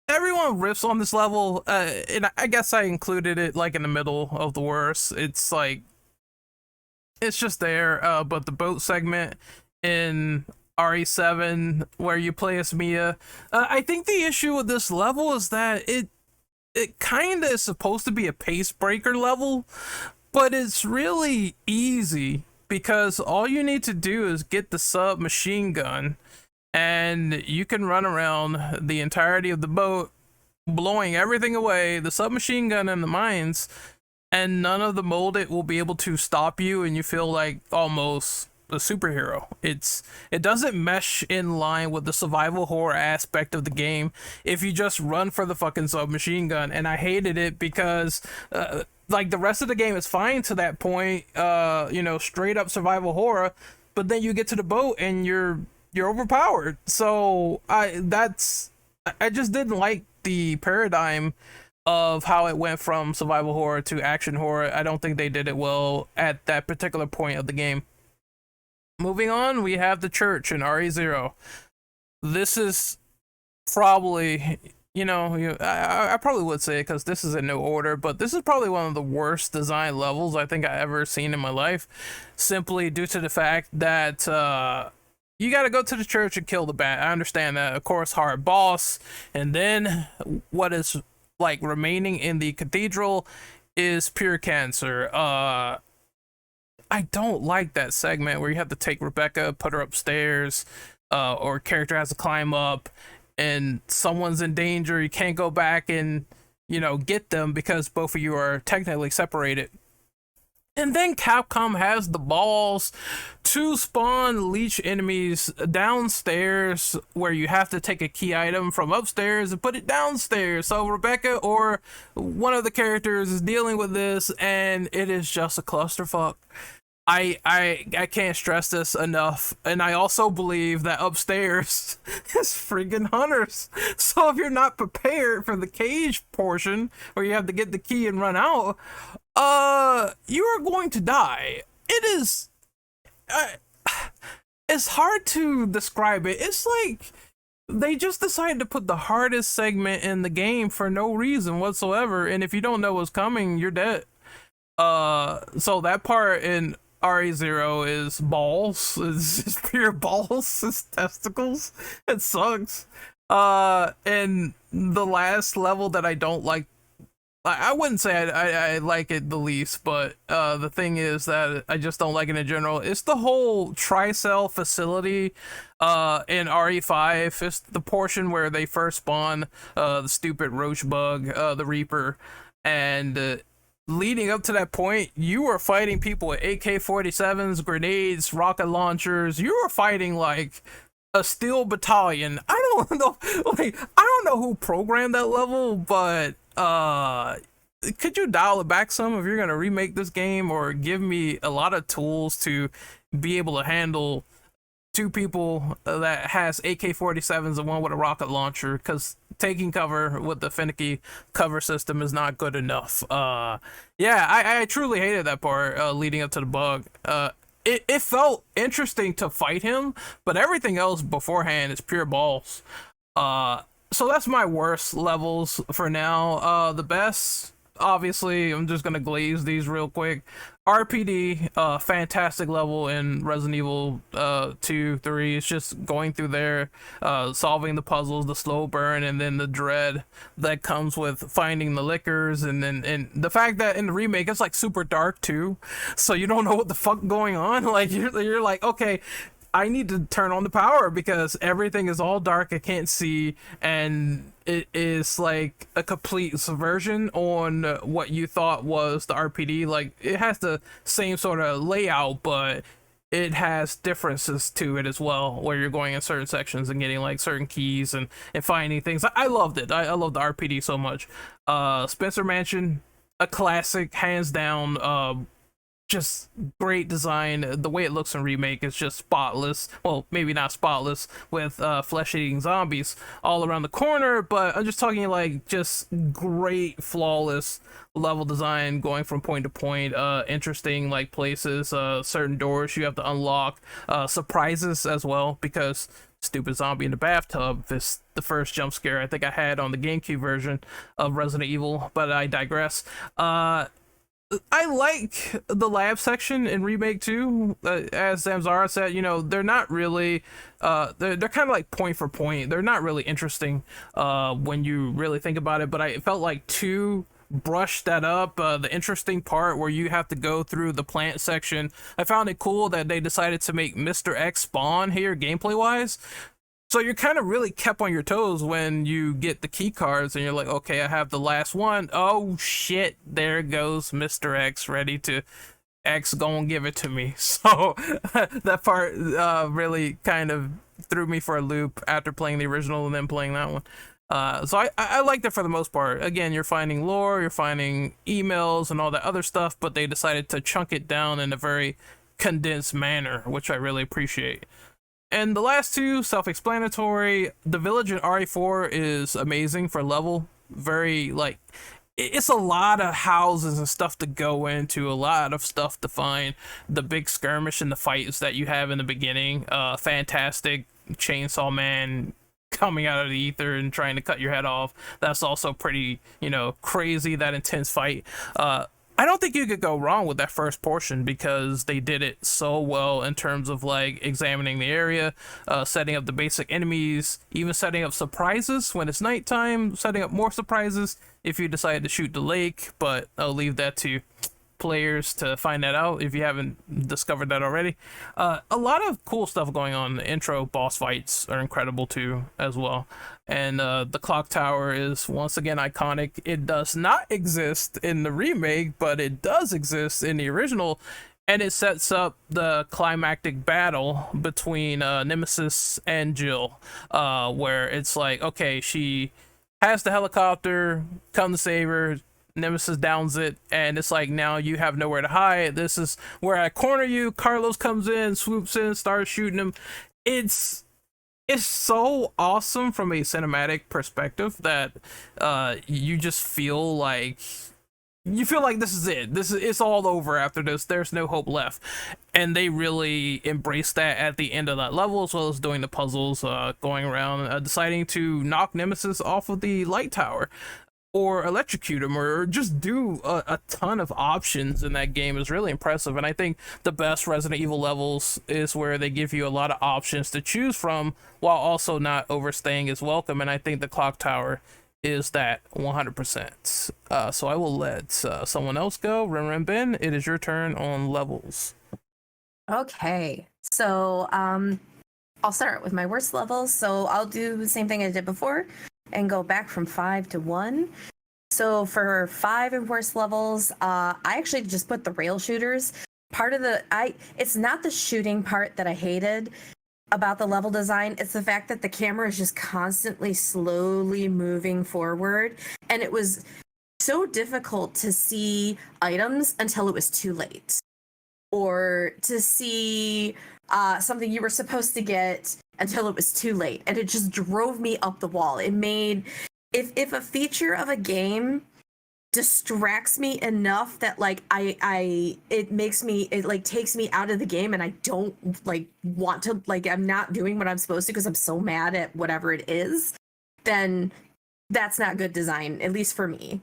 Everyone riffs on this level, and I guess I included it like in the middle of the worst. It's like, it's just there. But the boat segment in RE7 where you play as Mia, I think the issue with this level is that it kind of is supposed to be a pace breaker level, but it's really easy because all you need to do is get the submachine gun and you can run around the entirety of the boat blowing everything away, the submachine gun and the mines, and none of the molded will be able to stop you, and you feel like almost a superhero. It doesn't mesh in line with the survival horror aspect of the game if you just run for the fucking submachine gun, and I hated it because like the rest of the game is fine to that point, straight up survival horror, but then you get to the boat and you're overpowered. So I just didn't like the paradigm of how it went from survival horror to action horror. I don't think they did it well at that particular point of the game. Moving on, we have the church in RE0. This is probably, I probably would say it because this is in no order, but this is probably one of the worst design levels I think I ever seen in my life, simply due to the fact that you got to go to the church and kill the bat. I understand that, of course, hard boss, and then what is like remaining in the cathedral is pure cancer. I don't like that segment where you have to take Rebecca, put her upstairs, or a character has to climb up and someone's in danger. You can't go back and, get them because both of you are technically separated. And then Capcom has the balls to spawn leech enemies downstairs where you have to take a key item from upstairs and put it downstairs. So Rebecca or one of the characters is dealing with this, and it is just a clusterfuck. I can't stress this enough, and I also believe that upstairs is friggin' hunters. So if you're not prepared for the cage portion where you have to get the key and run out, you are going to die. It is, it's hard to describe it. It's like they just decided to put the hardest segment in the game for no reason whatsoever, and if you don't know what's coming, you're dead. So that part in RE0 is balls. It's just pure balls. It's testicles. It sucks. And the last level that I don't like, I wouldn't say I like it the least, but the thing is that I just don't like it in general. It's the whole Tricell facility in RE5. It's the portion where they first spawn the stupid roach bug, the Reaper, and leading up to that point, you were fighting people with AK-47s, grenades, rocket launchers. You were fighting like a steel battalion. I don't know who programmed that level, but could you dial it back some if you're gonna remake this game, or give me a lot of tools to be able to handle two people that has AK-47s and one with a rocket launcher, because taking cover with the finicky cover system is not good enough. Yeah, I truly hated that part leading up to the bug. It felt interesting to fight him, but everything else beforehand is pure balls. So that's my worst levels for now. The best, obviously, I'm just gonna glaze these real quick. RPD, fantastic level in Resident Evil 2, 3. It's just going through there, solving the puzzles, the slow burn, and then the dread that comes with finding the liquors, and the fact that in the remake it's like super dark too, so you don't know what the fuck going on. Like you're like, okay, I need to turn on the power because everything is all dark, I can't see, and it is like a complete subversion on what you thought was the RPD. Like, it has the same sort of layout, but it has differences to it as well, where you're going in certain sections and getting like certain keys and finding things. I loved it. I love the RPD so much. Spencer Mansion, a classic, hands down. Just great design. The way it looks in remake is just spotless. Well, maybe not spotless, with flesh-eating zombies all around the corner, but I'm just talking like just great, flawless level design going from point to point. Interesting like places, certain doors you have to unlock, surprises as well, because stupid zombie in the bathtub is the first jump scare I think I had on the GameCube version of Resident Evil, but I digress. I like the lab section in Remake 2. As Zamzara said, you know, they're not really, they're kind of like point for point. They're not really interesting when you really think about it, but I felt like 2 brushed that up. The interesting part where you have to go through the plant section, I found it cool that they decided to make Mr. X spawn here gameplay-wise. So you're kind of really kept on your toes when you get the key cards and you're like, okay, I have the last one. Oh shit, there goes Mr. X, ready to X go and give it to me. So that part really kind of threw me for a loop after playing the original and then playing that one. So I liked it for the most part. Again, you're finding lore, you're finding emails and all that other stuff, but they decided to chunk it down in a very condensed manner, which I really appreciate. And the last 2, self-explanatory. The village in RE4 is amazing for level. Very, like, it's a lot of houses and stuff to go into, a lot of stuff to find. The big skirmish and the fights that you have in the beginning, fantastic. Chainsaw Man coming out of the ether and trying to cut your head off. That's also pretty, you know, crazy, that intense fight. I don't think you could go wrong with that first portion because they did it so well in terms of like examining the area, setting up the basic enemies, even setting up surprises when it's nighttime, setting up more surprises if you decide to shoot the lake, but I'll leave that to players to find that out if you haven't discovered that already. A lot of cool stuff going on. The intro boss fights are incredible too as well, and the clock tower is once again iconic. It does not exist in the remake, but it does exist in the original, and it sets up the climactic battle between Nemesis and Jill, where it's like, okay, she has the helicopter, come to save her, Nemesis downs it, and it's like, now you have nowhere to hide. This is where I corner you. Carlos comes in, swoops in, starts shooting him. It's so awesome from a cinematic perspective that you just feel like this is it. It's all over after this. There's no hope left, and they really embraced that at the end of that level, as well as doing the puzzles, going around, deciding to knock Nemesis off of the light tower, or electrocute him, or just do a ton of options in that game is really impressive. And I think the best Resident Evil levels is where they give you a lot of options to choose from while also not overstaying its welcome, and I think the clock tower is that 100%. So I will let someone else go. Ren Ben, it is your turn on levels. Okay, so I'll start with my worst levels. So I'll do the same thing I did before and go back from 5 to 1. So for 5 and worst levels, I actually just put the rail shooters. It's not the shooting part that I hated about the level design. It's the fact that the camera is just constantly slowly moving forward, and it was so difficult to see items until it was too late, or to see something you were supposed to get until it was too late, and it just drove me up the wall. It made if a feature of a game distracts me enough that like it like takes me out of the game, and I don't like want to, like, I'm not doing what I'm supposed to because I'm so mad at whatever it is, then that's not good design, at least for me.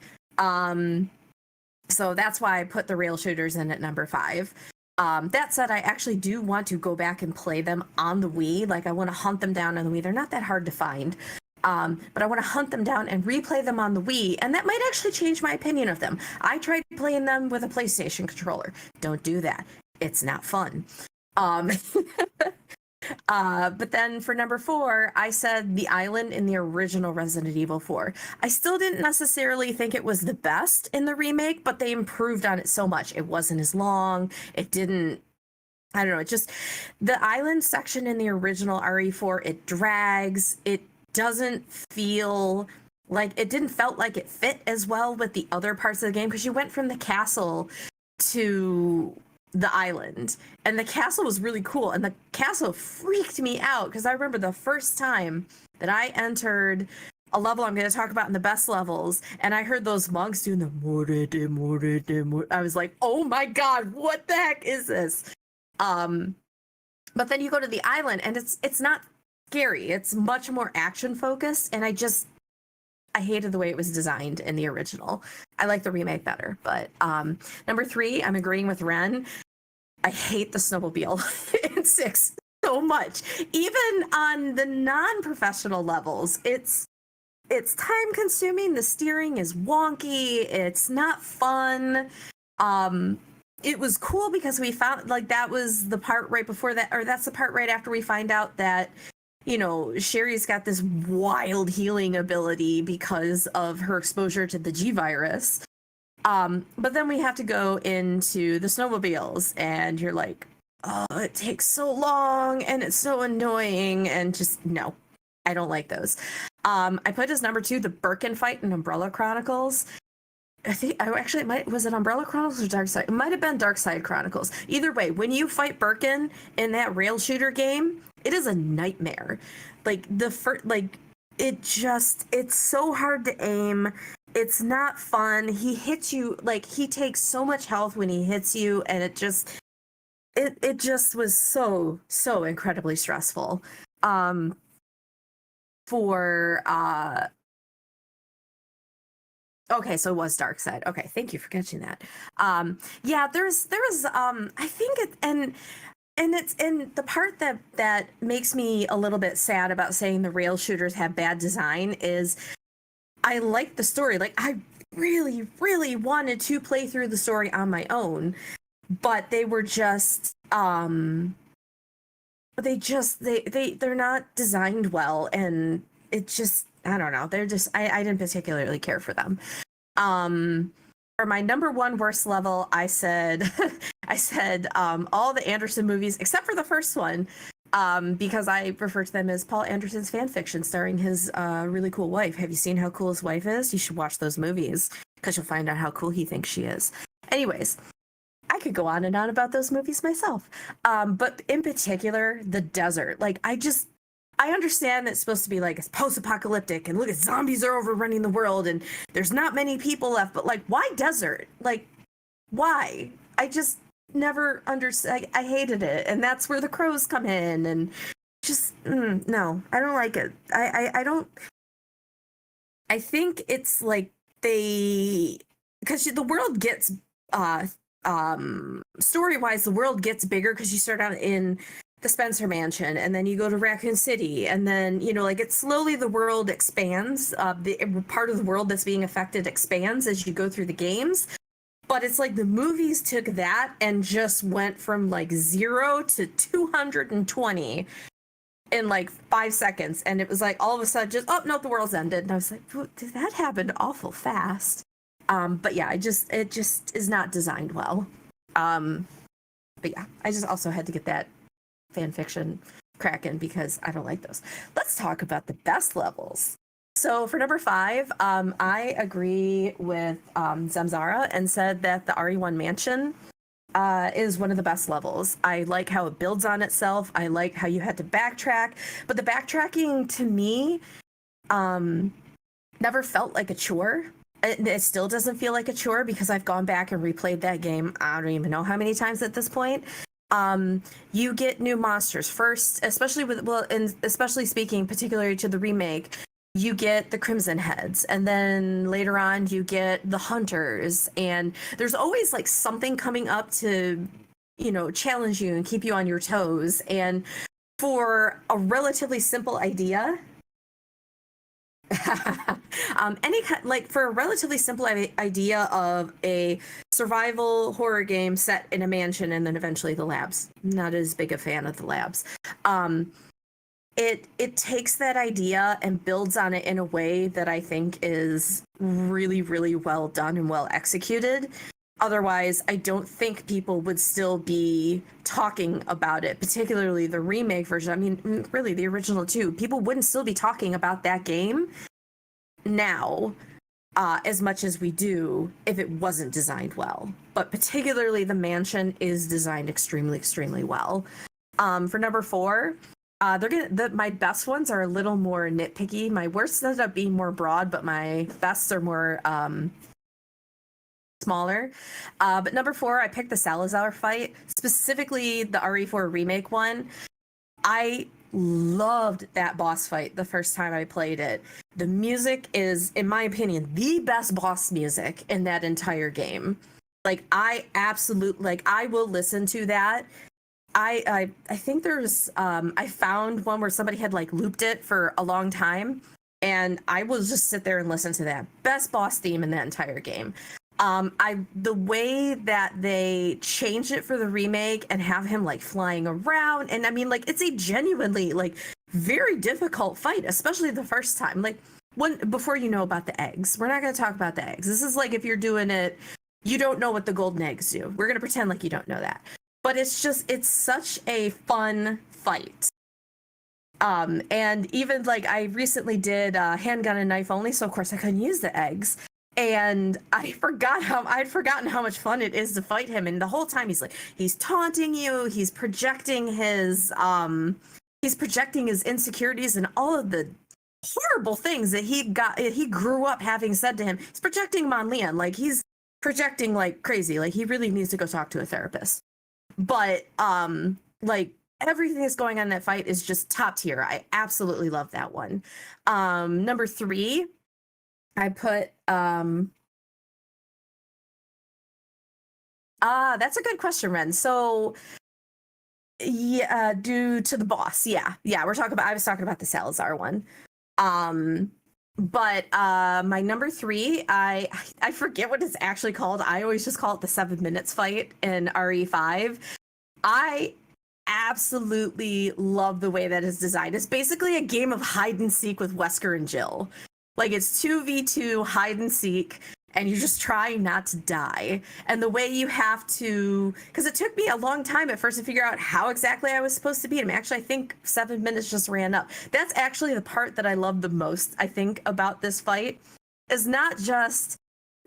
So that's why I put the rail shooters in at number 5. That said, I actually do want to go back and play them on the Wii. Like, I want to hunt them down on the Wii. They're not that hard to find. But I want to hunt them down and replay them on the Wii, and that might actually change my opinion of them. I tried playing them with a PlayStation controller. Don't do that. It's not fun. But then for number 4, I said the island in the original Resident Evil 4. I still didn't necessarily think it was the best in the remake, but they improved on it so much. It wasn't as long. It didn't, I don't know, it just, the island section in the original RE4, it drags. It doesn't feel like, it didn't felt like it fit as well with the other parts of the game, because you went from the castle to the island, and the castle was really cool, and the castle freaked me out because I remember the first time that I entered a level I'm going to talk about in the best levels, and I heard those monks doing the more. I was like, oh my god, what the heck is this? But then you go to the island, and it's not scary. It's much more action focused, and I hated the way it was designed in the original. I like the remake better. But number 3, I'm agreeing with Ren. I hate the snowmobile in 6 so much. Even on the non-professional levels, it's time consuming. The steering is wonky. It's not fun. It was cool because we found, like, that was the part right before that, or that's the part right after we find out that, you know, Sherry's got this wild healing ability because of her exposure to the G virus. But then we have to go into the snowmobiles, and you're like, oh, it takes so long, and it's so annoying, and just, no, I don't like those. I put as number 2 the Birkin fight in Umbrella Chronicles. I think was it Umbrella Chronicles or Dark Side? It might have been Dark Side Chronicles. Either way, when you fight Birkin in that rail shooter game, it is a nightmare. Like, it's so hard to aim. It's not fun. He hits you, like, he takes so much health when he hits you, and it just was so incredibly stressful. Okay, so it was Dark Side. Okay, thank you for catching that. Yeah, there was I think it, and it's in the part that makes me a little bit sad about saying the rail shooters have bad design is I like the story. Like, I really, really wanted to play through the story on my own, but they were just they're not designed well, and it just, I don't know. They're just, I didn't particularly care for them. For my number 1 worst level, I said all the Anderson movies except for the first one, because I refer to them as Paul Anderson's fan fiction starring his really cool wife. Have you seen how cool his wife is? You should watch those movies because you'll find out how cool he thinks she is. Anyways, I could go on and on about those movies myself. But in particular, the desert. Like, I understand that it's supposed to be like it's post-apocalyptic and look at zombies are overrunning the world and there's not many people left, but like, why desert? Like, why? I just never understood. I hated it, and that's where the crows come in, and just no, I don't like it. I don't. I think it's like because the world gets story-wise, the world gets bigger because you start out in the Spencer Mansion, and then you go to Raccoon City, and then, you know, like, it slowly, the world expands. The part of the world that's being affected expands as you go through the games. But it's like the movies took that and just went from like 0 to 220 in like 5 seconds, and it was like all of a sudden just, oh no, the world's ended, and I was like, did that happen awful fast? But yeah, it just is not designed well. But yeah, I just also had to get that fan fiction cracking because I don't like those. Let's talk about the best levels. So for number 5, I agree with Zamzara and said that the RE1 mansion is one of the best levels. I like how it builds on itself. I like how you had to backtrack, but the backtracking to me never felt like a chore. It still doesn't feel like a chore because I've gone back and replayed that game. I don't even know how many times at this point. You get new monsters first, especially especially speaking particularly to the remake. You get the Crimson Heads, and then later on you get the Hunters, and there's always like something coming up to, challenge you and keep you on your toes. And for a relatively simple idea, for a relatively simple idea of a survival horror game set in a mansion and then eventually the labs. Not as big a fan of the labs. It takes that idea and builds on it in a way that I think is really, really well done and well executed. Otherwise, I don't think people would still be talking about it, particularly the remake version. I mean, really, the original too. People wouldn't still be talking about that game now as much as we do if it wasn't designed well. But particularly the mansion is designed extremely, extremely well. For number 4, my best ones are a little more nitpicky. My worst ended up being more broad, but my bests are more smaller. But number 4, I picked the Salazar fight, specifically the RE4 remake one. I loved that boss fight the first time I played it. The music is, in my opinion, the best boss music in that entire game. Like, I will listen to that. I think there's I found one where somebody had like looped it for a long time, and I will just sit there and listen to that. Best boss theme in that entire game. The way that they changed it for the remake and have him like flying around, and I mean, like, it's a genuinely like very difficult fight, especially the first time. Like, before you know about the eggs, we're not going to talk about the eggs. This is like if you're doing it, you don't know what the golden eggs do. We're going to pretend like you don't know that. But it's such a fun fight. And even like I recently did handgun and knife only, so of course I couldn't use the eggs. And I'd forgotten how much fun it is to fight him. And the whole time he's taunting you, he's projecting his insecurities and all of the horrible things that he grew up having said to him. He's projecting them on Leon, like he's projecting like crazy, like he really needs to go talk to a therapist. But like everything that's going on in that fight is just top tier. I absolutely love that one. Number 3, I put that's a good question, Ren. So yeah, due to the boss. Yeah, I was talking about the Salazar one. But my number 3, I forget what it's actually called. I always just call it the 7 minutes fight in RE5. I absolutely love the way that is designed. It's basically a game of hide and seek with Wesker and Jill. Like, it's 2v2 hide and seek, and you're just trying not to die. And the way you have to, because it took me a long time at first to figure out how exactly I was supposed to beat him. Actually, I think 7 minutes just ran up. That's actually the part that I love the most, I think, about this fight, is not just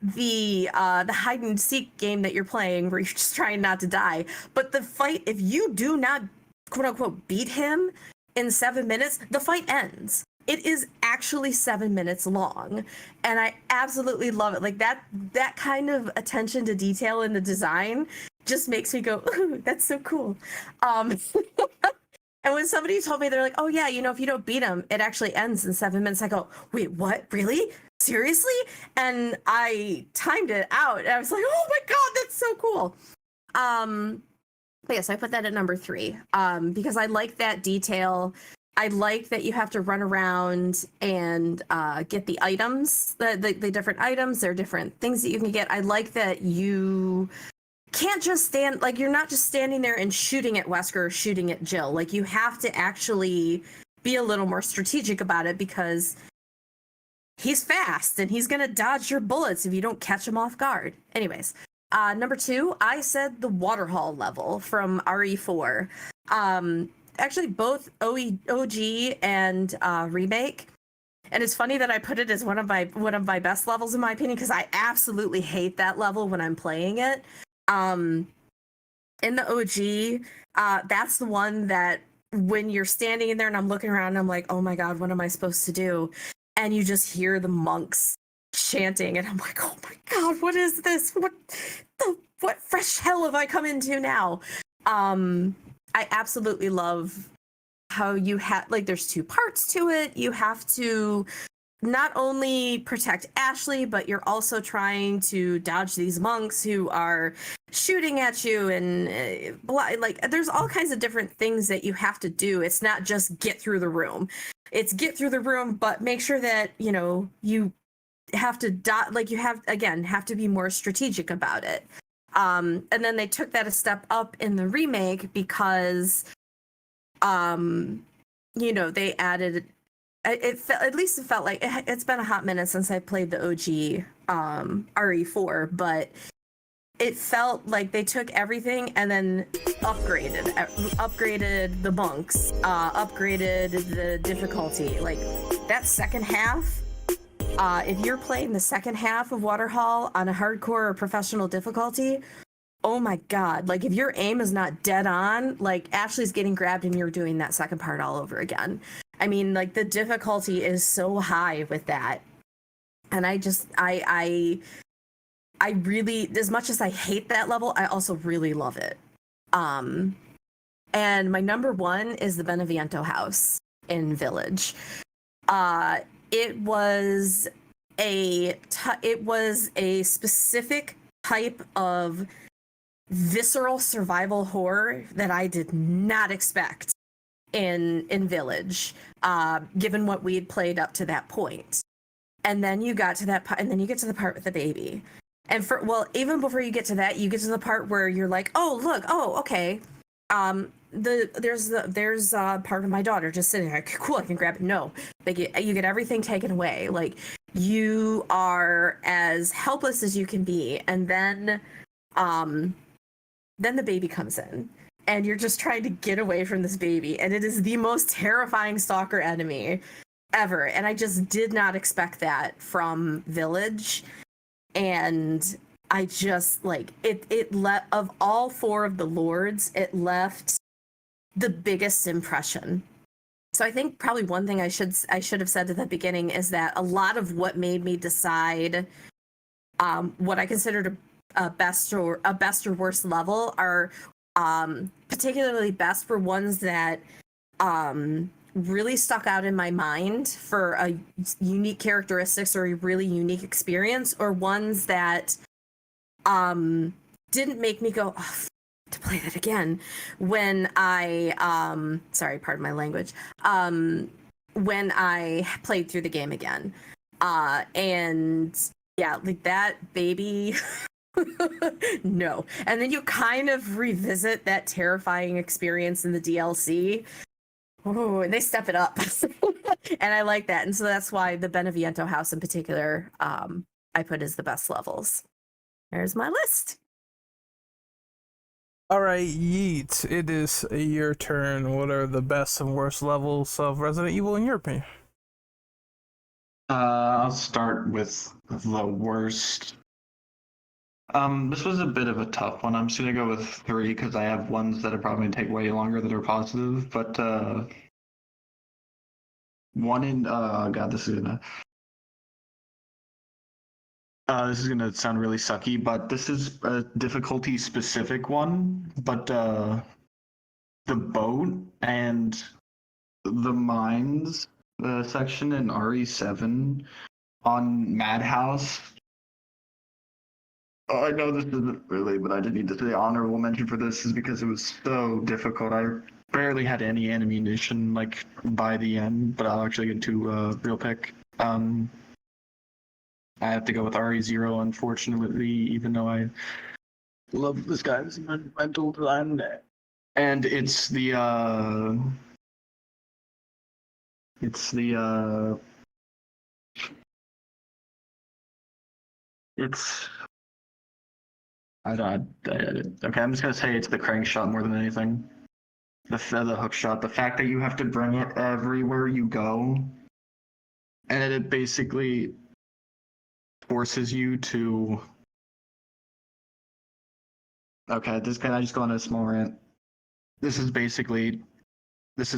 the hide and seek game that you're playing where you're just trying not to die, but the fight, if you do not, quote unquote, beat him in 7 minutes, the fight ends. It is actually 7 minutes long, and I absolutely love it. Like, that kind of attention to detail in the design just makes me go, ooh, that's so cool. And when somebody told me, they're like, oh yeah, if you don't beat him, it actually ends in 7 minutes. I go, wait, what? Really? Seriously? And I timed it out, and I was like, oh my god, that's so cool. But yes, I put that at number 3 because I like that detail. I like that you have to run around and get the items, the different items. There are different things that you can get. I like that you can't just stand, like, you're not just standing there and shooting at Wesker or shooting at Jill. Like, you have to actually be a little more strategic about it because he's fast and he's going to dodge your bullets if you don't catch him off guard. Anyways, number 2, I said the Waterhall level from RE4. Actually, both OG and remake. And it's funny that I put it as one of my best levels in my opinion, because I absolutely hate that level when I'm playing it. In the OG, that's the one that when you're standing in there and I'm looking around and I'm like, oh my god, what am I supposed to do? And you just hear the monks chanting and I'm like, oh my god, what is this? What fresh hell have I come into now? I absolutely love how you have, like, there's two parts to it. You have to not only protect Ashley, but you're also trying to dodge these monks who are shooting at you, and like there's all kinds of different things that you have to do. It's not just get through the room. It's get through the room, but make sure that, you know, you have to have to be more strategic about it. And then they took that a step up in the remake because you know, they added it felt like it's been a hot minute since I played the OG RE4, but it felt like they took everything and then upgraded the monks, upgraded the difficulty. Like that second half, if you're playing the second half of Waterhall on a hardcore or professional difficulty, oh my god, like if your aim is not dead on, like Ashley's getting grabbed and you're doing that second part all over again. I mean, like the difficulty is so high with that. And I really, as much as I hate that level, I also really love it. And my number one is the Beneviento house in Village. It was a specific type of visceral survival horror that I did not expect in Village, given what we had played up to that point. And then you got to that part, and then you get to the part with the baby. And even before you get to that, you get to the part where you're like, oh look, oh okay, there's part of my daughter just sitting there. Cool, I can grab it. No, you get everything taken away. Like you are as helpless as you can be, and then the baby comes in, and you're just trying to get away from this baby, and it is the most terrifying stalker enemy ever. And I just did not expect that from Village. And I just like it of all four of the lords, it left the biggest impression. So I think probably one thing I should have said at the beginning is that a lot of what made me decide what I considered a best or worst level are particularly best for ones that really stuck out in my mind for a unique characteristics or a really unique experience, or ones that didn't make me go, oh, to play that again when I sorry, pardon my language, when I played through the game again. And yeah, like that baby no. And then you kind of revisit that terrifying experience in the DLC. Oh, and they step it up. And I like that. And so that's why the Beneviento house in particular, I put as the best levels. There's my list. All right, Yeet, it is your turn. What are the best and worst levels of Resident Evil in your opinion? I'll start with the worst. This was a bit of a tough one. I'm just gonna go with 3 because I have ones that are probably gonna take way longer that are positive. But one in God, this is gonna sound really sucky, but this is a difficulty specific one. But the boat and the mines section in RE7 on Madhouse. I know this isn't really, but I did need to say honorable mention for this is because it was so difficult. I barely had any ammunition like by the end, but I'll actually get to real pick. I have to go with RE0, unfortunately, even though I love this guy's mental design. And it's the okay, I'm just gonna say it's the crank shot more than anything. The hook shot, the fact that you have to bring it everywhere you go, and it basically forces you to. Okay, can I just go on a small rant? This is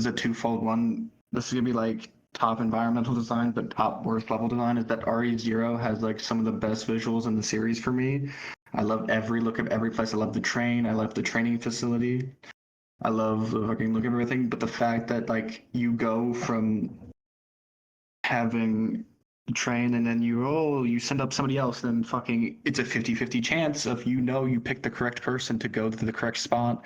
a twofold one. This is gonna be like top environmental design, but top worst level design is that RE0 has like some of the best visuals in the series for me. I love every look of every place. I love the train. I love the training facility. I love the fucking look of everything. But the fact that like you go from having the train and then you send up somebody else, then fucking it's a 50-50 chance of you pick the correct person to go to the correct spot,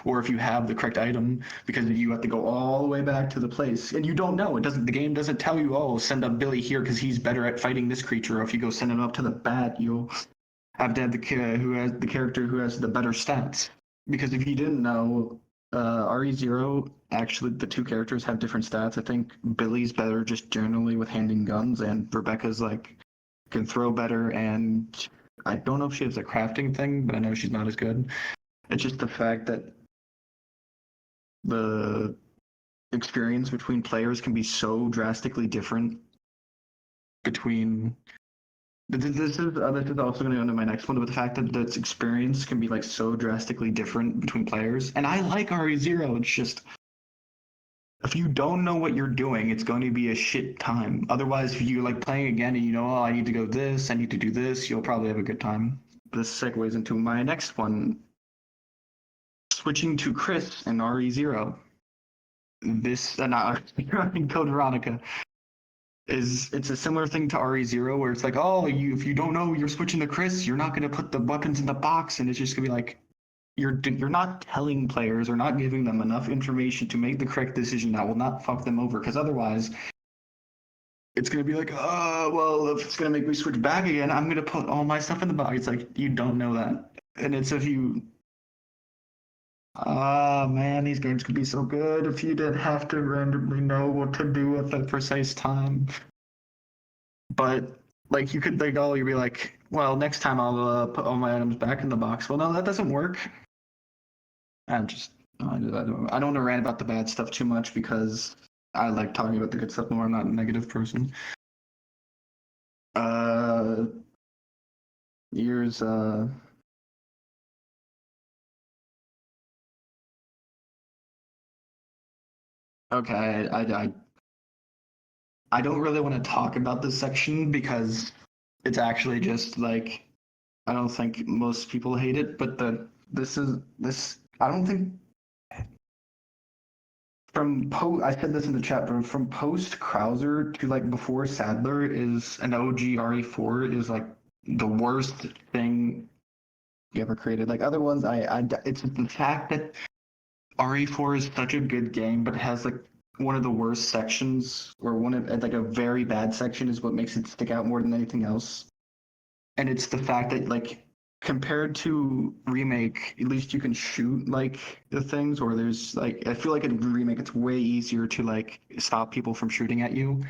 or if you have the correct item, because you have to go all the way back to the place and you don't know. The game doesn't tell you, oh, send up Billy here because he's better at fighting this creature, or if you go send him up to the bat, you'll have to have the character who has the better stats. Because if you didn't know, RE0, actually the two characters have different stats. I think Billy's better just generally with handing guns, and Rebecca's like can throw better, and I don't know if she has a crafting thing, but I know she's not as good. It's just the fact that the experience between players can be so drastically different between. This is also going to go into my next one, but the fact that this experience can be like so drastically different between players. And I like RE0. It's just if you don't know what you're doing, it's going to be a shit time. Otherwise, if you like playing again and you know, oh, I need to go this, I need to do this, you'll probably have a good time. This segues into my next one. Switching to Chris in RE0. This not in Code Veronica. It's a similar thing to RE0 where it's like, oh, if you don't know you're switching to Chris, you're not going to put the weapons in the box, and it's just going to be like you're not telling players or not giving them enough information to make the correct decision that will not fuck them over, because otherwise it's going to be like, oh, well, if it's going to make me switch back again, I'm going to put all my stuff in the box. It's like, you don't know that. And it's if you man, these games could be so good if you didn't have to randomly know what to do at the precise time. But like you could like, oh, you'd be like, well, next time I'll put all my items back in the box. Well, no, that doesn't work. I don't want to rant about the bad stuff too much because I like talking about the good stuff more. I'm not a negative person. Years Okay, I don't really want to talk about this section because it's actually just like I don't think most people hate it, but this I don't think I said this in the chat, but from post Krauser to like before Sadler is an OG RE4 is like the worst thing you ever created. Like other ones, it's the fact that RE4 is such a good game, but it has like one of the worst sections, or one of like a very bad section, is what makes it stick out more than anything else. And it's the fact that like compared to remake, at least you can shoot like the things, or there's like I feel like in remake it's way easier to like stop people from shooting at you.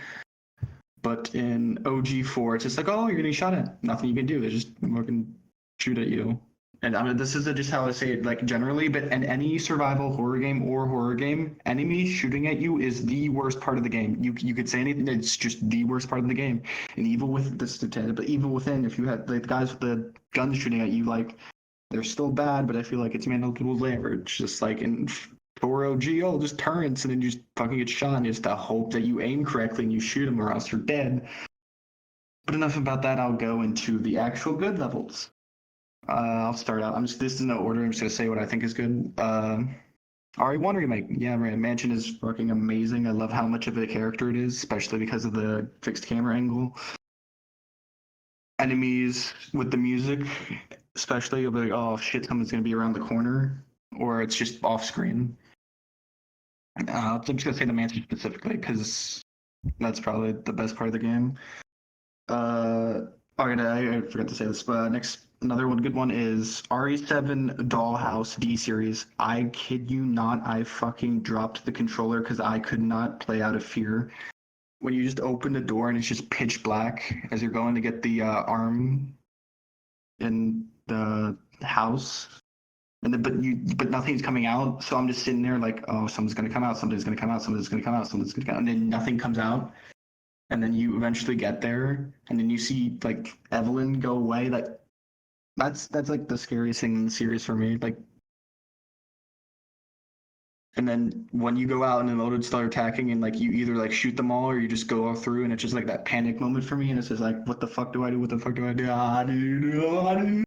But in OG4, it's just like, oh, you're getting shot at. Nothing you can do. They just fucking shoot at you. And I mean, this is just how I say it, like generally, but in any survival horror game, enemies shooting at you is the worst part of the game. You could say anything, it's just the worst part of the game. And even with this, but even within, if you had like, the guys with the guns shooting at you, like they're still bad, but I feel like it's manageable leverage. Just like in 4OG, oh, just turrets, and then you just fucking get shot, and you just to hope that you aim correctly and you shoot them, or else you're dead. But enough about that. I'll go into the actual good levels. I'll start out. This is no order. I'm just gonna say what I think is good. RE1 remake. Yeah, right. Mansion is fucking amazing. I love how much of a character it is, especially because of the fixed camera angle. Enemies with the music, especially, you'll be like, oh shit, someone's gonna be around the corner, or it's just off screen. I'm just gonna say the mansion specifically because that's probably the best part of the game. I forgot to say this, but another good one is RE7 Dollhouse D series. I kid you not, I fucking dropped the controller because I could not play out of fear. When you just open the door and it's just pitch black as you're going to get the arm in the house, and but nothing's coming out. So I'm just sitting there like, oh, something's gonna come out, something's gonna come out, something's gonna come out, something's gonna come out, and then nothing comes out. and then you eventually get there, and then you see like Evelyn go away. That's like the scariest thing in the series for me. Like, and then when you go out and the Loaded start attacking, and like you either like shoot them all or you just go all through, and it's just like that panic moment for me, and it's just like, what the fuck do I do? What the fuck do I do? Dude.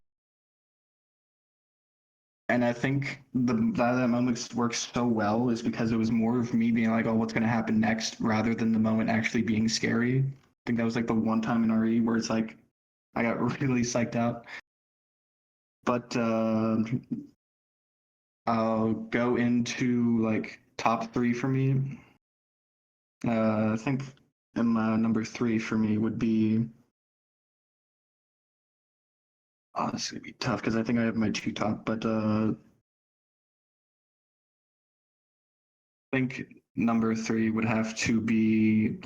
And I think that moment works so well is because it was more of me being like, oh, what's going to happen next, rather than the moment actually being scary. I think that was like the one time in RE where it's like I got really psyched out. But I'll go into like top 3 for me. I think number 3 for me would be. Oh, this is gonna be tough because I think I have my 2 top, but I think number 3 would have to be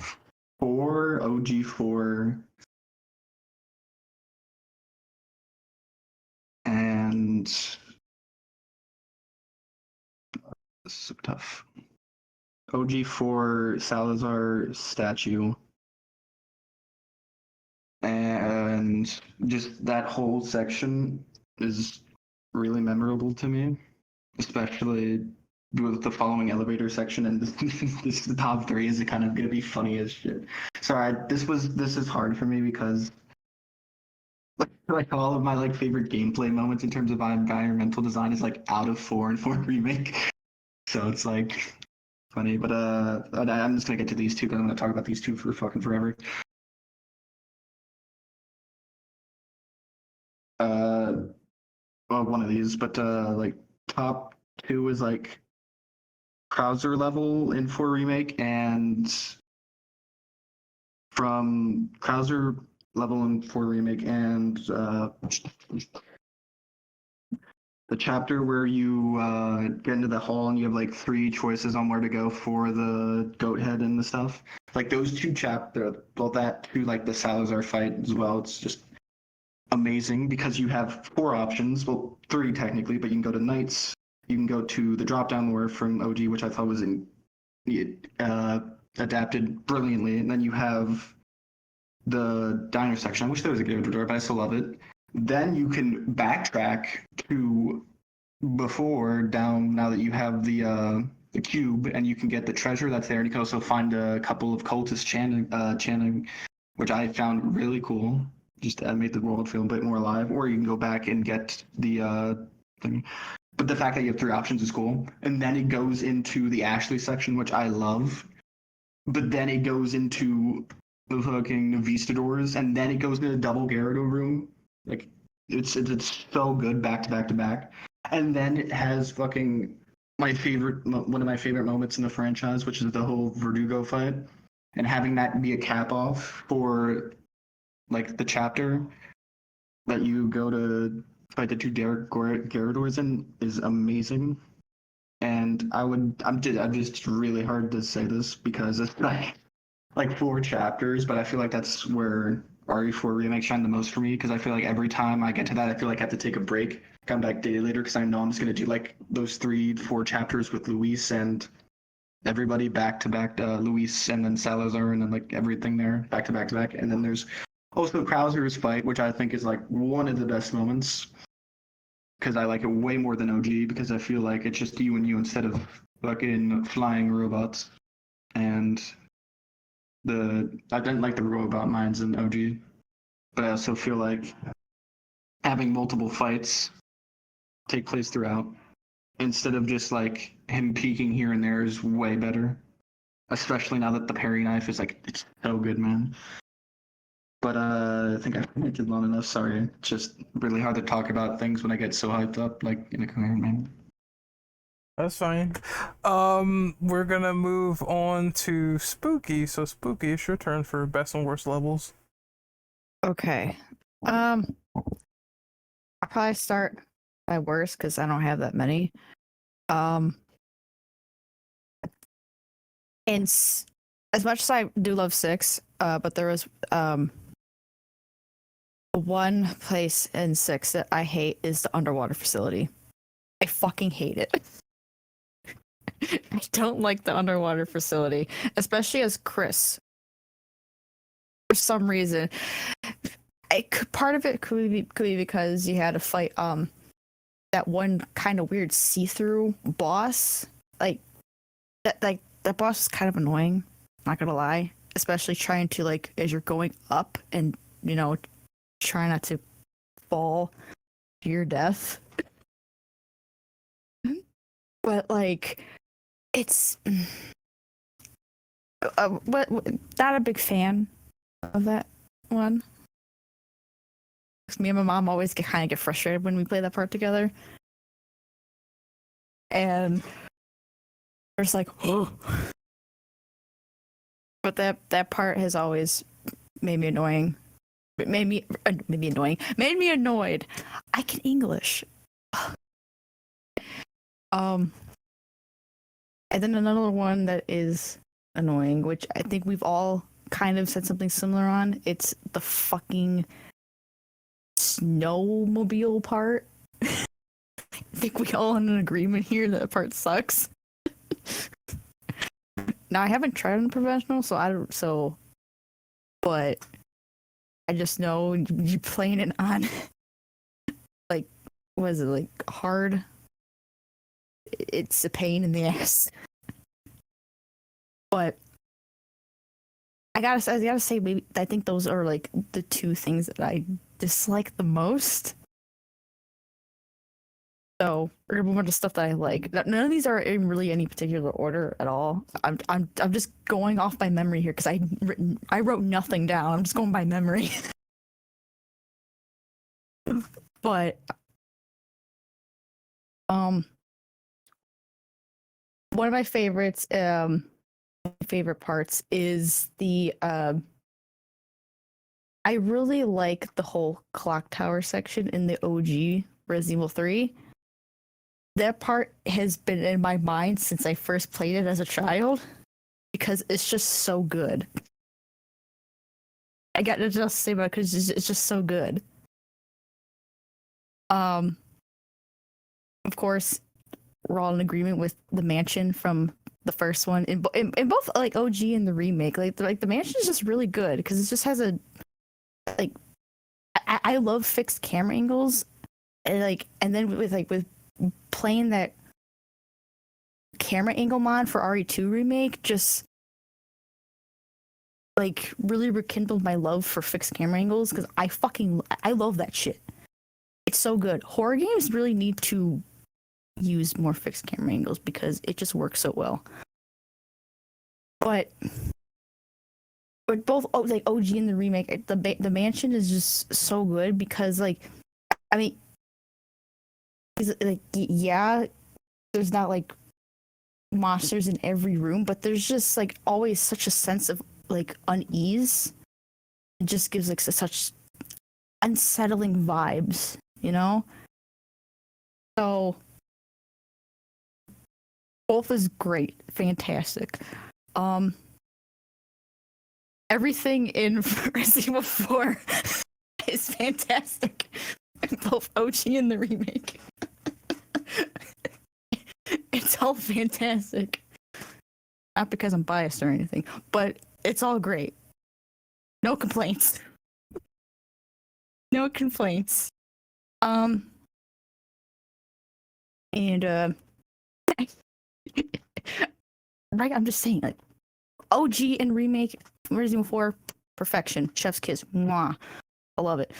4, OG4, and this is so tough. OG4 Salazar statue, and just that whole section is really memorable to me, especially with the following elevator section. And this the top 3 is kind of gonna be funny as shit. Sorry, this is hard for me because like all of my like favorite gameplay moments in terms of environmental design is like out of 4 and 4 remake. So it's like funny, but I'm just gonna get to these 2 because I'm gonna talk about these 2 for fucking forever. Well, one of these, but like top 2 is like Krauser level in 4 remake, and from Krauser level in 4 remake, and the chapter where you get into the hall and you have like 3 choices on where to go for the goat head and the stuff. Like those 2 chapters, well, that to like the Salazar fight as well. It's just amazing because you have 4 options, well 3 technically, but you can go to Knights, you can go to the drop down lore from OG, which I thought was adapted brilliantly, and then you have the diner section. I wish there was a good door, but I still love it. Then you can backtrack to before down now that you have the cube, and you can get the treasure that's there, and you can also find a couple of cultist chanting, which I found really cool. Just to make the world feel a bit more alive. Or you can go back and get the thing. But the fact that you have 3 options is cool. And then it goes into the Ashley section, which I love. But then it goes into the fucking Vistadors, and then it goes into the double Gyarados room. Like it's so good back to back to back. And then it has fucking one of my favorite moments in the franchise, which is the whole Verdugo fight, and having that be a cap off for like the chapter that you go to fight the 2 Gyarados in is amazing. And I'm just really hard to say this because it's like 4 chapters, but I feel like that's where RE4 remake shined the most for me, because I feel like every time I get to that, I feel like I have to take a break, come back day later, because I know I'm just gonna do like those 3-4 chapters with Luis and everybody back to back, Luis and then Salazar and then like everything there back to back to back, and then there's also Krauser's fight, which I think is like one of the best moments, because I like it way more than OG, because I feel like it's just you and you instead of fucking flying robots. And I didn't like the robot mines in OG, but I also feel like having multiple fights take place throughout instead of just like him peeking here and there is way better. Especially now that the parry knife is like, it's so good, man. But I think I've did long enough. Sorry, it's just really hard to talk about things when I get so hyped up, like in a coherent manner. That's fine. We're gonna move on to Spooky. So Spooky, it's your turn for best and worst levels. Okay. I'll probably start by worst because I don't have that many. And as much as I do love 6, but there was one place in 6 that I hate is the underwater facility. I fucking hate it. I don't like the underwater facility, especially as Chris. for some reason. Part of it could be because you had to fight that one kind of weird see-through boss. That boss is kind of annoying, not gonna lie. Especially trying to, like, as you're going up and, you know, try not to fall to your death. But, like, it's not a big fan of that one. 'Cause me and my mom always kind of get frustrated when we play that part together. And we're just like, oh. But that part has always made me annoying. Made me annoyed. I can English. And then another one that is annoying, which I think we've all kind of said something similar on. It's the fucking snowmobile part. I think we all in an agreement here that part sucks. Now I haven't tried on professional, but I just know you playing it on like, what is it, like, hard? It's a pain in the ass. But I gotta say, maybe I think those are like the two things that I dislike the most. So we're gonna move on to stuff that I like. None of these are in really any particular order at all. I'm just going off by memory here because I wrote nothing down. I'm just going by memory. But one of my favorites, favorite parts is the I really like the whole clock tower section in the OG Resident Evil 3. That part has been in my mind since I first played it as a child because it's just so good. I got to just say about it because it's just so good. Of course, we're all in agreement with the mansion from the first one in both, like, OG and the remake. Like the mansion is just really good because it just has a, like, I love fixed camera angles, and then with playing that camera angle mod for RE2 remake, just like really rekindled my love for fixed camera angles because I love that shit. It's so good. Horror games really need to use more fixed camera angles because it just works so well. But both, like, OG and the remake, the mansion is just so good because, like, I mean, like, yeah, there's not like monsters in every room, but there's just like always such a sense of like unease. It just gives like such unsettling vibes, you know? So both is great, fantastic. Everything in Resident Evil 4 is fantastic. Both OG and the remake. It's all fantastic. Not because I'm biased or anything, but it's all great. No complaints. No complaints. And right, I'm just saying, like, OG and remake Resident Evil 4, perfection. Chef's kiss. Mwah. I love it.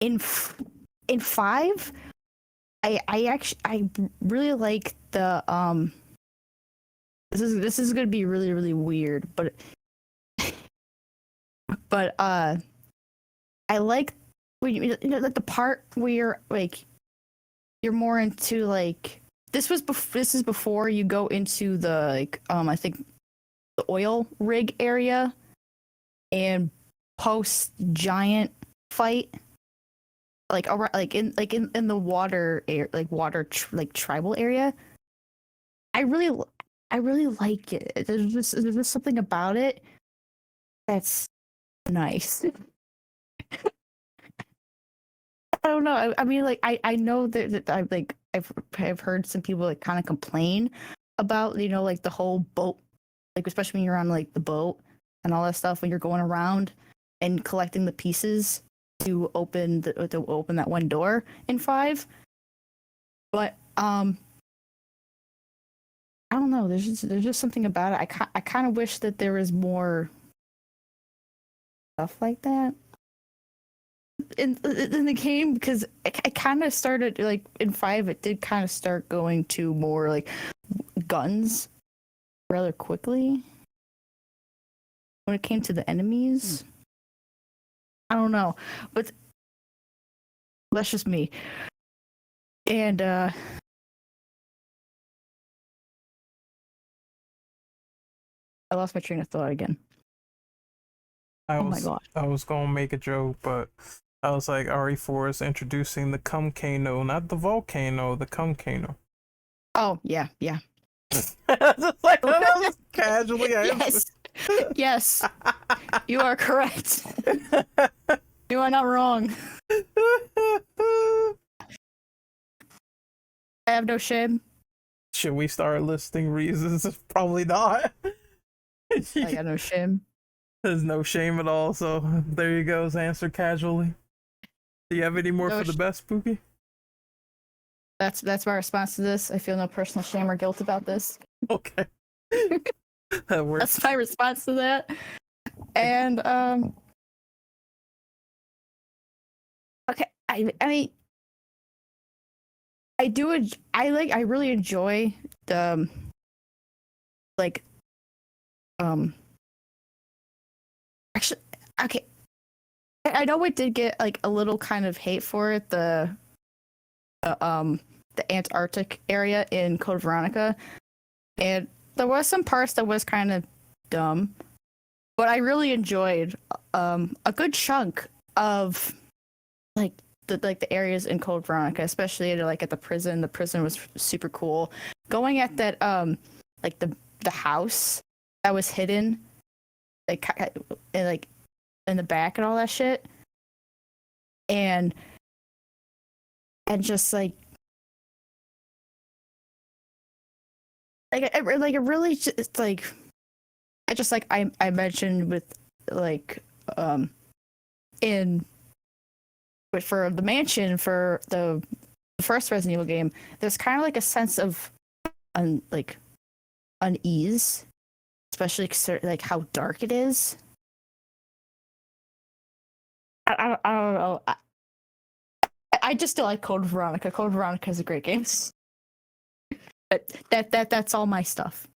In 5, I really like the this is gonna be really, really weird, but I like when you know, like, the part where, like, you're more into, like, this is before you go into the, like, I think the oil rig area and post giant fight, like, around, like in the water air, like tribal area. I really like it. There's just something about it that's nice. I don't know. I mean, like, I know that I've heard some people, like, kind of complain about, you know, like, the whole boat like especially when you're on like the boat and all that stuff, when you're going around and collecting the pieces to open that one door in 5. But I don't know. There's just something about it. I kind of wish that there was more stuff like that in the game, because it kind of started like in 5. It did kind of start going to more like guns rather quickly when it came to the enemies. I don't know, but that's just me. And I lost my train of thought again. Oh my god. I was gonna make a joke, but I was like, RE4 is introducing the Cumcano, not the volcano, the Cumcano. Oh yeah. Just like casually answered. Yes. You are correct. You are not wrong. I have no shame. Should we start listing reasons? Probably not. I got no shame. There's no shame at all, so there you go. Answer casually. Do you have any more No for the best, Spooky? That's my response to this. I feel no personal shame or guilt about this. Okay. That works. That's my response to that. And okay, I mean, I really enjoy the actually, okay, I know it did get like a little kind of hate for it, the Antarctic area in Code Veronica, and there was some parts that was kind of dumb, but I really enjoyed a good chunk of like the areas in Code Veronica, especially like at the prison. The prison was super cool. Going at that like the house that was hidden, like in the back and all that shit, and just like it really just like I just like I mentioned with like but for the mansion, for the first Resident Evil game, there's kind of like a sense of unease, especially like how dark it is. I don't know. I just still like Code Veronica. Code Veronica is a great game. But that's all my stuff.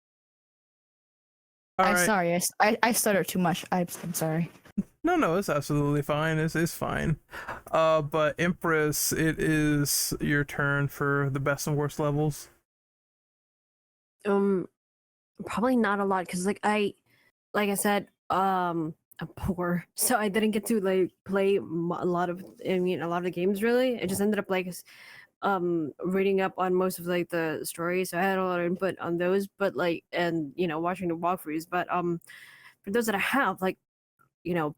I'm sorry. I stutter too much. I'm sorry. No, it's absolutely fine. It's fine. But Empress, it is your turn for the best and worst levels. Probably not a lot, because like I said, I'm poor, so I didn't get to like play a lot of the games really. I just ended up like reading up on most of like the stories, so I had a lot of input on those, but like, and watching the walkthroughs. But for those that I have like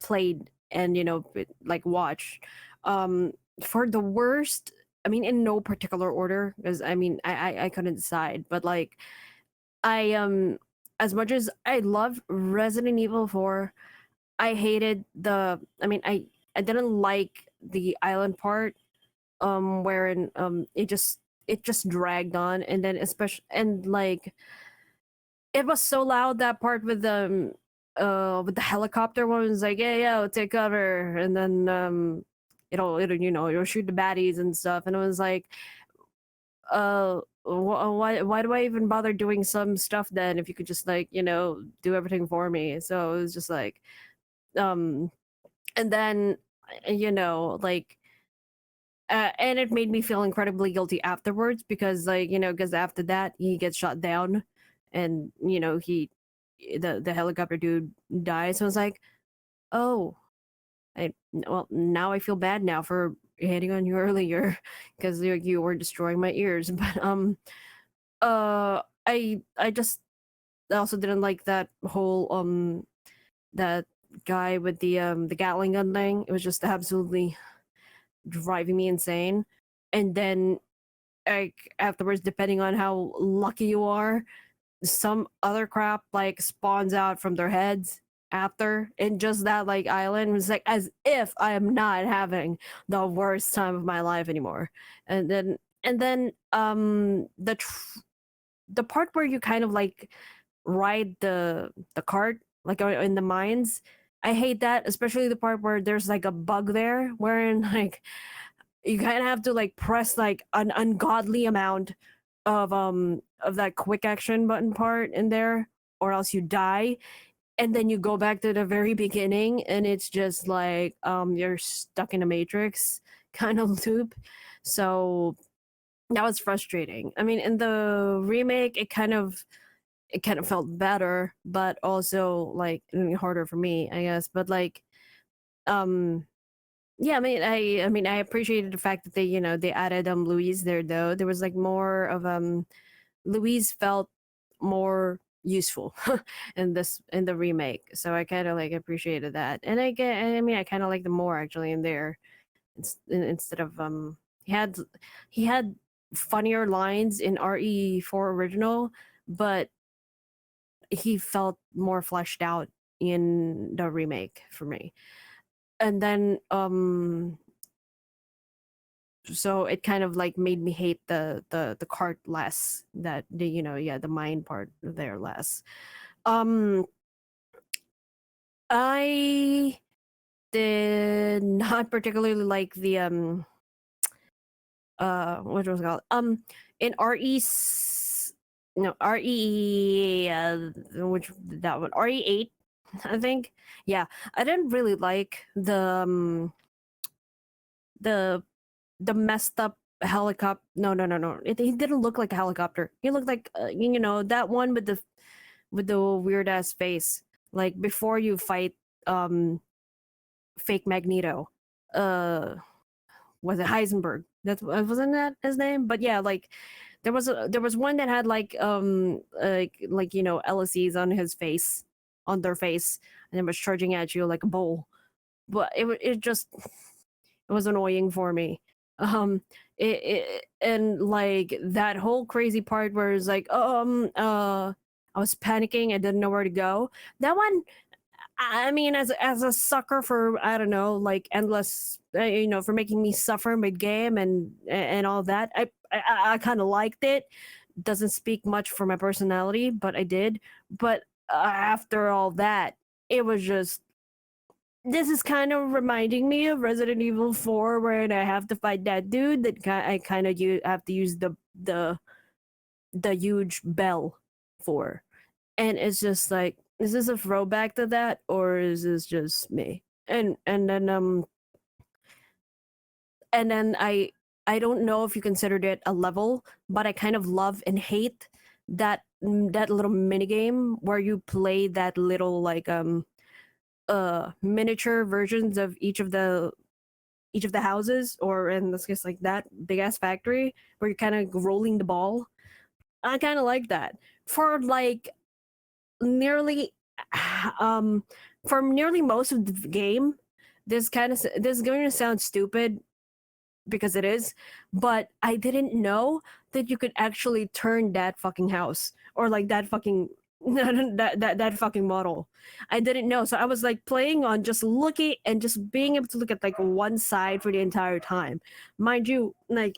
played and like watched, for the worst, I mean, in no particular order, because I mean I couldn't decide, but like I as much as I love Resident Evil 4, I hated I didn't like the island part, wherein it just dragged on, and then especially, and like it was so loud, that part with the helicopter one was like, yeah, I'll take cover, and then it'll shoot the baddies and stuff, and it was like, why do I even bother doing some stuff then, if you could just like do everything for me? So it was just like and then like and it made me feel incredibly guilty afterwards, because like because after that he gets shot down, and the helicopter dude dies. So I was like, oh, well, now I feel bad now for hitting on you earlier, because you were destroying my ears. But I just also didn't like that whole that guy with the Gatling gun thing. It was just absolutely driving me insane. And then like afterwards, depending on how lucky you are, some other crap like spawns out from their heads after in just that like island. It's like as if I am not having the worst time of my life anymore. And then the part where you kind of like ride the cart like in the mines, I hate that, especially the part where there's like a bug there wherein like you kind of have to like press like an ungodly amount of that quick action button part in there, or else you die, and then you go back to the very beginning and it's just like you're stuck in a matrix kind of loop. So that was frustrating. I mean, in the remake it kind of felt better, but also like harder for me, I guess. But like um yeah, I appreciated the fact that they added Louise there. Though there was like more of Louise felt more useful in the remake, so I kind of like appreciated that. And I kind of like the more actually in there, instead of he had he had funnier lines in RE4 original, but he felt more fleshed out in the remake for me. And then so it kind of like made me hate the cart less, that the mine part there less. um I did not particularly like the what was it called, in RE, which that one, RE8, I think. Yeah, I didn't really like the messed up helicopter. No, he didn't look like a helicopter. He looked like that one with the weird ass face, like before you fight fake Magneto. Was it Heisenberg? That wasn't that his name? But yeah, like there was one that had like LSEs on his face, on their face, and it was charging at you like a bull. But it just it was annoying for me. And like that whole crazy part where it's like I was panicking, I didn't know where to go. That one, I mean, as a sucker for, I don't know, like endless, for making me suffer mid game and all that, I kind of liked it. Doesn't speak much for my personality, but I did. But after all that, it was just, this is kind of reminding me of Resident Evil 4, where I have to fight that dude that I kind of have to use the huge bell for. And it's just like, is this a throwback to that, or is this just me? And then I don't know if you considered it a level, but I kind of love and hate that little mini game where you play that little like miniature versions of each of the houses, or in this case like that big ass factory where you're kind of rolling the ball. I kind of like that for like nearly for nearly most of the game. This is going to sound stupid because it is, but I didn't know that you could actually turn that fucking house, or like that fucking that fucking model. I didn't know, so I was like playing on just looking and just being able to look at like one side for the entire time, mind you, like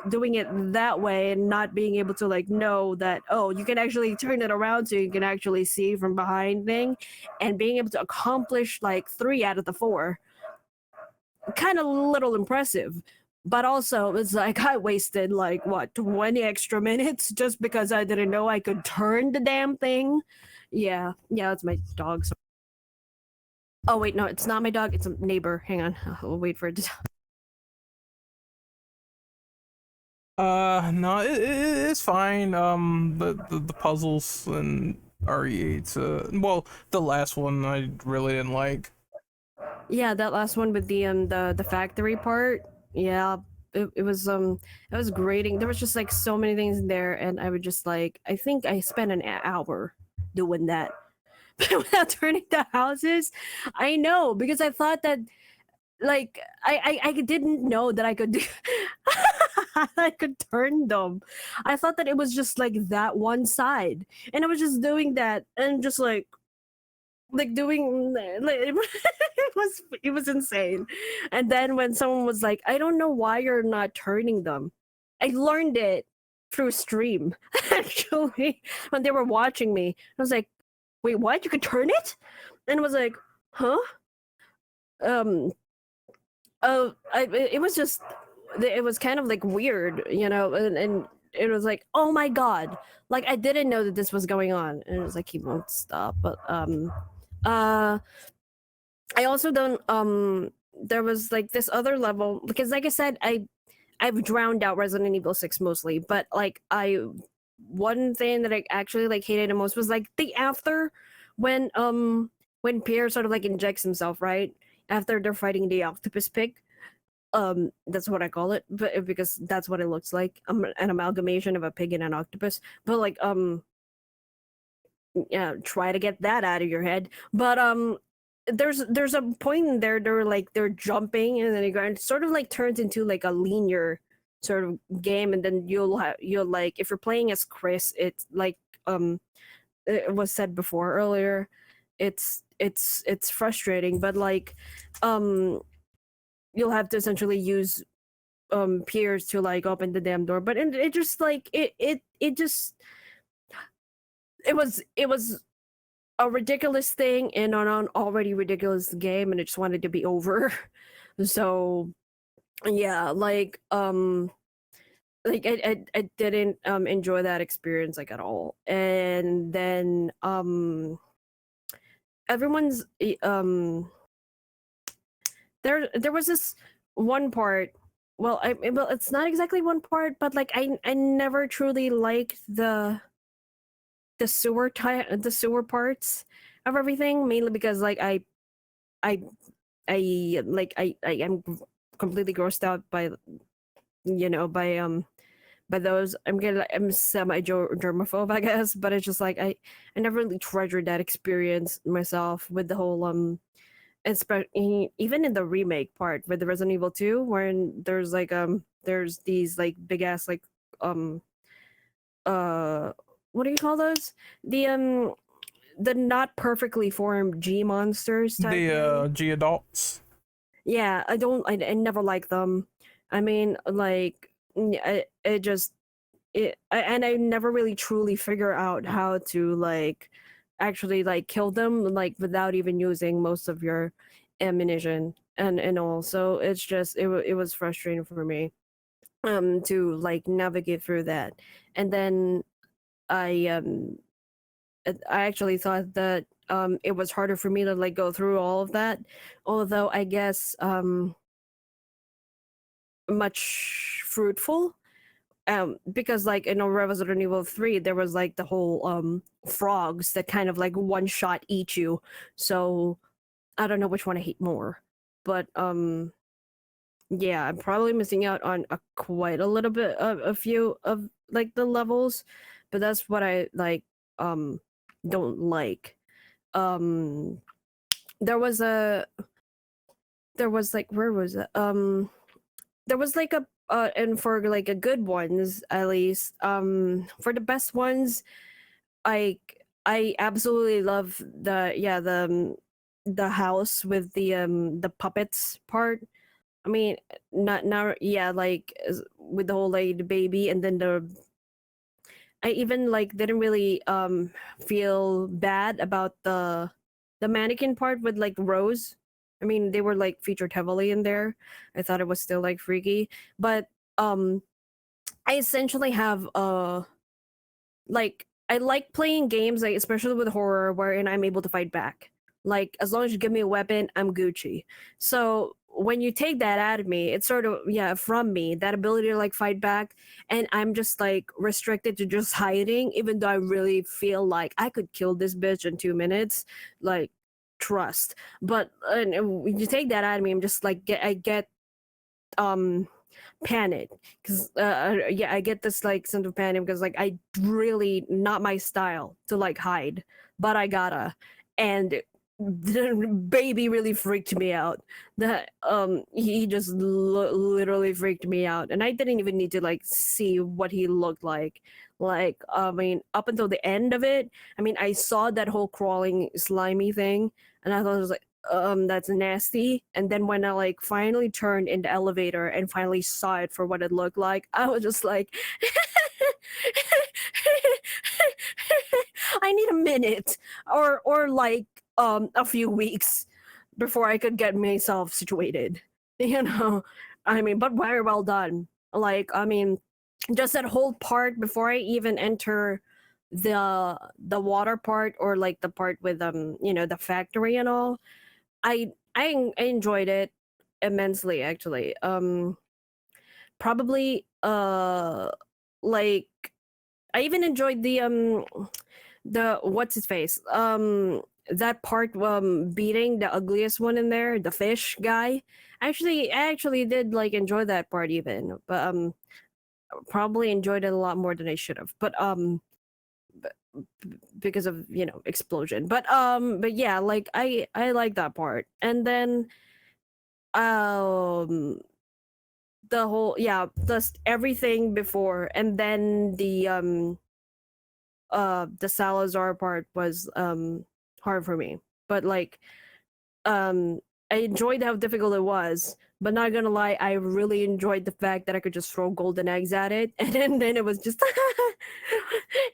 doing it that way and not being able to like know that, oh, you can actually turn it around so you can actually see from behind thing, and being able to accomplish like 3 out of the 4, kind of little impressive. But also it's like I wasted like what, 20 extra minutes just because I didn't know I could turn the damn thing. Yeah, it's my dog. Oh wait, no, it's not my dog, it's a neighbor. Hang on, I'll wait for it to No, it's fine. The puzzles and RE8, well, the last one I really didn't like. Yeah, that last one with the factory part. Yeah, it was grating. There was just like so many things in there, and I would just like, I think I spent an hour doing that without turning the houses. I know, because I thought that like I didn't know that I could do I could turn them. I thought that it was just like that one side, and I was just doing that and just like doing like it was insane. And then when someone was like, I don't know why you're not turning them, I learned it through stream. Actually, when they were watching me, I was like, wait, what, you could turn it? And I was like, huh? It was just, it was kind of like weird, you know, and it was like, oh my god, like I didn't know that this was going on, and it was like he won't stop. But uh I also don't there was like this other level, because like I said, I've drowned out Resident Evil 6 mostly, but like one thing that I actually like hated the most was like the after, when Pierre sort of like injects himself, right? After they're fighting the octopus pig. That's what I call it, but because that's what it looks like. An amalgamation of a pig and an octopus. But like yeah, try to get that out of your head. But there's a point in there they're jumping, and then it sort of like turns into like a linear sort of game, and then you'll like, if you're playing as Chris, it's like it was said before earlier, it's frustrating, but like you'll have to essentially use peers to like open the damn door. But it just like it just it was a ridiculous thing in an already ridiculous game, and it just wanted to be over. So yeah, like I didn't enjoy that experience like at all. And then everyone's there was this one part, well it's not exactly one part, but like I never truly liked the sewer parts of everything, mainly because like I am completely grossed out by, you know, by those. I'm semi germaphobe, I guess, but it's just like I never really treasured that experience myself with the whole especially even in the remake part with the Resident Evil 2, where there's like there's these like big ass like what do you call those, the not perfectly formed G monsters type The G adults. Yeah, I never liked them. I mean, like it just and I never really truly figure out how to like actually like kill them like without even using most of your ammunition and all. So it's just it was frustrating for me to like navigate through that. And then I I actually thought that it was harder for me to like go through all of that, although I guess much fruitful, because like in Resident Evil 3 there was like the whole frogs that kind of like one shot eat you. So I don't know which one I hate more, but yeah, I'm probably missing out on quite a little bit of a few of like the levels, but that's what I like don't like. um there was like, where was it, there was like a and for like a good ones at least, for the best ones, I absolutely love the house with the puppets part. I mean, not now, yeah, like with the whole like the baby, and then I even like didn't really feel bad about the mannequin part with like Rose. I mean, they were like featured heavily in there. I thought it was still like freaky, but I essentially have like I like playing games, like especially with horror, wherein I'm able to fight back. Like as long as you give me a weapon, I'm Gucci. So when you take that out of me, it's sort of from me, that ability to like fight back, and I'm just like restricted to just hiding, even though I really feel like I could kill this bitch in 2 minutes. Like trust. But when you take that out of me, I'm just like I get panic, because I get this like sense of panic because like I really not my style to like hide, but I gotta. And the baby really freaked me out. That he just literally freaked me out, and I didn't even need to like see what he looked like. Like, I mean, up until the end of it, I mean, I saw that whole crawling slimy thing, and I thought it was like, that's nasty. And then when I like finally turned in the elevator and finally saw it for what it looked like, I was just like, I need a minute, or like a few weeks before I could get myself situated. You know, I mean, but very well done. Like, I mean, just that whole part before I even enter the water part, or like the part with you know, the factory and all. I enjoyed it immensely, actually. Probably like I even enjoyed the what's his face, that part beating the ugliest one in there, the fish guy. I actually did like enjoy that part even, but probably enjoyed it a lot more than I should have, but because of, you know, explosion. But yeah, like I like that part. And then um the whole, yeah, just everything before, and then the Salazar part was hard for me. But like um I enjoyed how difficult it was, but not gonna lie, I really enjoyed the fact that I could just throw golden eggs at it, and then it was just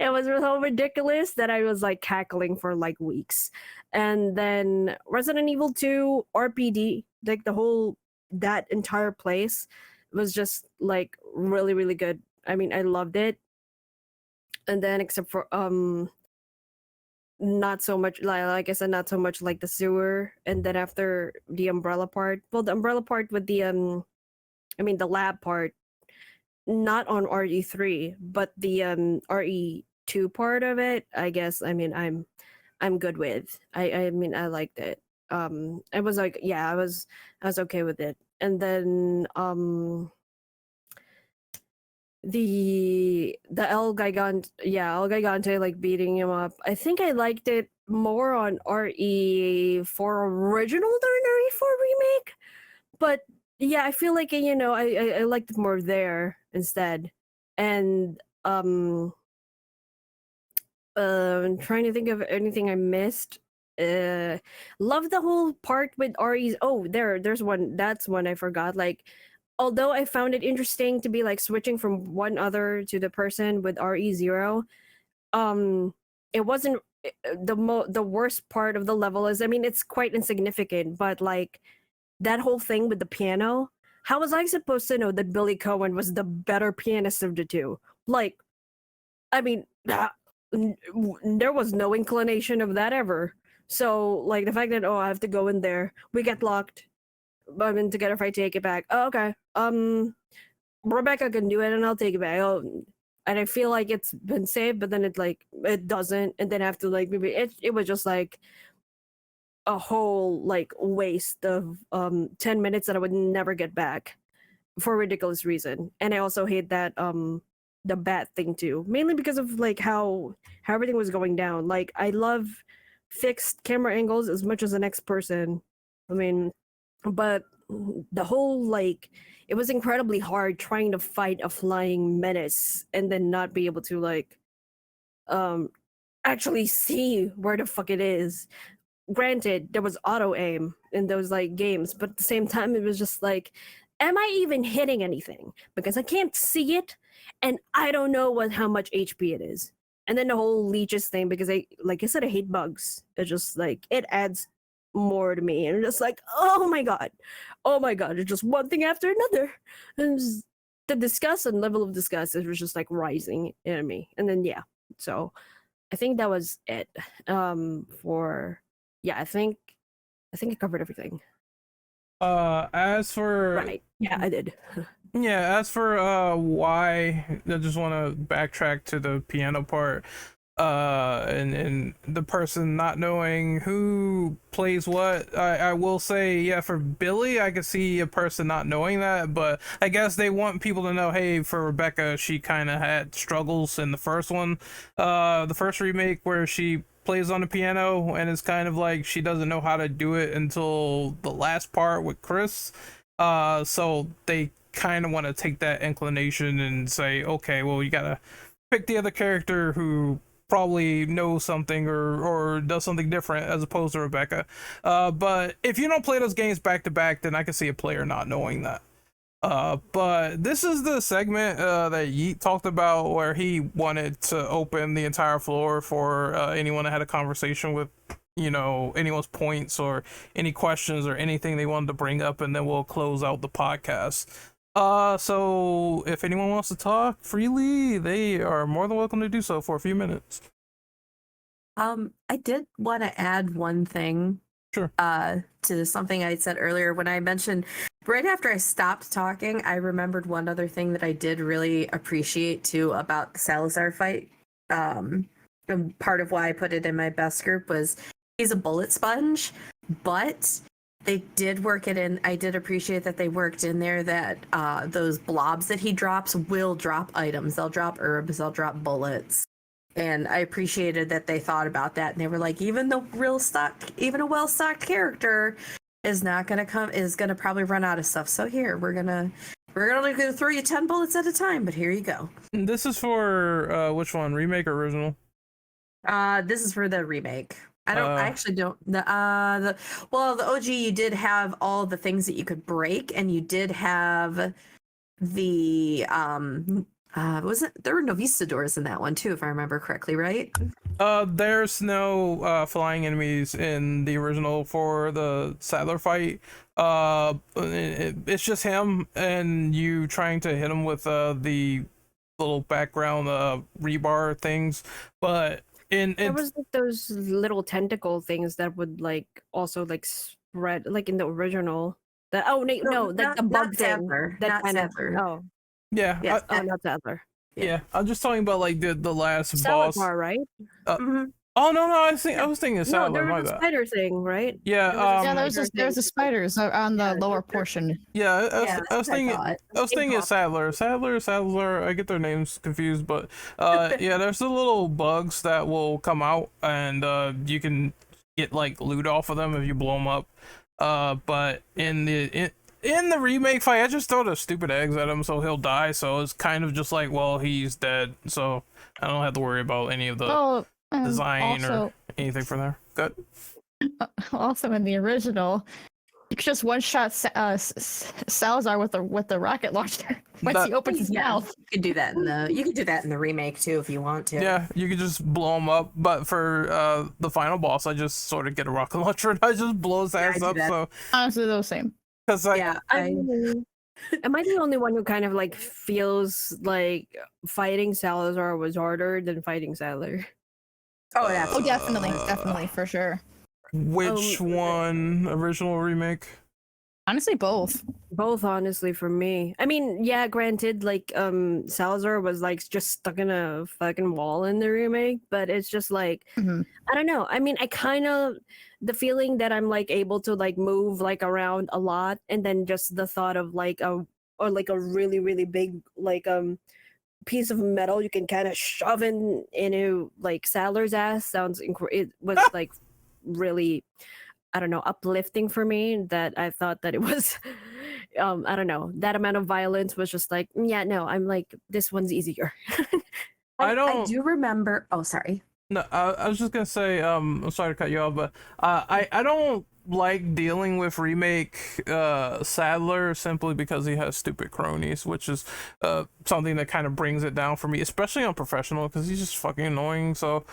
it was so ridiculous that I was like cackling for like weeks. And then Resident Evil 2 RPD, like the whole, that entire place was just like really really good. I mean, I loved it. And then except for not so much, like I said, not so much like the sewer. And then after the umbrella part, well, the umbrella part with the I mean the lab part, not on RE3, but the RE2 part of it, I guess, I mean, I'm good with. I mean, I liked it. I was like, yeah, I was okay with it. And then the El Gigante, yeah, El Gigante, like beating him up. I think I liked it more on RE4 original than RE4 remake. But yeah, I feel like, you know, I liked it more there instead. And I'm trying to think of anything I missed. Love the whole part with Re's. Oh, there's one. That's one I forgot. Like, although I found it interesting to be like switching from one other to the person with RE0, it wasn't the worst part of the level. Is, I mean, it's quite insignificant, but like that whole thing with the piano. How was I supposed to know that Billy Cohen was the better pianist of the two? Like, I mean, there was no inclination of that ever. So, like, the fact that, oh, I have to go in there, we get locked. I mean, together if I take it back. Oh, okay. Rebecca can do it, and I'll take it back. Oh, and I feel like it's been saved, but then it doesn't, and then after like maybe it was just like a whole like waste of 10 minutes that I would never get back for a ridiculous reason. And I also hate that the bat thing too, mainly because of like how everything was going down. Like, I love fixed camera angles as much as the next person. I mean, but the whole like, it was incredibly hard trying to fight a flying menace and then not be able to like actually see where the fuck it is. Granted, there was auto aim in those like games, but at the same time it was just like, am I even hitting anything? Because I can't see it, and I don't know how much HP it is. And then the whole leeches thing, because like I said, I hate bugs. It's just like, it adds more to me, and just like, oh my god, it's just one thing after another. And just, the disgust and level of disgust, it was just like rising in me. And then yeah, so I think that was it. For yeah, I think I covered everything. As for Right. Yeah, I did. Yeah, as for why, I just want to backtrack to the piano part. And the person not knowing who plays what. I will say, yeah, for Billy, I could see a person not knowing that, but I guess they want people to know, hey, for Rebecca, she kind of had struggles in the first one, the first remake, where she plays on the piano, and it's kind of like she doesn't know how to do it until the last part with Chris. So they kind of want to take that inclination and say, okay, well, you gotta pick the other character who probably knows something or does something different as opposed to Rebecca. But if you don't play those games back to back, then I can see a player not knowing that. But this is the segment that Yeet talked about where he wanted to open the entire floor for anyone that had a conversation with, you know, anyone's points or any questions or anything they wanted to bring up, and then we'll close out the podcast. So if anyone wants to talk freely, they are more than welcome to do so for a few minutes. I did want to add one thing. Sure. To something I said earlier when I mentioned right after I stopped talking, I remembered one other thing that I did really appreciate too about the Salazar fight. And part of why I put it in my best group was he's a bullet sponge, but they did work it in. I did appreciate that they worked in there that those blobs that he drops will drop items. They'll drop herbs, they'll drop bullets. And I appreciated that they thought about that. And they were like, even a well-stocked character is gonna probably run out of stuff. So here, we're gonna throw you 10 bullets at a time, but here you go. This is for which one, remake or original? This is for the remake. I actually don't. The OG, you did have all the things that you could break, and you did have the there were no Novistadors in that one too, if I remember correctly, right? There's no flying enemies in the original for the Sadler fight. It's just him and you trying to hit him with the little background rebar things, but there was like those little tentacle things that would like also like spread like in the original. The bug thing. Sadler, that not kind Sadler. of yeah, Yes, not Sadler. yeah. I'm just talking about like the last boss. Salazar, right? Oh no, I was thinking of Sadler. No, there My was a bad. spider thing, right? Yeah, there's a spiders on the lower portion. Yeah, I was thinking of Sadler. I get their names confused, but yeah, there's the little bugs that will come out, and you can get like loot off of them if you blow them up. But in the remake fight, I just throw the stupid eggs at him so he'll die. So it's kind of just like, well, he's dead, so I don't have to worry about any of the design or anything from there. Good. Also, in the original, you could just one-shot Salazar with the rocket launcher once he opens his mouth. You could do that in the remake too if you want to. Yeah, you could just blow him up. But for the final boss, I just sort of get a rocket launcher and I just blow his ass up. So honestly, those same. Because am I the only one who kind of like feels like fighting Salazar was harder than fighting Sadler? Oh, definitely, for sure. Which one, original or remake? Honestly, both. Both, honestly, for me. I mean, yeah, granted, like Salazar was like just stuck in a fucking wall in the remake, but it's just like I don't know. I mean, I kind of the feeling that I'm like able to like move like around a lot, and then just the thought of like a really really big like piece of metal you can kind of shove into like Sadler's ass sounds it was like really, I don't know, uplifting for me, that I thought that it was I don't know, that amount of violence was just like, yeah, no, I'm like, this one's easier. I do remember. Oh, sorry. No, I was just gonna say, I'm sorry to cut you off, but I don't like dealing with remake Sadler simply because he has stupid cronies, which is something that kind of brings it down for me, especially on professional, because he's just fucking annoying. So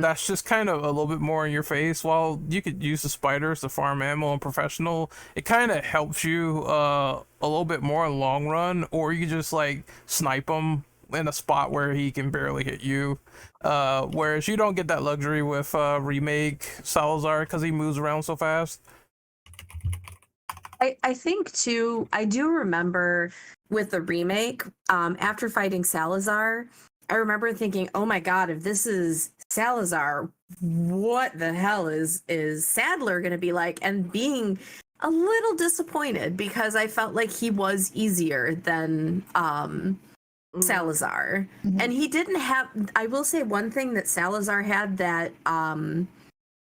that's just kind of a little bit more in your face. While you could use the spiders to farm ammo on professional, it kind of helps you a little bit more in the long run, or you could just like snipe him in a spot where he can barely hit you, whereas you don't get that luxury with remake Salazar because he moves around so fast. I think too, I do remember with the remake, after fighting Salazar, I remember thinking, oh my god, if this is Salazar, what the hell is Sadler gonna be like? And being a little disappointed because I felt like he was easier than Salazar. Mhm. And he didn't have, I will say one thing that Salazar had that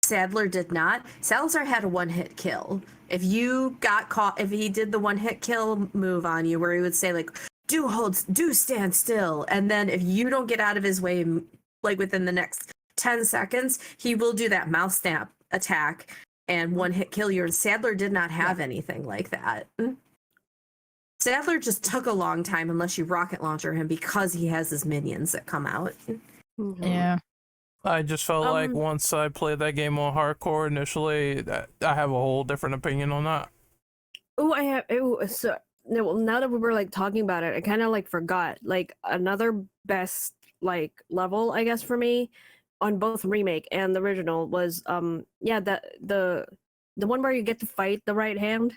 Sadler did not. Salazar had a one-hit kill. If you got caught, if he did the one-hit kill move on you, where he would say like, do stand still, and then if you don't get out of his way, like within the next 10 seconds, he will do that mouth snap attack and one-hit kill you. And Sadler did not have anything like that. Sadler just took a long time unless you rocket launcher him because he has his minions that come out. Yeah. I just felt like once I played that game on hardcore initially, I have a whole different opinion on that. Oh, I have. Ooh, so no, well, now that we were like talking about it, I kind of like forgot like another best like level, I guess, for me on both remake and the original was yeah, the one where you get to fight the right hand.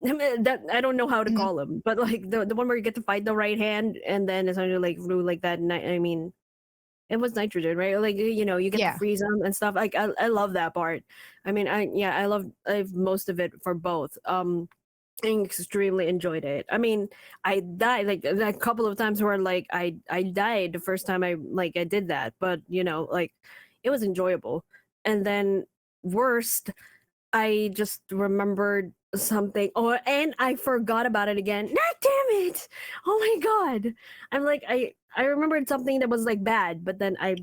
I mean, that I don't know how to call him, but like the one where you get to fight the right hand and then essentially like rule like that. I mean, it was nitrogen, right? Like you know, you get to freeze them and stuff. Like I love that part. I mean, I love most of it for both. And extremely enjoyed it. I mean, I died like a couple of times where like I died the first time I did that, but you know, like it was enjoyable. And then worst, I just remembered something. Oh, and I forgot about it again. Ah, damn it! Oh my god! I'm like I remembered something that was like bad, but then I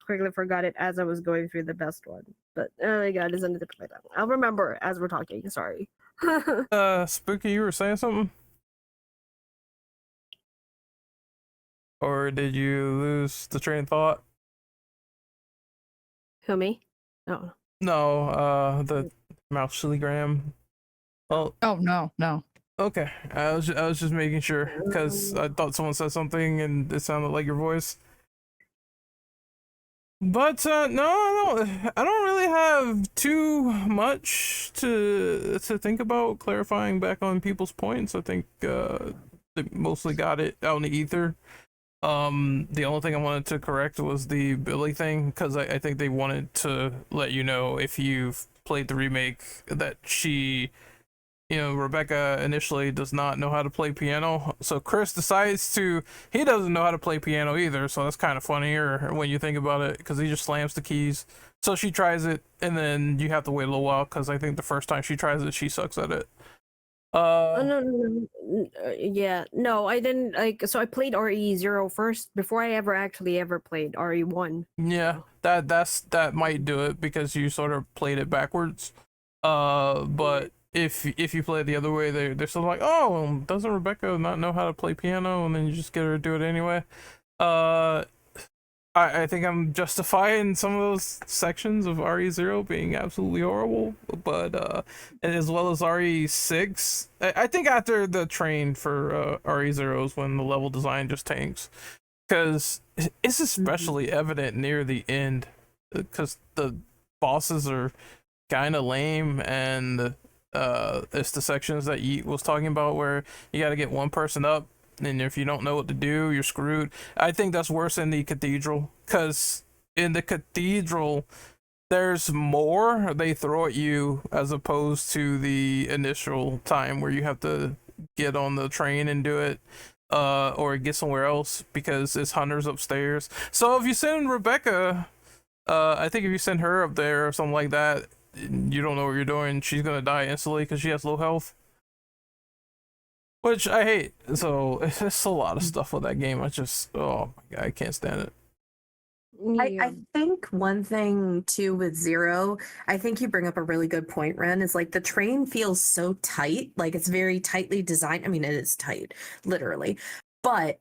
quickly forgot it as I was going through the best one. But oh my god, isn't it like that? I'll remember as we're talking. Sorry. Spooky, you were saying something? Or did you lose the train of thought? Who, me? Oh. No, the mouse chiligram. Well, Oh no. okay. I was just making sure because I thought someone said something and it sounded like your voice. But no, I don't really have too much to think about clarifying back on people's points. I think they mostly got it out in the ether. The only thing I wanted to correct was the Billy thing because I think they wanted to let you know if you've played the remake that she, you know, Rebecca initially does not know how to play piano. So Chris decides he doesn't know how to play piano either. So that's kind of funnier when you think about it because he just slams the keys. So she tries it and then you have to wait a little while because I think the first time she tries it, she sucks at it. No. Yeah, no, I didn't like. So I played RE0 first before I ever played RE1. Yeah, that might do it because you sort of played it backwards. But if you play it the other way, they're still like, oh, doesn't Rebecca not know how to play piano? And then you just get her to do it anyway. I think I'm justifying some of those sections of RE0 being absolutely horrible, but and as well as RE6. I think after the train for RE0 is when the level design just tanks, because it's especially evident near the end, because the bosses are kind of lame, and it's the sections that Yeet was talking about where you got to get one person up. And if you don't know what to do, you're screwed. I think that's worse in the cathedral, because in the cathedral, there's more they throw at you as opposed to the initial time where you have to get on the train and do it, or get somewhere else because it's hunters upstairs. So if you send Rebecca, I think if you send her up there or something like that, you don't know what you're doing, she's gonna die instantly because she has low health. Which I hate. So it's a lot of stuff with that game. I just, oh my god, I can't stand it. I think one thing too with Zero, I think you bring up a really good point, Ren, is like the train feels so tight. Like it's very tightly designed. I mean, it is tight, literally. But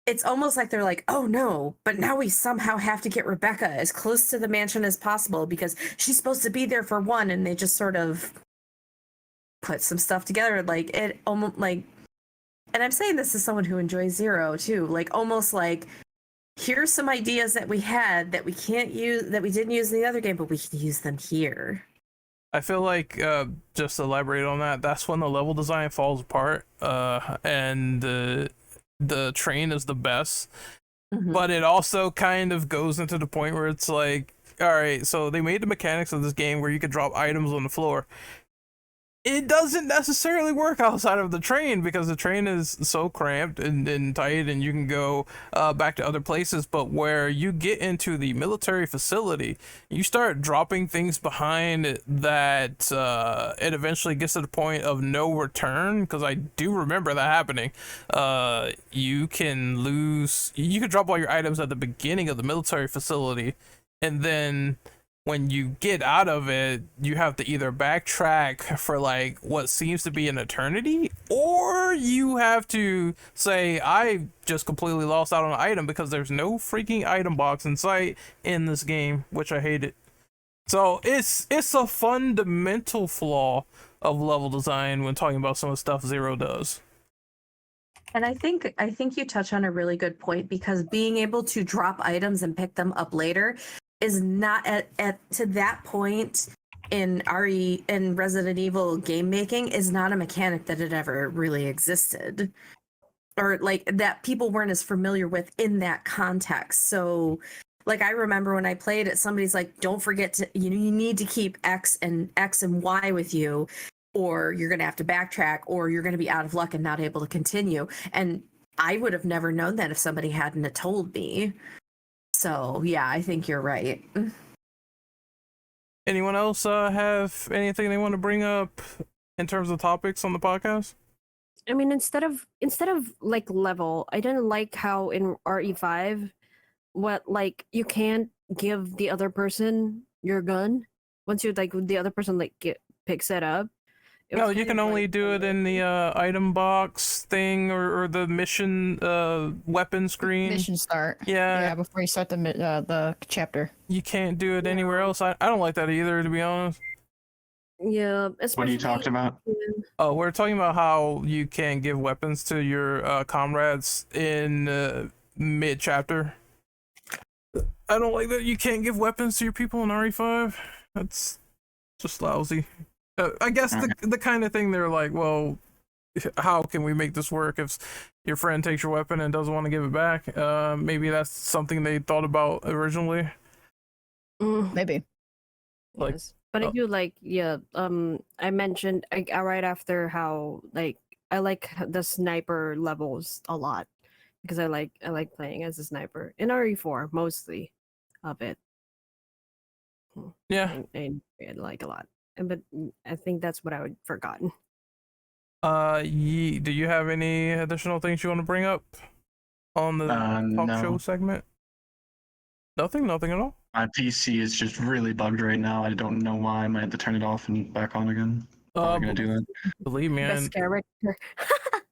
it's almost like they're like, oh no, but now we somehow have to get Rebecca as close to the mansion as possible because she's supposed to be there for one, and they just sort of put some stuff together, like it almost like, and I'm saying this as someone who enjoys Zero too, like almost like here's some ideas that we had that we can't use, that we didn't use in the other game, but we can use them here. I feel like just to elaborate on that, that's when the level design falls apart, and the train is the best, but it also kind of goes into the point where it's like, all right, so they made the mechanics of this game where you could drop items on the floor. it doesn't necessarily work outside of the train because the train is so cramped and tight, and you can go back to other places. But where you get into the military facility, you start dropping things behind that it eventually gets to the point of no return, because I do remember that happening. You can drop all your items at the beginning of the military facility, and then when you get out of it, you have to either backtrack for like what seems to be an eternity, or you have to say, I just completely lost out on an item, because there's no freaking item box in sight in this game, which I hated. So it's a fundamental flaw of level design when talking about some of the stuff Zero does. And I think you touch on a really good point, because being able to drop items and pick them up later is not at to that point in Resident Evil game making is not a mechanic that had ever really existed, or like that people weren't as familiar with in that context. So like I remember when I played it, somebody's like, don't forget to, you need to keep X and Y with you, or you're gonna have to backtrack, or you're gonna be out of luck and not able to continue. And I would have never known that if somebody hadn't have told me. So yeah, I think you're right. Anyone else have anything they want to bring up in terms of topics on the podcast? I mean, instead of like level, I didn't like how in RE5, like you can't give the other person your gun once you like the other person like picks it up. No, you can only do it in the item box thing, or the mission weapon screen. Mission start. Yeah, before you start the chapter. you can't do it anywhere else. I don't like that either, to be honest. Yeah, What are you talking about? Oh, we're talking about how you can give weapons to your comrades in mid chapter. I don't like that you can't give weapons to your people in RE5. That's just lousy. I guess the kind of thing they're like, well, how can we make this work if your friend takes your weapon and doesn't want to give it back? Maybe that's something they thought about originally. Maybe. Like, yes. But I do like, I mentioned right after how like I like the sniper levels a lot, because I like playing as a sniper in RE4 mostly of it. Yeah. I like a lot. But I think that's what I would forgotten. Yeet, do you have any additional things you want to bring up on the talk show segment? Nothing at all? My PC is just really bugged right now. I don't know why. I might have to turn it off and back on again. I'm gonna do that. Believe me, Best character.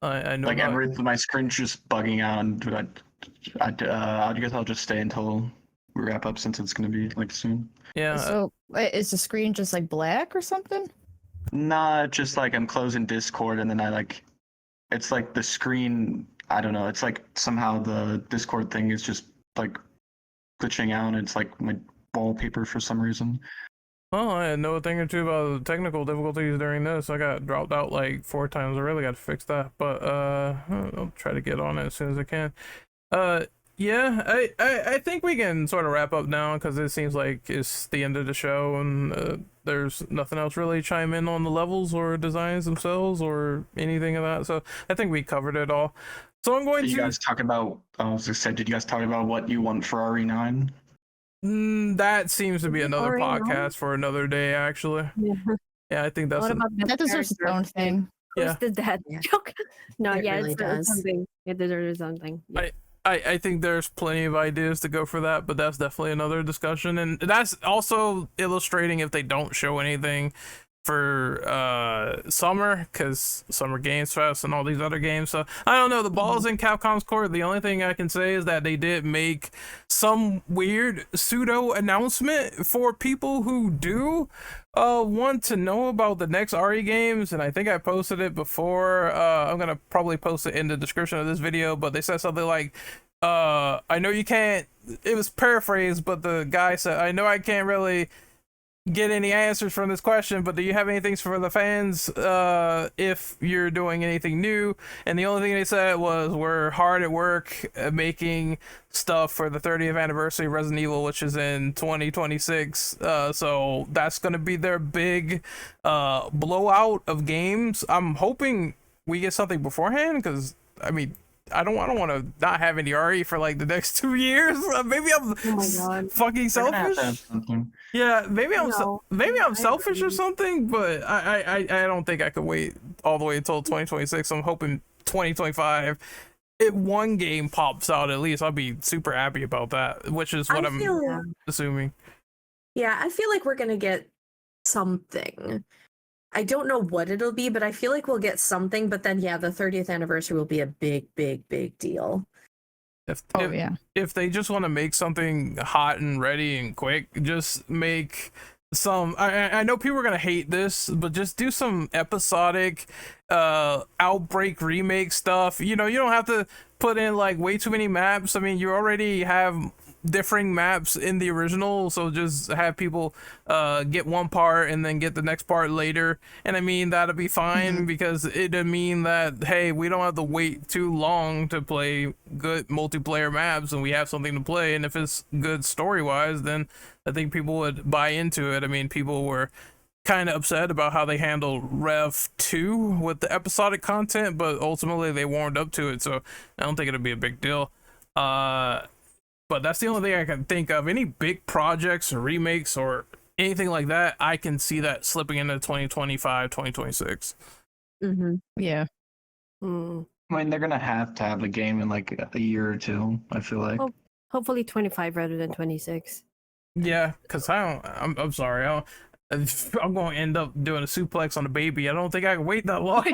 I know. Like my screen's just bugging out, and I guess I'll just stay until we wrap up, since it's gonna be like soon. Yeah. So is the screen just like black or something? Nah, just like I'm closing Discord, and then it's like the screen, I don't know, it's like somehow the Discord thing is just like glitching out, and it's like my wallpaper for some reason. Oh, I know a thing or two about the technical difficulties during this. I got dropped out like 4 times. I really got to fix that, but I'll try to get on it as soon as I can. Yeah, I think we can sort of wrap up now, because it seems like it's the end of the show, and there's nothing else really chime in on the levels or designs themselves or anything of that. So I think we covered it all. So I'm going to. Did you guys talk about? Did you guys talk about what you want for RE9? That seems to be another podcast for another day, actually. Yeah, I think that's. That deserves its own thing. Yeah. Did that joke? No, It really it's does. something. It deserves something. Yeah. I think there's plenty of ideas to go for that, but that's definitely another discussion, and that's also illustrating if they don't show anything for summer, because Summer Games Fest and all these other games. So I don't know, the ball's in Capcom's court. The only thing I can say is that they did make some weird pseudo announcement for people who do want to know about the next RE games, and I think I posted it before. I'm gonna probably post it in the description of this video, but they said something like, I know you can't, it was paraphrased, but the guy said, I know I can't really get any answers from this question, but do you have anything for the fans if you're doing anything new? And the only thing they said was we're hard at work making stuff for the 30th anniversary of Resident Evil, which is in 2026. So that's going to be their big blowout of games. I'm hoping we get something beforehand, because I mean, I don't want to not have any RE for like the next 2 years. Maybe I'm fucking selfish. Yeah, maybe I'm selfish or something, but I don't think I could wait all the way until 2026. I'm hoping 2025. If one game pops out, at least I'll be super happy about that, which is what I'm assuming. Yeah, I feel like we're gonna get something. I don't know what it'll be, but I feel like we'll get something. But then, yeah, the 30th anniversary will be a big deal. If they just want to make something hot and ready and quick, just make some. I know people are gonna hate this, but just do some episodic Outbreak remake stuff. You know, you don't have to put in like way too many maps. I mean, you already have differing maps in the original, so just have people get one part and then get the next part later, and I mean that'll be fine, because it'll mean that, hey, we don't have to wait too long to play good multiplayer maps, and we have something to play. And if it's good story wise, then I think people would buy into it. I mean, people were kind of upset about how they handled Rev 2 with the episodic content, but ultimately they warmed up to it, so I don't think it'll be a big deal. But that's the only thing I can think of. Any big projects or remakes or anything like that, I can see that slipping into 2025, 2026. Yeah. I mean, they're gonna have to have a game in like a year or two, I feel like. Hopefully 25 rather than 26. Yeah, because I'm sorry. I'm going to end up doing a suplex on the baby. I don't think I can wait that long. They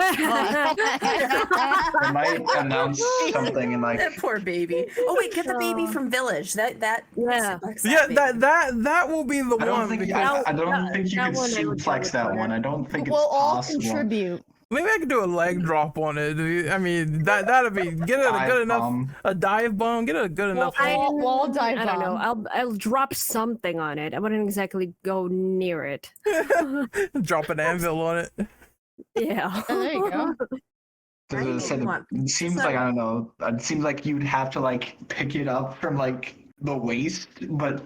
might announce something in like That poor baby. Oh wait, get the baby from Village. That Yeah. That will be the I don't one. think because I don't think you that can one I would suplex go that with one. I don't think We'll it's all possible. contribute. maybe I could do a leg drop on it. I mean, that'd be get it a Dive good enough bomb. a dive bomb. Get it a good enough. Wall dive I don't know. bomb. I'll drop something on it. I wouldn't exactly go near it. Drop an anvil on it. Yeah. There you go. It seems like, I don't know. It seems like you'd have to like pick it up from like the waist, but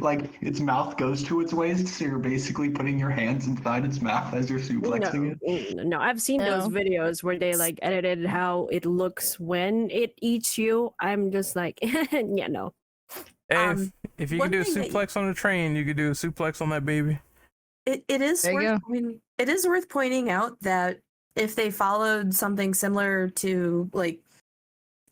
like its mouth goes to its waist, so you're basically putting your hands inside its mouth as you're suplexing it. No, I've seen those No. videos where they like edited how it looks when it eats you. I'm just like, yeah, no. Hey, if you one can do a thing that suplex on a train, you could do a suplex on that baby. It is There you worth. go. I mean, it is worth pointing out that if they followed something similar to like,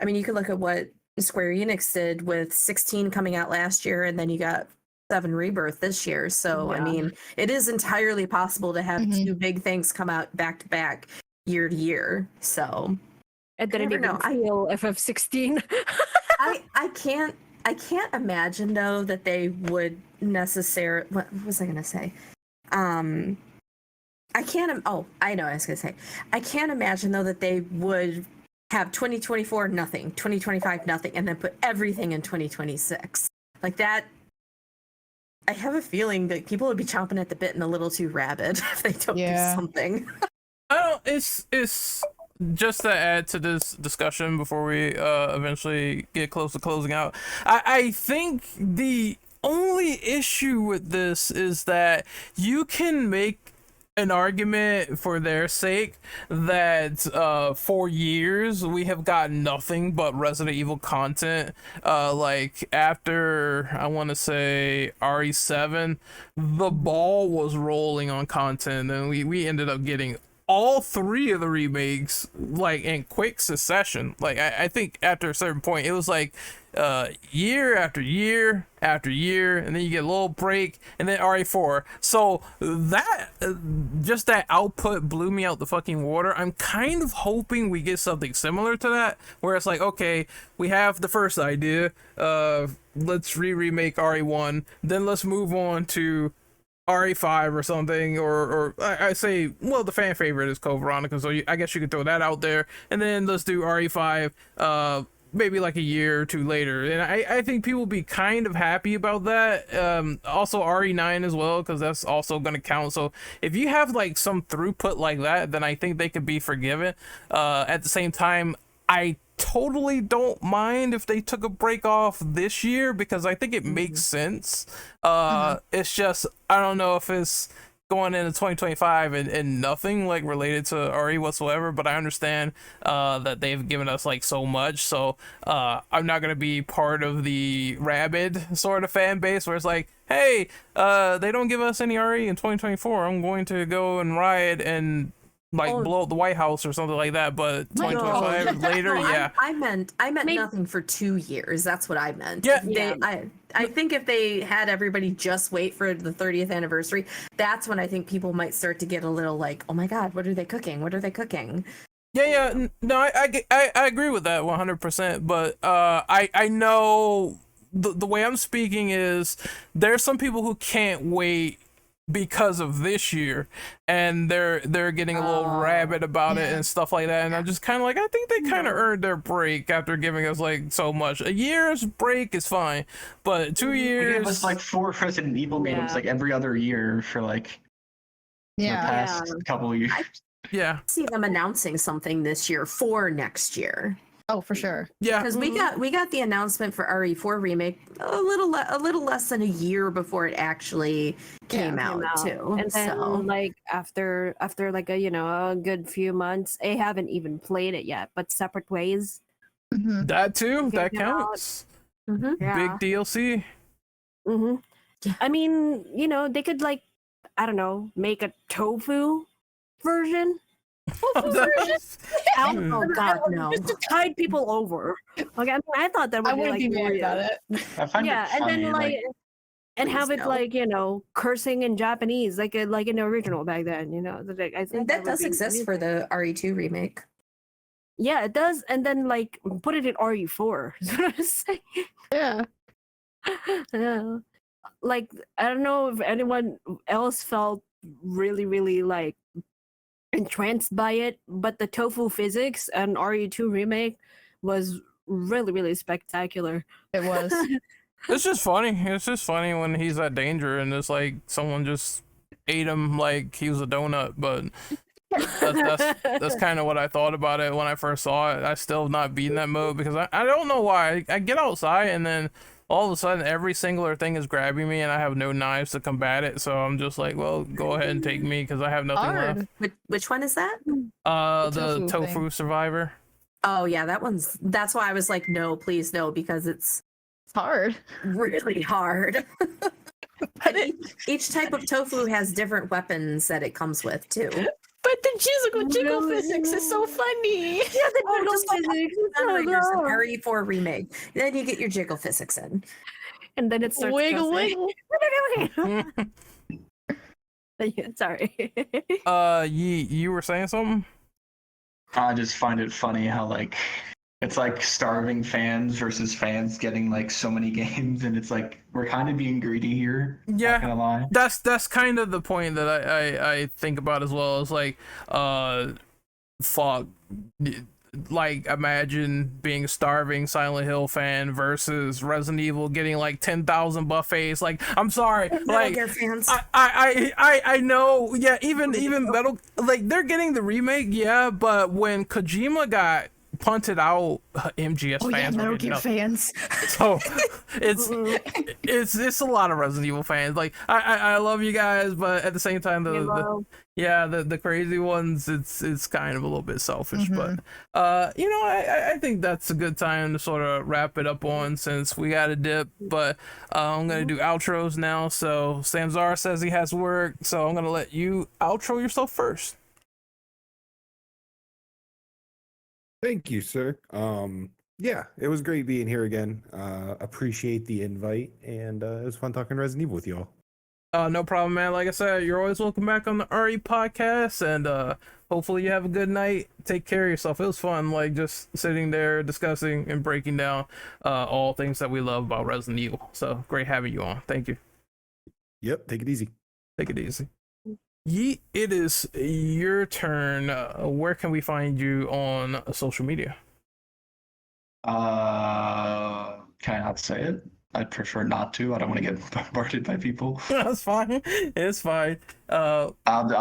I mean, you could look at what Square Enix did with 16 coming out last year, and then you got 7 Rebirth this year. So I Yeah. mean, it is entirely possible to have Mhm. 2 big things come out back to back, year to year. So I didn't never even know. feel FF16. I can't imagine though that they would necessarily. What was I gonna say? I can't. Oh, I know what I was gonna say. I can't imagine though that they would have 2024 nothing, 2025 nothing, and then put everything in 2026 like that. I have a feeling that people would be chomping at the bit and a little too rabid if they don't Yeah. do something. I don't. It's just to add to this discussion before we eventually get close to closing out. I think the only issue with this is that you can make an argument for their sake that for years we have gotten nothing but Resident Evil content. Like after I want to say RE7, the ball was rolling on content, and we ended up getting all 3 of the remakes like in quick succession. Like I think after a certain point it was like year after year after year, and then you get a little break, and then RE4. So that just that output blew me out the fucking water. I'm kind of hoping we get something similar to that, where it's like, okay, we have the first idea, let's remake RE1, then let's move on to RE5 or something, or I say, well, the fan favorite is Code Veronica, so I guess you could throw that out there, and then let's do RE5, maybe like a year or two later, and I think people will be kind of happy about that. Also RE9 as well, because that's also going to count. So if you have like some throughput like that, then I think they could be forgiven. At the same time, I totally don't mind if they took a break off this year, because I think it makes sense. It's just, I don't know if it's going into 2025 and nothing like related to RE whatsoever, but I understand that they've given us like so much, so I'm not gonna be part of the rabid sort of fan base where it's like, hey, they don't give us any RE in 2024, I'm going to go and riot and like blow up the White House or something like that. But 2025 later, No, yeah. I meant nothing for 2 years. That's what I meant. Yeah. I think if they had everybody just wait for the 30th anniversary, that's when I think people might start to get a little like, oh my God, what are they cooking? What are they cooking? Yeah. No, I agree with that 100%. But I know the way I'm speaking is there's some people who can't wait because of this year, and they're getting a little rabid about it and stuff like that, and I'm just kind of like, I think they kind of earned their break after giving us like so much. A year's break is fine, but 2 years, It was like 4 Resident Evil games like every other year for like the past couple of years. yeah, See them announcing something this year for next year. Oh, for sure. yeah, Because we got the announcement for RE4 remake a little less than a year before it actually came out too. And then like after like a good few months, I haven't even played it yet, but Separate Ways. that too, that counts. Yeah. Big DLC. I mean, they could like, I don't know, make a tofu version. Oh God, no! Just to tide people over. Okay, I mean, I thought that would I be wouldn't like be mad about it. I find it and funny, then like and have it no. like cursing in Japanese, like in the original back then. Like, I think That would does be exist for the RE2 remake. Yeah, it does, and then like put it in RE4. Is what I'm saying. Yeah. Yeah. Like I don't know if anyone else felt really, really like entranced by it, but the tofu physics and RE2 remake was really, really spectacular. It was. It's just funny. It's just funny when he's at danger and it's like someone just ate him like he was a donut. But that's kind of what I thought about it when I first saw it. I still have not beaten that mode because I don't know why. I get outside and then all of a sudden every singular thing is grabbing me and I have no knives to combat it. So I'm just like, well, go ahead and take me because I have nothing left. Which one is that? The tofu survivor. Oh yeah, that's why I was like, no, please no, because it's hard. Really hard. But each type of tofu has different weapons that it comes with too. But the jiggle physics is so funny. Yeah, the jiggle physics is RE4 remake. Then you get your jiggle physics in. And then it starts wiggle. Sorry. You were saying something? I just find it funny how like it's like starving fans versus fans getting like so many games, and it's like we're kind of being greedy here. Yeah, not gonna lie. That's kind of the point that I think about as well. It's like fuck, like imagine being a starving Silent Hill fan versus Resident Evil getting like 10,000 buffets. Like, I'm sorry, like fans. I know, yeah, even Metal, like they're getting the remake, yeah, but when Kojima got punted out, MGS fans Metal were Gear getting up. fans. So it's a lot of Resident Evil fans. Like I love you guys, but at the same time the crazy ones, it's kind of a little bit selfish. But I think that's a good time to sort of wrap it up on, since we got a dip. But I'm gonna do outros now. So Samzar says he has work, so I'm gonna let you outro yourself first. Thank you, sir. Yeah, it was great being here again. Appreciate the invite, and it was fun talking Resident Evil with y'all. No problem, man. Like I said, you're always welcome back on the RE podcast, and hopefully you have a good night. Take care of yourself. It was fun, like just sitting there discussing and breaking down all things that we love about Resident Evil. So great having you on. Thank you. Yep, take it easy. Take it easy. Yeet, it is your turn. Where can we find you on social media? Can I not say it? I'd prefer not to. I don't want to get bombarded by people. That's fine. It's fine. I'll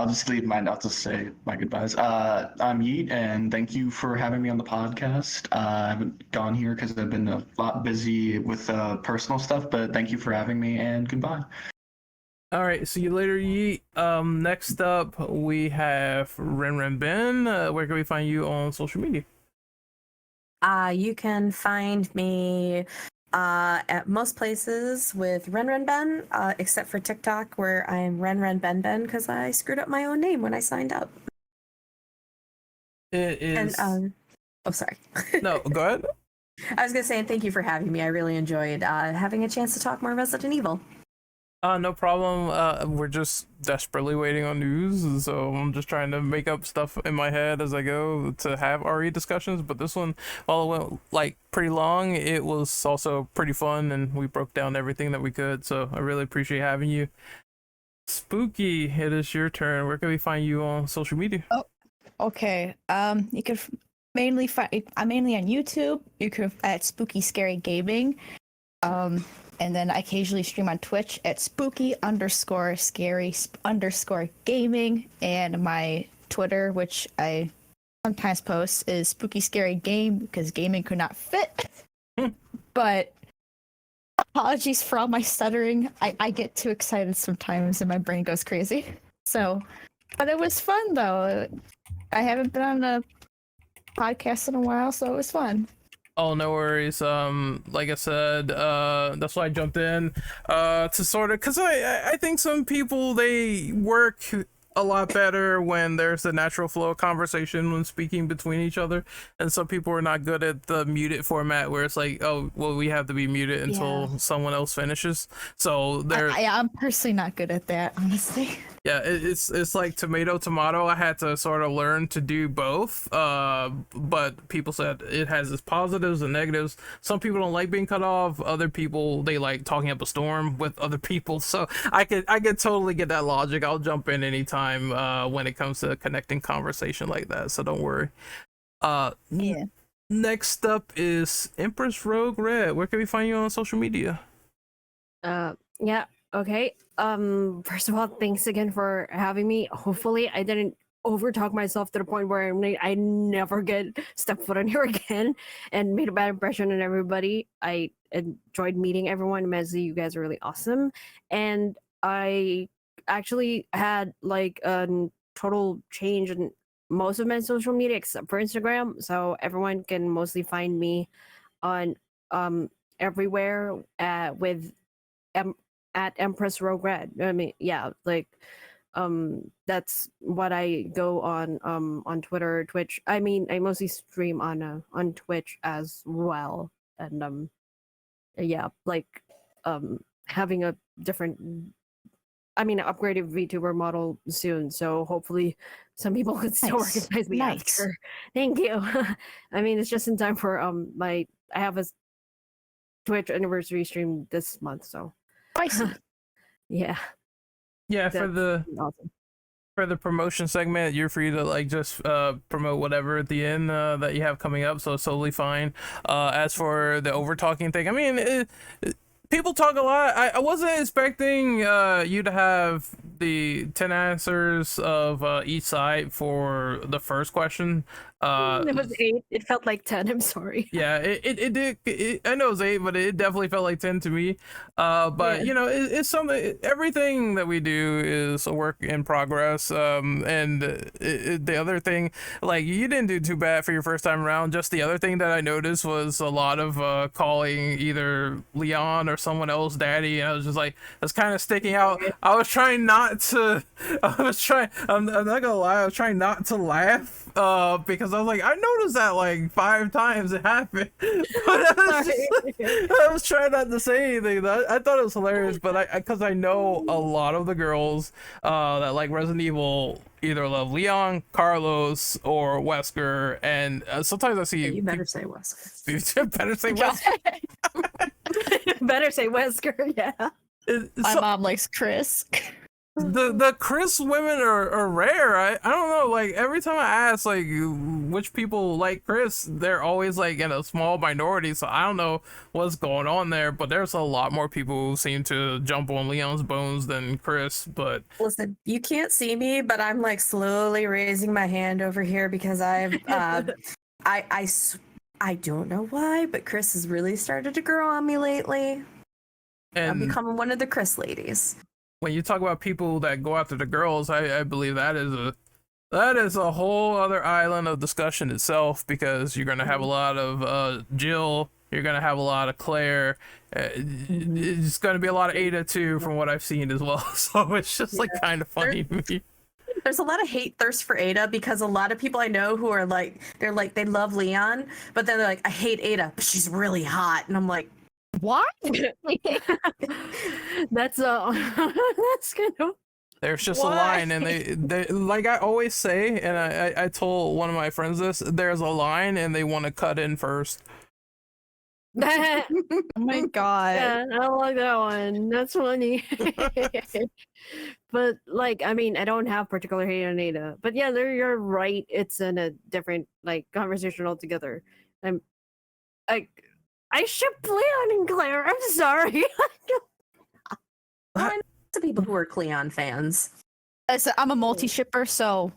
just leave mine. I'll just say my goodbyes. I'm Yeet, and thank you for having me on the podcast. I haven't gone here because I've been a lot busy with personal stuff, but thank you for having me, and goodbye. All right, see you later, Yeet. Next up we have Ren Ben. Where can we find you on social media? You can find me at most places with Ben, except for TikTok, where I'm Ren Ben because I screwed up my own name when I signed up. It is. And oh, sorry. No, go ahead. I was gonna say, and thank you for having me. I really enjoyed having a chance to talk more Resident Evil. No problem. We're just desperately waiting on news, so I'm just trying to make up stuff in my head as I go to have RE discussions. But this one, while it went like pretty long, it was also pretty fun, and we broke down everything that we could. So I really appreciate having you. Spooky, it is your turn. Where can we find you on social media? Okay. You could mainly find. I'm mainly on YouTube. You could at Spooky Scary Gaming. And then I occasionally stream on Twitch at spooky_scary_gaming, and my Twitter, which I sometimes post, is Spooky Scary Game because gaming could not fit. But apologies for all my stuttering. I get too excited sometimes and my brain goes crazy. So, but it was fun though. I haven't been on a podcast in a while, so it was fun. Oh, no worries. Like I said, that's why I jumped in, to sort of, cause I think some people, they work a lot better when there's a natural flow of conversation when speaking between each other, and some people are not good at the muted format where it's like, oh, well, we have to be muted until someone else finishes. So they're I'm personally not good at that, honestly. Yeah, it's like tomato. I had to sort of learn to do both. But people said it has its positives and negatives. Some people don't like being cut off. Other people, they like talking up a storm with other people. So I could totally get that logic. I'll jump in anytime when it comes to connecting conversation like that. So don't worry. Yeah. Next up is Empress Rogue Red. Where can we find you on social media? Yeah. Okay. First of all, thanks again for having me. Hopefully, I didn't overtalk myself to the point where I never get step foot on here again and made a bad impression on everybody. I enjoyed meeting everyone. Mezzy, you guys are really awesome. And I actually had like a total change in most of my social media except for Instagram. So everyone can mostly find me on everywhere with at Empress Rogue Red. I mean, yeah, like that's what I go on Twitter, Twitch. I mean, I mostly stream on Twitch as well, and yeah, like having a different, I mean, an upgraded VTuber model soon. So hopefully, some people can still recognize me after. Thank you. I mean, it's just in time for I have a Twitch anniversary stream this month, so. Yeah. Yeah, That's awesome. for the promotion segment, you're free to like just promote whatever at the end that you have coming up, so it's totally fine. As for the over talking thing, I mean, people talk a lot. I wasn't expecting you to have the 10 answers of each side for the first question. It was 8. It felt like 10. I'm sorry. Yeah, it did. I know it was 8, but it definitely felt like 10 to me. But you know, it's something. Everything that we do is a work in progress. And the other thing, like, you didn't do too bad for your first time around. Just the other thing that I noticed was a lot of calling either Leon or someone else daddy. And I was just like, that's kind of sticking out. I was trying not to. I'm not gonna lie. I was trying not to laugh. Because I was like, I noticed that like 5 times it happened. But I was trying not to say anything. I thought it was hilarious, but because I know a lot of the girls that like Resident Evil either love Leon, Carlos, or Wesker, and sometimes I see. You better say Wesker. You better say Wesker. Better say Wesker. Yeah. My mom likes Chris. the Chris women are rare. I don't know. Like every time I ask like which people like Chris, they're always like in a small minority. So I don't know what's going on there. But there's a lot more people who seem to jump on Leon's bones than Chris. But Listen, you can't see me, but I'm like slowly raising my hand over here because I've I don't know why, but Chris has really started to grow on me lately. I'm and becoming one of the Chris ladies. when you talk about people that go after the girls, I believe that is a whole other island of discussion itself, because you're gonna have a lot of Jill, you're gonna have a lot of Claire, it's gonna be a lot of Ada too, from what I've seen as well. So it's just like kind of funny to me. There's a lot of hate thirst for Ada because a lot of people I know who are like, they love Leon, but then they're like, I hate Ada, but she's really hot. And I'm like, What? That's that's kind of There's just Why? a line, and they like I always say, and I told one of my friends this, there's a line and they want to cut in first. yeah, Oh my god. I like that one. That's funny. But like, I mean, I don't have particular hate on Ada, but yeah, you're right. It's in a different like conversation altogether. I'm, I ship Leon and Claire. I'm sorry. I know some people who are Cleon fans. I'm a multi-shipper, so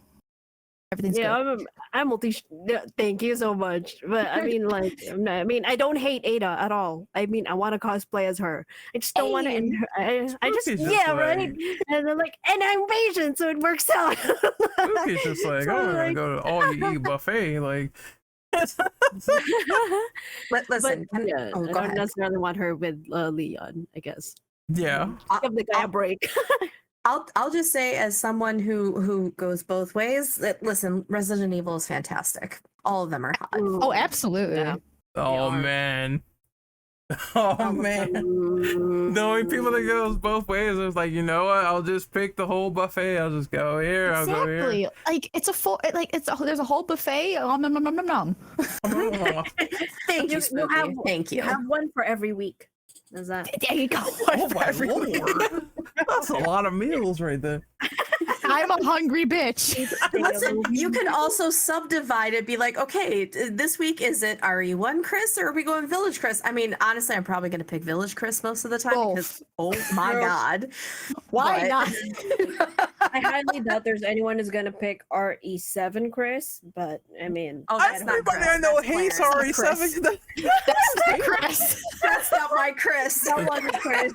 everything's Yeah, good. I'm multi. Yeah, thank you so much. But I mean, like, I mean, I don't hate Ada at all. I mean, I want to cosplay as her. I just don't want to. I just Spooky's just yeah, like- right. And then like, and I'm Asian, so it works out. Spooky's just like, So, oh, I'm gonna like- go to all you eat buffet, like. Listen, But yeah, oh, I go don't ahead. necessarily want her with Leon. I guess. Yeah. Give the guy a break. I'll just say, as someone who goes both ways, that listen, Resident Evil is fantastic. All of them are hot. Oh, absolutely. Yeah. Oh are. man. Oh man. Knowing people that goes both ways, it's like, you know what? I'll just pick the whole buffet. I'll just go here. I'll go here. Exactly. Like it's a full. Like there's a whole buffet. Nom, nom, nom, nom, nom, nom. Oh, Thank you, You Spooky. have- Thank you. You have one for every week. Is that? There you go. oh my lord. That's a lot of meals right there. I'm a hungry bitch. Listen, you can also subdivide it. Be like, okay, this week is it RE1 Chris or are we going Village Chris? I mean, honestly, I'm probably gonna pick Village Chris most of the time because, oh my Girl. god, Why But- not? I highly doubt there's anyone who's gonna pick RE7 Chris, but I mean, Oh, that's not Everybody Chris. I know That's hates Claire. That's Chris. RE7. That's not Chris. That's not my Chris. that wasn't Chris.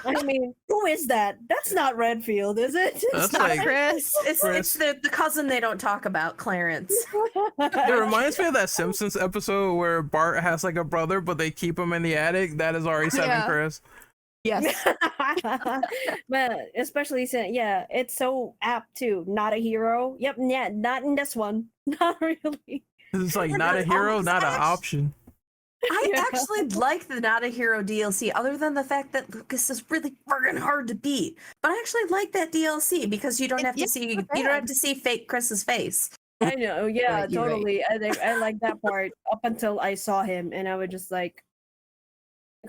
I mean, who is that? That's not Redfield, is it? That's Not like, Chris. It's the cousin they don't talk about, Clarence. it reminds me of that Simpsons episode where Bart has like a brother, but they keep him in the attic. That is RE7 Yeah. Chris. Yes. But especially since yeah, it's so apt too. Not a hero. Yep, yeah, not in this one. Not really. It's like Yeah, not a but hero, almost not an act- option. I Yeah. actually like the Not a Hero DLC, other than the fact that Lucas is really friggin' hard to beat. But I actually like that DLC because you don't have to see you don't have to see fake Chris's face. I know, yeah, Right, you're right. totally. I like that part up until I saw him and I was just like,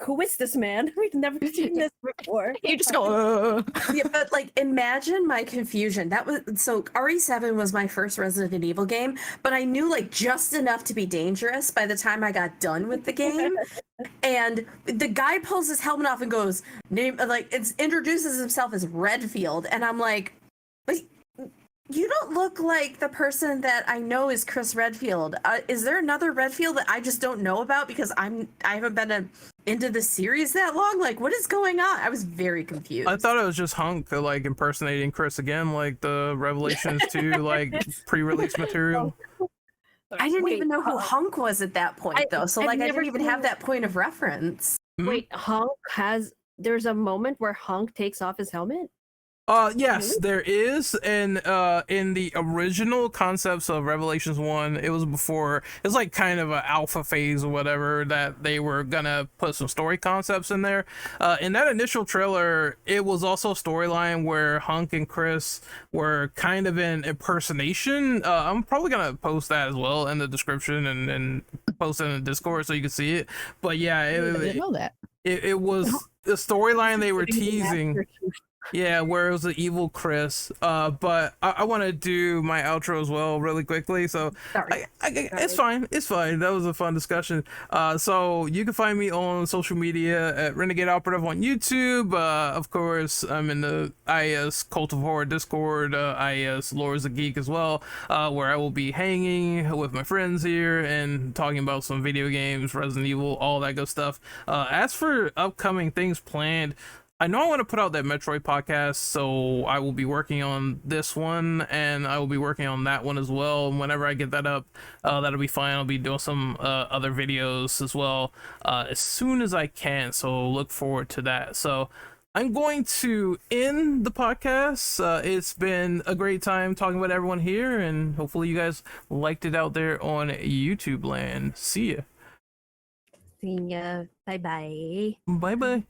who is this man? We've never seen this before. You just go. Yeah, but like imagine my confusion. That was so RE7 was my first Resident Evil game, but I knew like just enough to be dangerous by the time I got done with the game. And the guy pulls his helmet off and goes, name like it introduces himself as Redfield, and I'm like, but you don't look like the person that I know is Chris Redfield. Is there another Redfield that I just don't know about because I haven't been into the series that long? Like, what is going on? I was very confused. I thought it was just Hunk like impersonating Chris again, like the Revelations 2 like pre-release material. I didn't Wait, even know who Hunk was at that point, though. So, I've like, I never didn't even have seen- that point of reference. Wait, Hunk has there's a moment where Hunk takes off his helmet? Yes, there is, and in the original concepts of Revelations 1, it was before, it's like kind of an alpha phase or whatever, that they were gonna put some story concepts in there. In that initial trailer, it was also a storyline where Hunk and Chris were kind of in impersonation. I'm probably gonna post that as well in the description and post it in the Discord so you can see it. But yeah, I didn't know that. it was the storyline they were teasing. Yeah, where it was the evil Chris. But I want to do my outro as well really quickly. So Sorry. it's fine. It's fine. That was a fun discussion. So you can find me on social media at Renegade Operative on YouTube. Of course, I'm in the IAS Cult of Horror Discord, IAS Lore is a Geek as well, where I will be hanging with my friends here and talking about some video games, Resident Evil, all that good stuff. As for upcoming things planned, I know I want to put out that Metroid podcast, so I will be working on this one, and I will be working on that one as well. And whenever I get that up, that'll be fine. I'll be doing some other videos as well as soon as I can, so look forward to that. So I'm going to end the podcast. It's been a great time talking with everyone here, and hopefully you guys liked it out there on YouTube land. See ya. See ya. Bye bye. Bye bye.